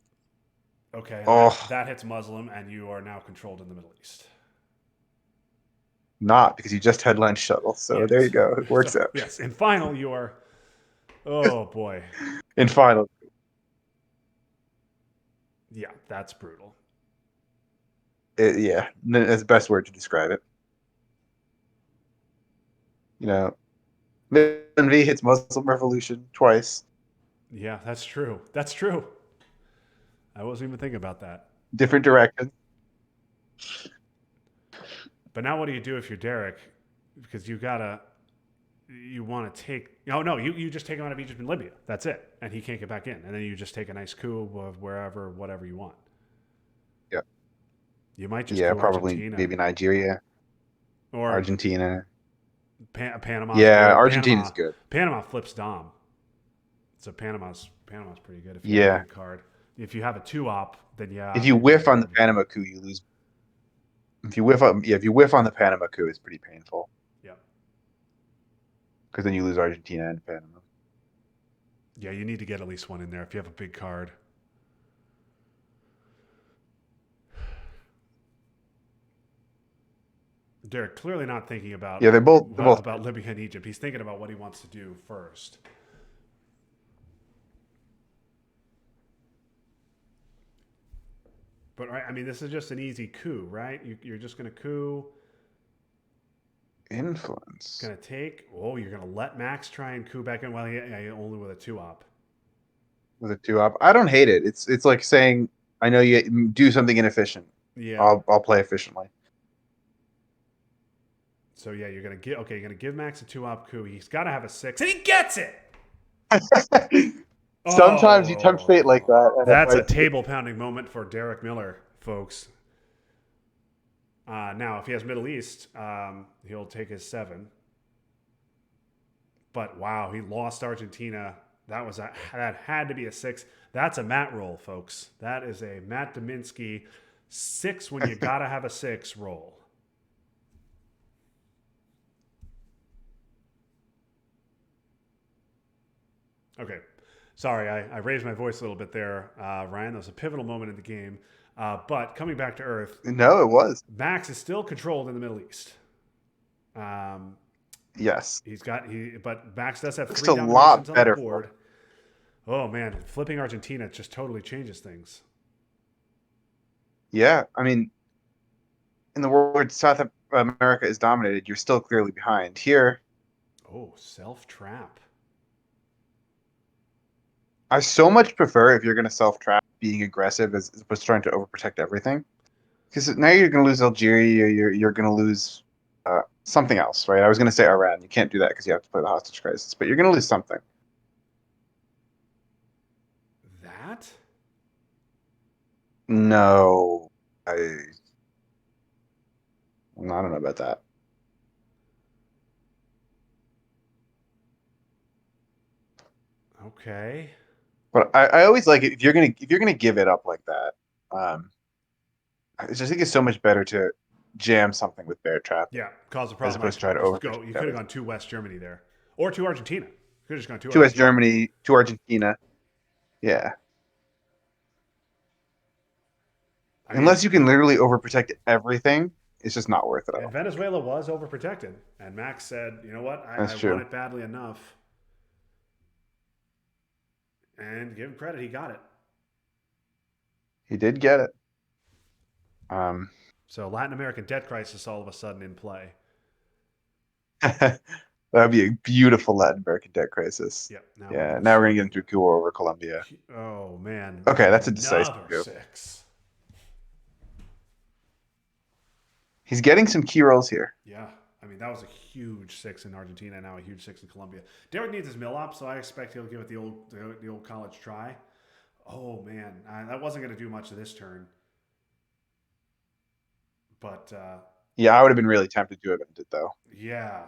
Okay, and Oh, that hits Muslim, and you are now controlled in the Middle East. not because you just headlined shuttle. So there you Yes. go. It So works out. yes, in final you are. Oh boy, In final, yeah, that's brutal. yeah, that's the best word to describe it. You know, V hits Muslim Revolution twice, Yeah, that's true. That's true. I wasn't even thinking about that. different directions. But now what do you do if you're Derek? Because you want to take. Oh no, you just take him out of Egypt and Libya. That's it, and he can't get back in. And then you just take a nice coup of wherever, whatever you want. Yeah, You might just yeah, coup probably Argentina maybe Nigeria, or Argentina. Panama's Yeah, good. Argentina's good. Panama flips Dom. So Panama's pretty good if you have a Yeah, big card. If you have a 2-op, then if yeah, you maybe whiff on the Libya. Panama coup, you lose. If you whiff on, yeah, if you whiff on the Panama coup, it's pretty painful Yeah, because then you lose Argentina and Panama. yeah, you need to get at least one in there if you have a big card. Derek clearly not thinking Yeah, they're both about Libya and Egypt. He's thinking about what he wants to do first. But right, I mean, this is just an easy coup, right? You're just going to coup, influence. going to take. Oh, you're going to let Max try and coup back in. Well, yeah, only with a 2-op. With a 2-op. I don't hate it. It's like saying, I know you do something inefficient. Yeah. I'll play efficiently. So yeah, you're going to give. Okay, you're going to give Max a 2-op coup. He's got to have a 6, and he gets it. Sometimes you tempt fate like Oh, that, and it that's a bites you. table pounding moment for Derek Miller, folks. Now, if he has Middle East, he'll take his 7. But wow, he lost Argentina. That had to be a 6. That's a Matt roll, folks. That is a Matt Dominski 6 when you gotta have a 6 roll. Okay. Sorry, I raised my voice a little bit there, Ryan. That was a pivotal moment in the game. But coming back to Earth, No, it was. Max is still controlled in the Middle East. Um, Yes. but Max does have Looks three a lot dominations on the better for board. Oh man, flipping Argentina just totally changes things. him. Yeah. I mean, in the world where South America is dominated, you're still clearly behind. Here, Oh, self trap. I so much prefer if you're going to self trap being aggressive as opposed to trying to overprotect everything. Because now you're going to lose Algeria, you're going to lose something else, right? I was going to say Iran. You can't do that because you have to play the hostage crisis, but you're going to lose something. That? No, I don't know about that. Okay. But I always like it if you're gonna give it up like that. Um, I just think it's so much better to jam something with bear trapping Yeah, caused a as problem by opposed to try to just go. overprotect You could have everything. gone to West Germany there, or to Argentina. You could have just gone to To West Argentina. Germany, to Argentina, yeah. I mean, Unless you can literally overprotect everything, it's just not worth it. I and don't think. Venezuela was overprotected, and Max said, "You know what? I That's want true. it badly enough." And give him credit, he got it. He did get it. Um, So Latin American debt crisis all of a sudden in play. that would be a beautiful Latin American debt crisis. Yep. Now we're Yeah. gonna Now we're gonna see. get into a coup war over Colombia. Oh man, Okay, that's a decisive another coup. six. He's getting some key roles here. Yeah. I mean, that was a huge six in Argentina, now a huge six in Colombia. Derek needs his mill up, so I expect he'll give it the old college try. Oh man, that wasn't going to do much of this turn, but Yeah, I would have been really tempted to have ended though. yeah,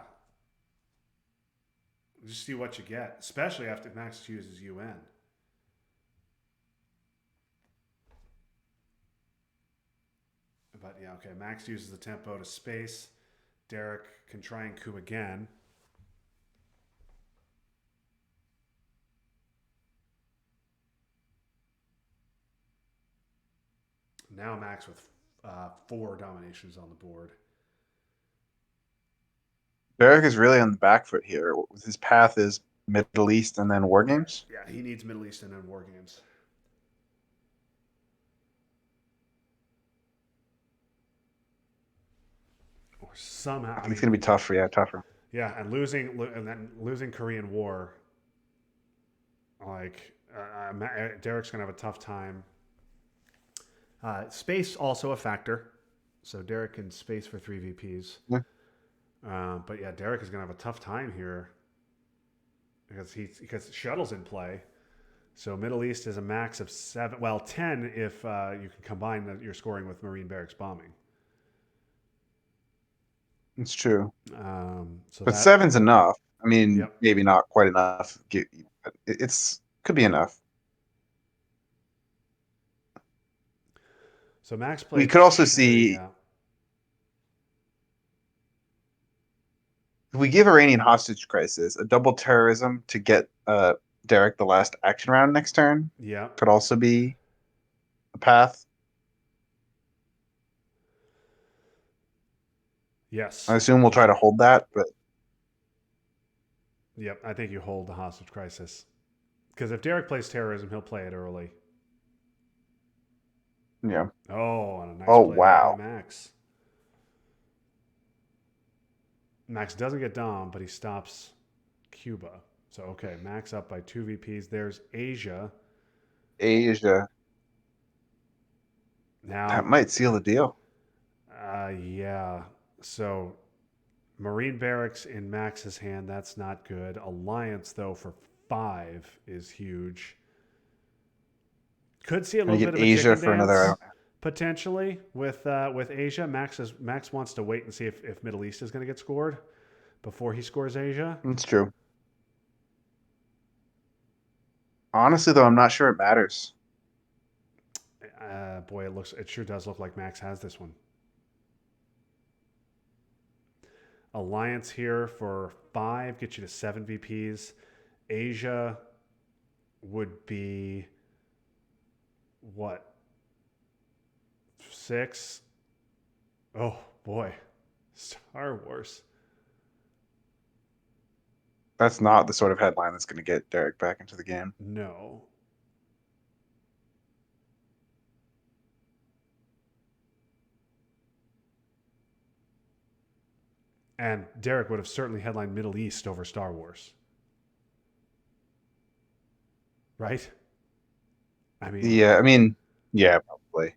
just see what you get, especially after Max uses UN. But yeah, okay, Max uses the tempo to space. Derek can try and coup again. Now Max with four dominations on the board. Barrick is really on the back foot here. His path is Middle East and then War Yeah, Games. yeah, he needs Middle Eastern and war games. Or somehow, I I think it's mean, gonna be tough for yeah, tougher. yeah, and then losing Korean War, like Derek's gonna have a tough time. Space also a factor, so Derek can space for three VPs. Yeah. But yeah, Derek is gonna have a tough time here because shuttle's in play. So Middle East is a max of 7, well 10 if you can combine your scoring with Marine barracks bombing. It's true. So But that, seven's enough. I mean, yep. maybe not quite enough. It's could be enough. So Max We played could also Cherry, see yeah. if we give Iranian hostage crisis a double terrorism to get Derek the last action round next turn Yeah. could also be a path. I Yes. assume we'll try to hold that, but Yep. I think you hold the hostage crisis. Because if Derek plays terrorism, he'll play it early. yeah. Oh, and a nice Oh play there by wow. Max. Max doesn't get Dom, but he stops Cuba. So, okay, Max up by two VPs. There's Asia. Asia. That Now, might seal the deal. yeah. So, Marine Barracks in Max's hand, that's not good. Alliance, though, for 5 is huge. Could see a Gonna little get bit of a Asia chicken for another. I dance don't know. potentially with Asia. Max wants to wait and see if Middle East is going to get scored before he scores Asia. It's true. Honestly, though, I'm not sure it matters. Boy, it sure does look like Max has this one. Alliance here for 5 gets you to 7 VPs. Asia would be what? 6? Oh boy. Star Wars. That's not the sort of headline that's going to get Derek back into the game. No. And Derek would have certainly headlined Middle East over Star Wars. Right? I mean, Yeah, I mean, yeah, probably.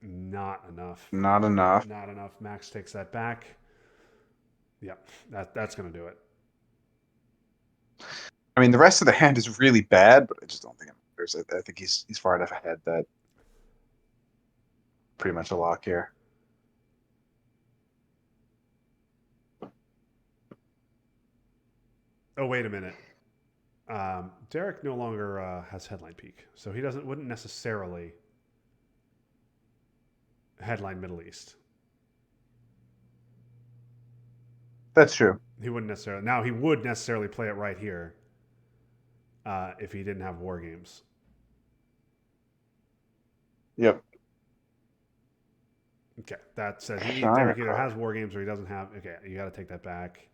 not enough. Not enough. Not enough. Max takes that back. Yeah, that's going to do it. I mean, the rest of the hand is really bad, but I just don't think it matters. I think he's far enough ahead that pretty much a lock here. Oh, wait a minute. Derek no longer has headline peak, so he wouldn't necessarily headline Middle East. That's true. He wouldn't necessarily. Now he would necessarily play it right here if he didn't have war games. Yep. Okay, that says China Derek either card. has war games or he doesn't have. Okay, you got to take that back.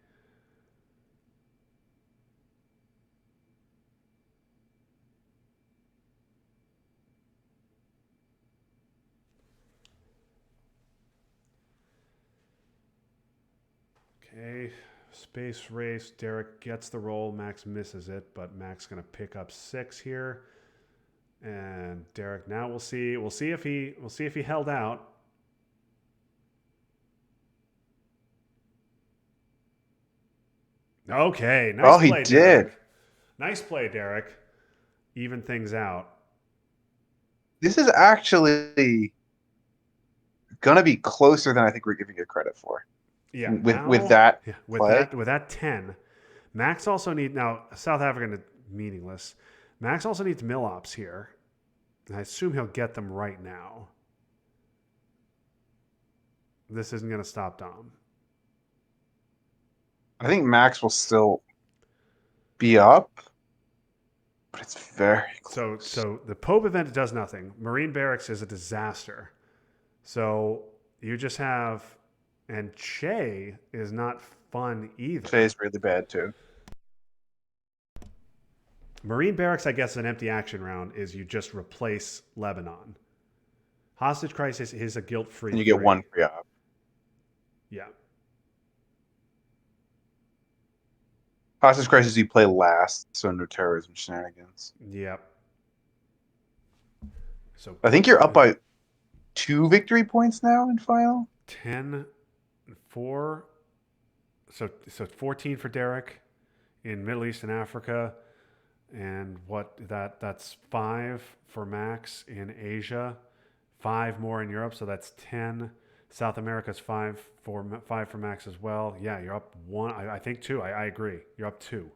Okay, space race. Derek gets the roll. Max misses it, but Max gonna pick up 6 here. And Derek, now we'll see. We'll see if he held out. Okay, nice Oh, he play, did. Derek. Nice play, Derek. Even things out. This is actually gonna be closer than I think we're giving it credit for. Yeah, With now that yeah, play. with that 10, Max also need now South African meaningless. Max also needs mill ops here. And I assume he'll get them right now. This isn't going to stop Dom. I think Max will still be up, but it's very close. So the Pope event does nothing. Marine Barracks is a disaster. So you just have, and Che is not fun either. Che is really bad too. Marine Barracks, I guess, an empty action round is you just replace Lebanon. Hostage Crisis is a guilt-free And you get 1 free op. Yeah. Hostage Crisis you play last, so no terrorism shenanigans. Yep. So I think you're up by 2 victory points now in final. 10, 4. So 14 for Derek in Middle East and Africa. And that's 5 for Max in Asia, 5 more in Europe, so that's 10. South America's 5 for Max as well. Yeah, you're up 1. I think 2. I agree. You're up 2.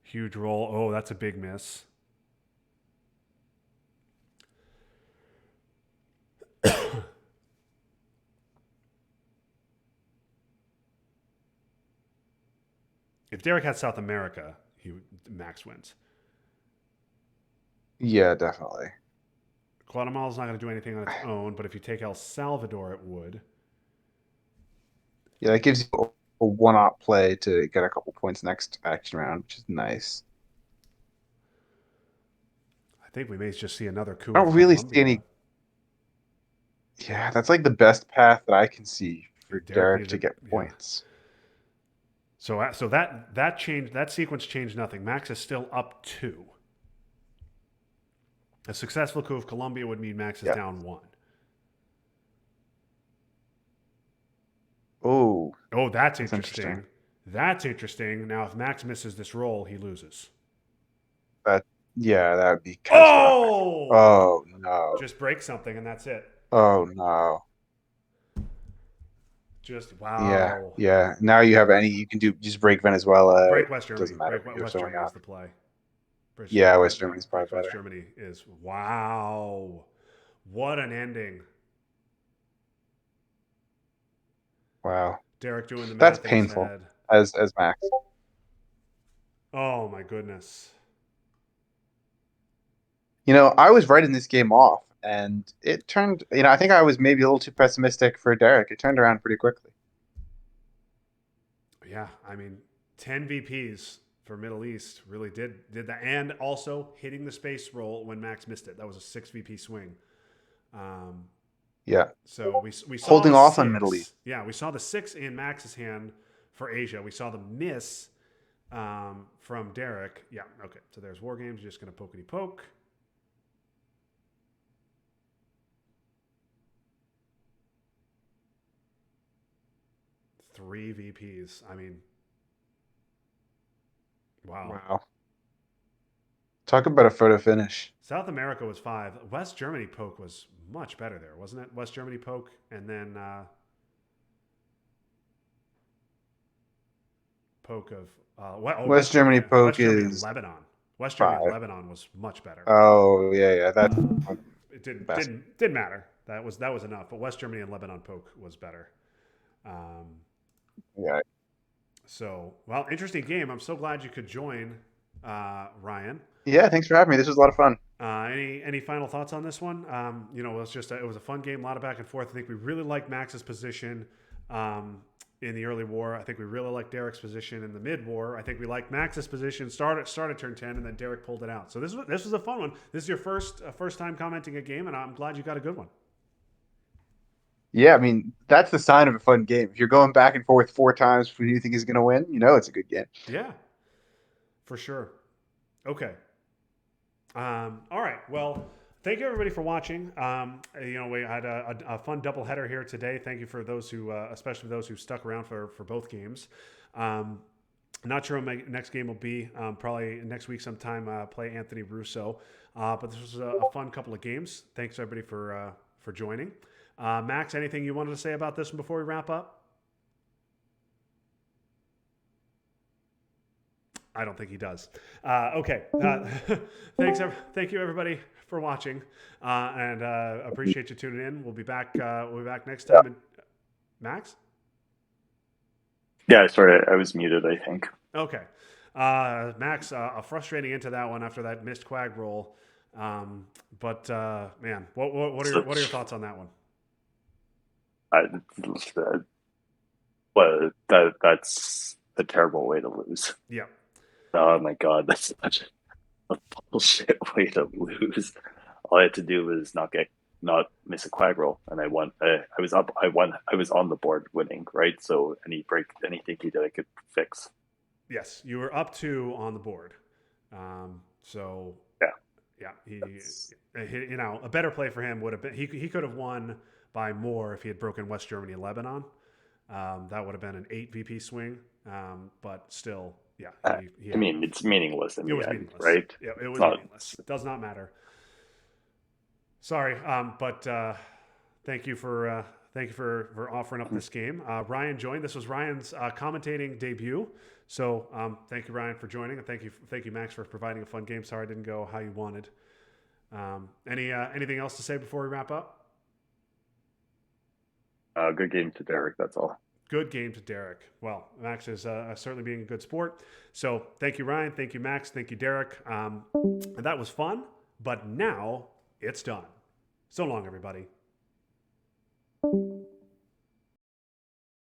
Huge roll. Oh, that's a big miss. If Derek had South America, Max wins. Yeah, definitely. Guatemala's not going to do anything on its own, but if you take El Salvador, it would. Yeah, that gives you a 1-op play to get a couple points next action round, which is nice. I think we may just see another coup I of don't really see Colombia. any. Yeah, that's like the best path that I can see for Derek to get Yeah. points. So that changed. That sequence changed nothing. Max is still up 2. A successful coup of Colombia would mean Max is down 1. Oh, Oh, that's interesting. interesting. That's interesting. Now, if Max misses this roll, he loses. Yeah, that would be catastrophic. Oh! Oh no. Just break something and that's it. Oh no. Just Yeah, wow. yeah. Now you can just break Venezuela. Break It West Germany. doesn't matter Break what you have West showing Germany is up. the play. Yeah, West Germany's probably West better. Germany is wow. What an ending. Wow. Derek doing the That's math in his painful. head. as Max. Oh my goodness. I was writing this game off, and it turned. I think I was maybe a little too pessimistic for Derek. It turned around pretty quickly. Yeah, I mean, 10 VPs for Middle East really did that, and also hitting the space roll when Max missed it. That was a 6 VP swing. Um, Yeah, so we saw holding the off on Middle East. six. Yeah, we saw the six in Max's hand for Asia. We saw the miss from Derek. Yeah, okay. So there's War Games. Just gonna pokety poke. Three VPs. I mean, wow. Wow, talk about a photo finish. South America was five. West Germany poke was much better there, wasn't it? West Germany poke, and then poke of West Germany poke West Germany and is Lebanon. West Germany and 5. Lebanon was much better. Oh yeah, that's It the didn't best. didn't didn't matter. That was enough. But West Germany and Lebanon poke was better. Um, Yeah, so well, interesting game. I'm so glad you could join, Ryan. yeah. Thanks for having me. This was a lot of fun. Any final thoughts on this one? It was a fun game, a lot of back and forth. I think we really liked Max's position in the early war. I think we really liked Derek's position in the mid war. I think we liked Max's position. Started turn 10, and then Derek pulled it out. So this was a fun one. This is your first time commenting a game, and I'm glad you got a good one. Yeah, I mean that's the sign of a fun game. If you're going back and forth 4 times when you think he's going to win, it's a good game. Yeah, for sure. Okay. All right. Well, thank you everybody for watching. We had a fun doubleheader here today. Thank you for those who, especially those who stuck around for both games. Not sure what my next game will be. Probably next week sometime. Play Anthony Russo. But this was a fun couple of games. Thanks everybody for joining. Max, anything you wanted to say about this one before we wrap up? I don't think he does. Okay. Thank you everybody for watching, and appreciate you tuning in. We'll be back. We'll be back next Yeah. time. Max. Yeah, sorry, I was muted, I think. Okay. Max, a frustrating into that one after that missed quag roll. But man, what are your thoughts on that one? That's a terrible way to lose. Yeah. Oh my god, that's such a bullshit way to lose. All I had to do was not miss a quag roll, and I won. I was up. I won. I was on the board winning, right? So anything he did, I could fix. Yes, you were up 2 on the board. So Yeah, he, a better play for him would have been he could have won by more if he had broken West Germany and Lebanon. That would have been an 8 VP swing. But still, yeah. I mean, it's meaningless in it the was end, meaningless, right? Yeah, it was Not, meaningless. Does not matter. Sorry, but thank you for offering up this game. Ryan joined. This was Ryan's commentating debut. So thank you, Ryan, for joining, and thank you, Max, for providing a fun game. Sorry, it didn't go how you wanted. Anything else to say before we wrap up? good game to Derek. That's all. Good game to Derek. Well, Max is certainly being a good sport. So thank you, Ryan. Thank you, Max. Thank you, Derek. That was fun, but now it's done. So long, everybody.